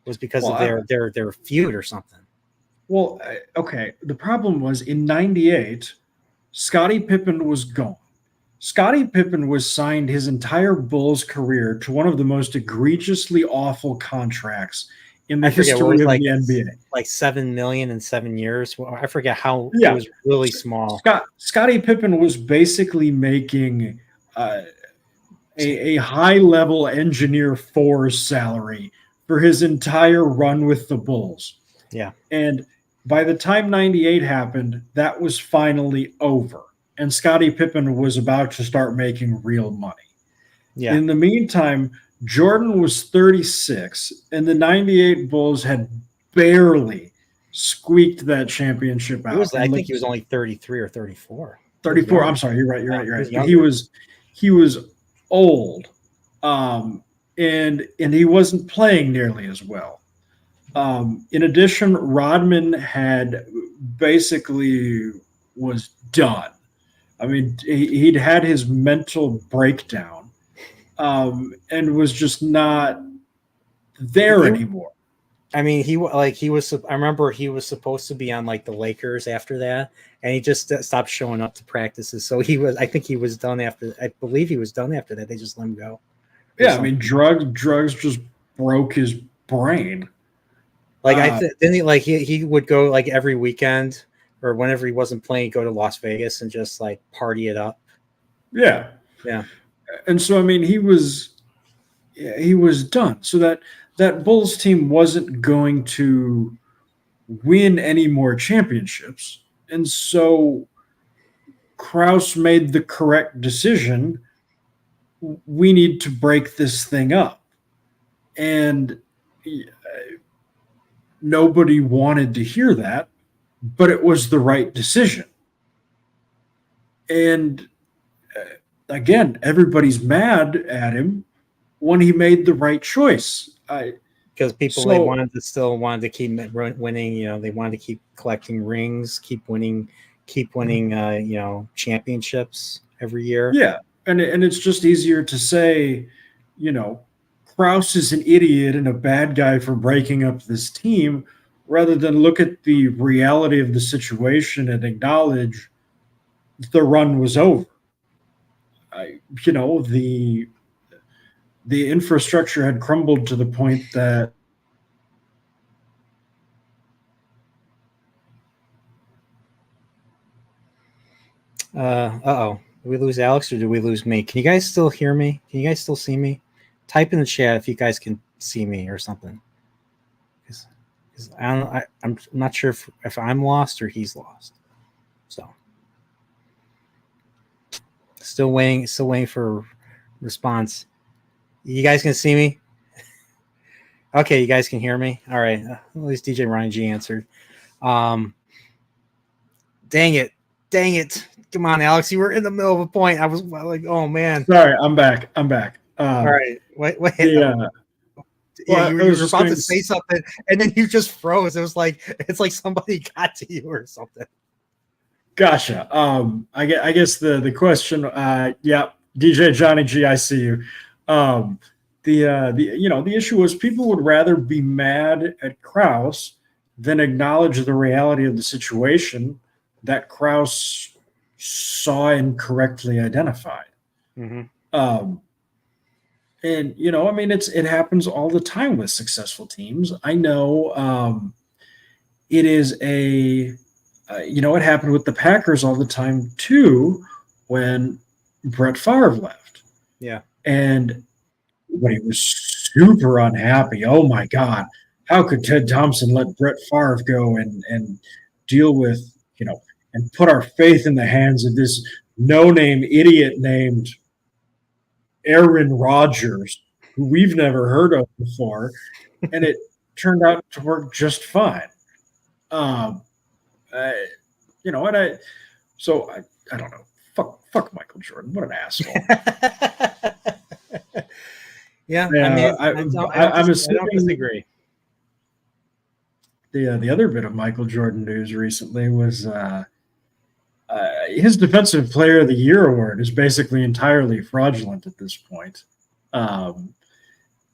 It was because of their feud or something. Well, okay. The problem was in 98, Scottie Pippen was gone. Scottie Pippen was signed his entire Bulls career to one of the most egregiously awful contracts in the history of the NBA. Like $7 million in 7 years. Well, I forget how. It was really small. Scottie Pippen was basically making a high-level engineer 4's salary for his entire run with the Bulls. Yeah. And by the time 98 happened, that was finally over. And Scottie Pippen was about to start making real money. Yeah. In the meantime, Jordan was 36, and the 98 Bulls had barely squeaked that championship out. I think he was only 33 or 34. 34. I'm sorry. You're right. You're right. He was old, and he wasn't playing nearly as well. In addition, Rodman had basically was done. I mean, he'd had his mental breakdown, and was just not there He, anymore. I mean, he was. I remember he was supposed to be on like the Lakers after that, and he just stopped showing up to practices. So he was. I think he was done after. I believe he was done after that. They just let him go. Yeah, I mean, drugs just broke his brain. Like didn't he like he would go like every weekend or whenever he wasn't playing, go to Las Vegas and just like party it up. Yeah, Yeah. and so I mean, he was done. So that Bulls team wasn't going to win any more championships, and so Kraus made the correct decision. We need to break this thing up, and nobody wanted to hear that, but it was the right decision. And again, everybody's mad at him when he made the right choice. Because people they wanted to keep winning. You know, they wanted to keep collecting rings, keep winning, championships every year. Yeah, and it's just easier to say, you know, Kraus is an idiot and a bad guy for breaking up this team, rather than look at the reality of the situation and acknowledge the run was over. You know, the infrastructure had crumbled to the point that Oh. Did we lose Alex or did we lose me? Can you guys still hear me? Can you guys still see me? Type in the chat if you guys can see me or something. Because I'm not sure if I'm lost or he's lost. So still waiting for response. You guys can see me? Okay, you guys can hear me? All right. At least DJ Ryan G answered. Dang it. Come on, Alex. You were in the middle of a point. I was like, oh, man. Sorry, I'm back. All right. Wait. The, yeah, you were about to say something, and then you just froze. It's like somebody got to you or something. Gotcha. I guess the question. Yeah, DJ Johnny G, I see you. The issue was people would rather be mad at Kraus than acknowledge the reality of the situation that Kraus saw and correctly identified. Mm-hmm. And I mean, it happens all the time with successful teams. I know it is it happened with the Packers all the time too when Brett Favre left. Yeah. And everybody was super unhappy. Oh my God, how could Ted Thompson let Brett Favre go and deal with, and put our faith in the hands of this no-name idiot named Aaron Rodgers, who we've never heard of before, and it turned out to work just fine. I don't know. Fuck Michael Jordan. What an asshole. Yeah, I don't disagree. The other bit of Michael Jordan news recently was his Defensive Player of the Year award is basically entirely fraudulent at this point.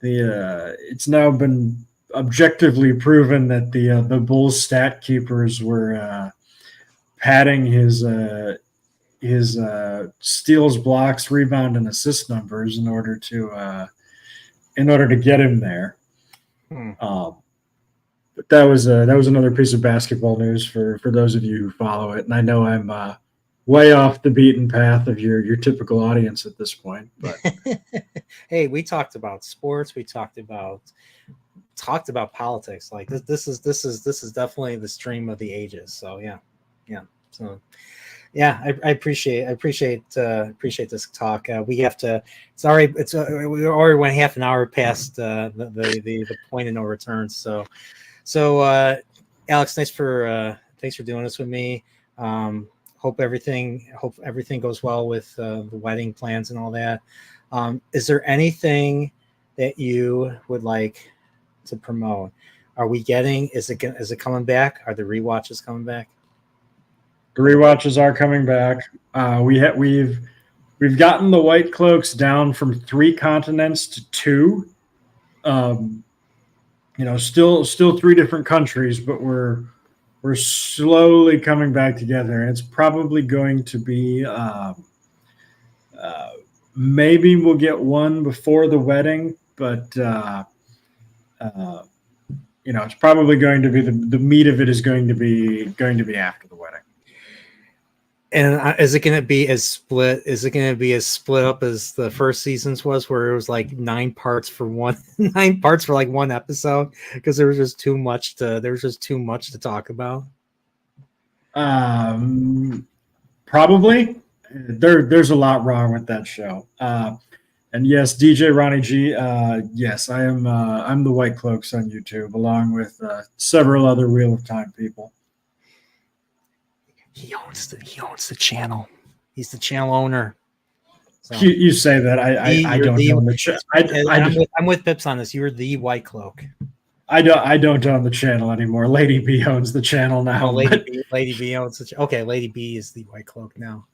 It's now been objectively proven that the Bulls stat keepers were padding his steals, blocks, rebound, and assist numbers in order to get him there. But that was another piece of basketball news for those of you who follow it. And I know I'm way off the beaten path of your typical audience at this point. But hey, we talked about sports. We talked about politics. Like this is definitely the stream of the ages. So yeah. So yeah, I appreciate this talk. We have to. Sorry, we already went half an hour past the point of no return. So Alex, thanks for doing this with me. Hope everything goes well with the wedding plans and all that. Is there anything that you would like to promote? are we getting? Is it coming back? Are the rewatches coming back? The rewatches are coming back. We've gotten the White Cloaks down from 3 continents to 2. Still 3 different countries, but we're slowly coming back together. And it's probably going to be maybe we'll get one before the wedding, but it's probably going to be the meat of it is going to be after the wedding. And is it going to be as split? Is it going to be as split up as the first seasons was, where it was like 9 parts for one, 9 parts for like one episode, because there was just too much to talk about? Probably. There's a lot wrong with that show. And yes, DJ Ronnie G. Yes, I am. I'm the White Cloaks on YouTube, along with several other Wheel of Time people. He owns the channel. He's the channel owner. So, you say that. I don't own the channel. I'm with Pips on this. You're the White Cloak. I don't own the channel anymore. Lady B owns the channel now. Oh, Lady B owns the okay. Lady B is the White Cloak now.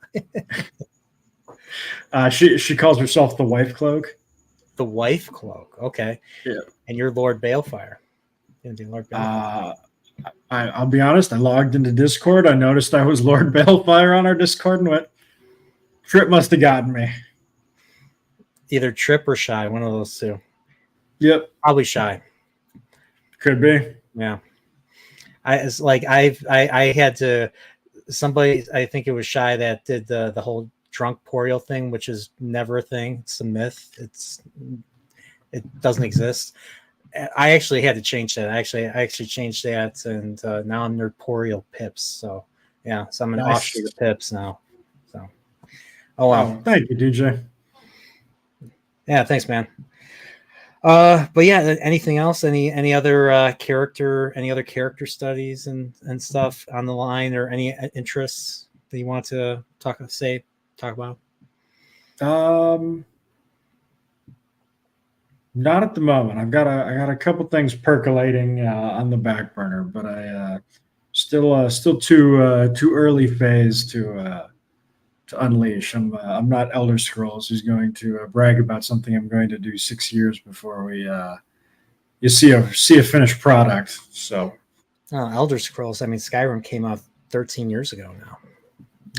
She calls herself the Wife Cloak. The Wife Cloak. Okay. Yeah. And you're Lord Balefire. You're gonna be Lord Balefire. I'll be honest. I logged into Discord. I noticed I was Lord Balefire on our Discord and went, Trip must have gotten me. Either Trip or Shy, one of those two. Yep. Probably Shy. Could be. Yeah. I had to. Somebody, I think it was Shy that did the whole drunk Porial thing, which is never a thing. It's a myth. It doesn't exist. I actually had to change that. I actually changed that, and now I'm Nerdporial Pips. So yeah, so I'm an offshoot of Pips now. So oh wow, thank you, DJ. Yeah, thanks, man. But yeah, anything else? Any other character studies and stuff on the line, or any interests that you want to talk about? Not at the moment. I got a couple things percolating on the back burner, but I still too early phase to unleash. I'm not Elder Scrolls who's going to brag about something I'm going to do 6 years before we you see a finished product. So Elder Scrolls. I mean, Skyrim came out 13 years ago now.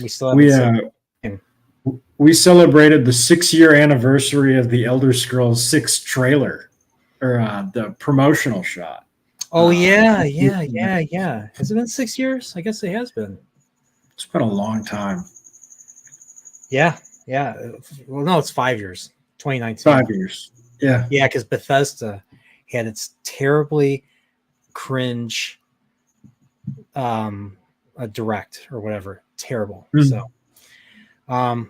We still haven't we celebrated the 6-year anniversary of the Elder Scrolls 6 trailer, or the promotional shot. Oh yeah. Has it been 6 years? I guess it has been. It's been a long time. Yeah. Well, no, it's 5 years. 2019. 5 years. Yeah. Yeah, because Bethesda had its terribly cringe a direct or whatever. Terrible. Mm-hmm. So all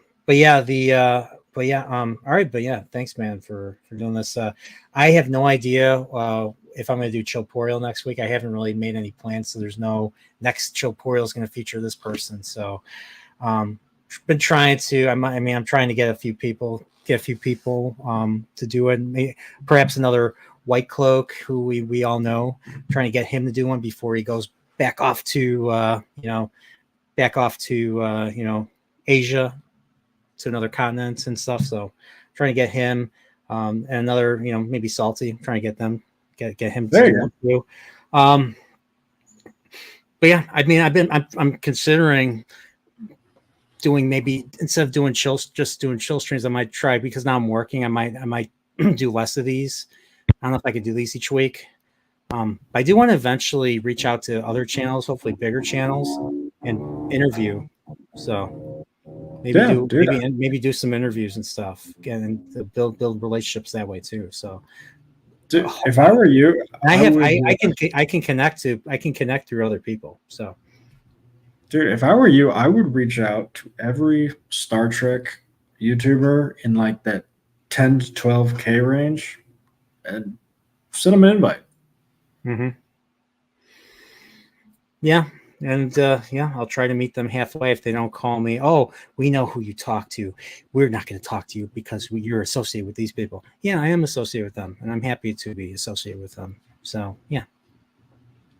right, but yeah, thanks, man, for doing this. I have no idea if I'm going to do CHILLPOREAL next week. I haven't really made any plans, so there's no next CHILLPOREAL is going to feature this person. So been trying to. I'm trying to get a few people to do it. Maybe, perhaps another White Cloak who we all know. Trying to get him to do one before he goes back off to Asia, to another continent and stuff. So trying to get him and another, maybe Salty, trying to get him to do. But yeah, I'm considering doing, maybe instead of doing chill streams, I might try, because now I'm working, I might do less of these. I don't know if I could do these each week. But I do want to eventually reach out to other channels, hopefully bigger channels, and interview. So maybe do some interviews and stuff, and build relationships that way too. So, dude, if I were you, I can connect through other people. So, dude, if I were you, I would reach out to every Star Trek YouTuber in like that 10 to 12K range and send them an invite. Mm-hmm. Yeah. And I'll try to meet them halfway. If they don't call me, oh, we know who you talk to, we're not going to talk to you because you're associated with these people. Yeah, I am associated with them, and I'm happy to be associated with them. So yeah,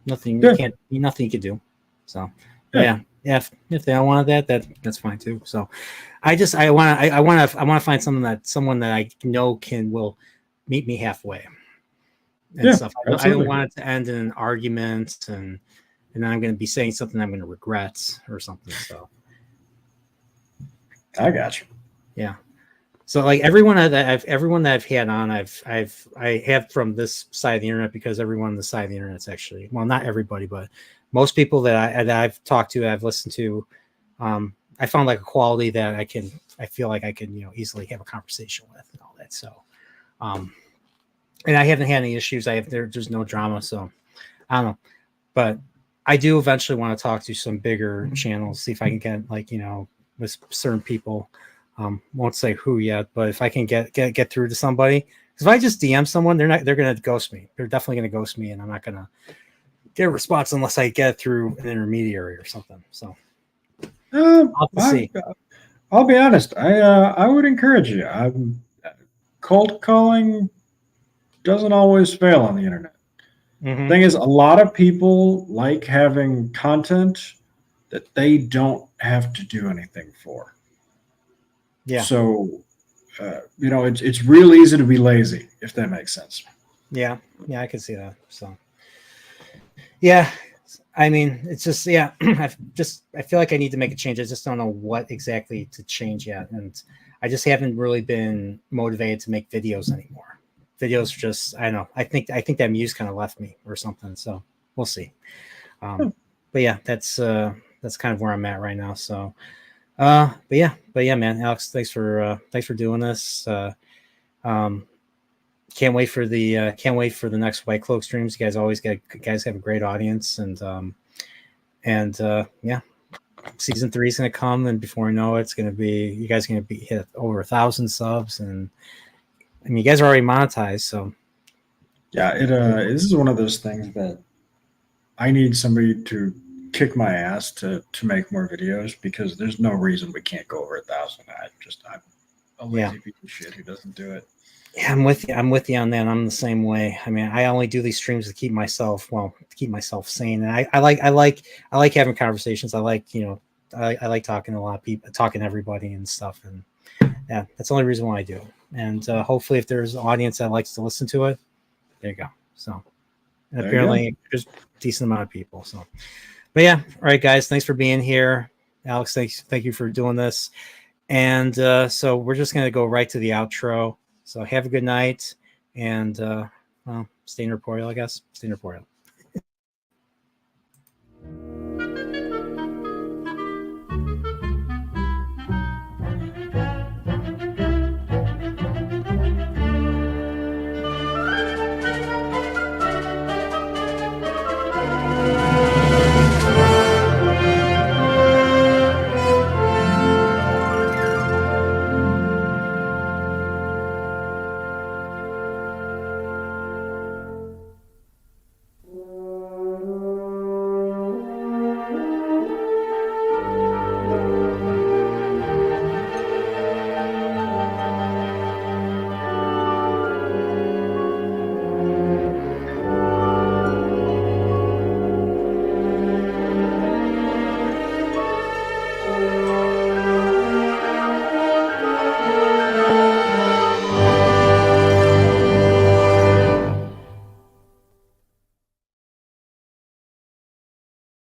Nothing Yeah. you can't, nothing you can do. So yeah, if they don't want that's fine too. So I want to find someone that I know will meet me halfway and Yeah, stuff. I don't absolutely. want it to end in an argument and then I'm going to be saying something I'm going to regret or something. So I got you. yeah. So like everyone that I've had on, I have from this side of the internet, because everyone on the side of the internet's actually, well, not everybody, but most people that I've talked to, I've listened to, I found like a quality that I feel like I can, easily have a conversation with and all that. So, and I haven't had any issues. There's no drama. So I don't know, but I do eventually want to talk to some bigger channels, see if I can get like, with certain people. Won't say who yet, but if I can get through to somebody, because if I just DM someone, they're going to ghost me. They're definitely going to ghost me, and I'm not going to get a response unless I get through an intermediary or something. So I'll have to see. I'll be honest. I would encourage you. Cold calling doesn't always fail on the internet. Mm-hmm. Thing is, a lot of people like having content that they don't have to do anything for. Yeah. So, it's real easy to be lazy, if that makes sense. Yeah. Yeah. I can see that. So yeah. I mean, it's just, yeah, I feel like I need to make a change. I just don't know what exactly to change yet. And I just haven't really been motivated to make videos anymore. Videos just, I don't know. I think that muse kind of left me or something. So we'll see. But yeah, that's kind of where I'm at right now. So, but yeah, man, Alex, thanks for doing this. Can't wait for the next White Cloak streams. You guys have a great audience, and yeah, season 3 is going to come, and before I know it, you guys are going to be hit over 1,000 subs, and I mean, you guys are already monetized, so Yeah, this is one of those things that I need somebody to kick my ass to make more videos, because there's no reason we can't go over 1,000. I'm a lazy piece of shit who doesn't do it. Yeah, I'm with you on that. I'm the same way. I mean, I only do these streams to keep myself sane. And I like having conversations. I like, I like talking to a lot of people, talking to everybody and stuff. And yeah, that's the only reason why I do it. And hopefully if there's an audience that likes to listen to it, there you go. So, and apparently there's a decent amount of people. So, but yeah. All right, guys, thanks for being here. Alex, thank you for doing this. And so we're just going to go right to the outro. So have a good night, and stay in Corporeal, I guess. Stay in Corporeal.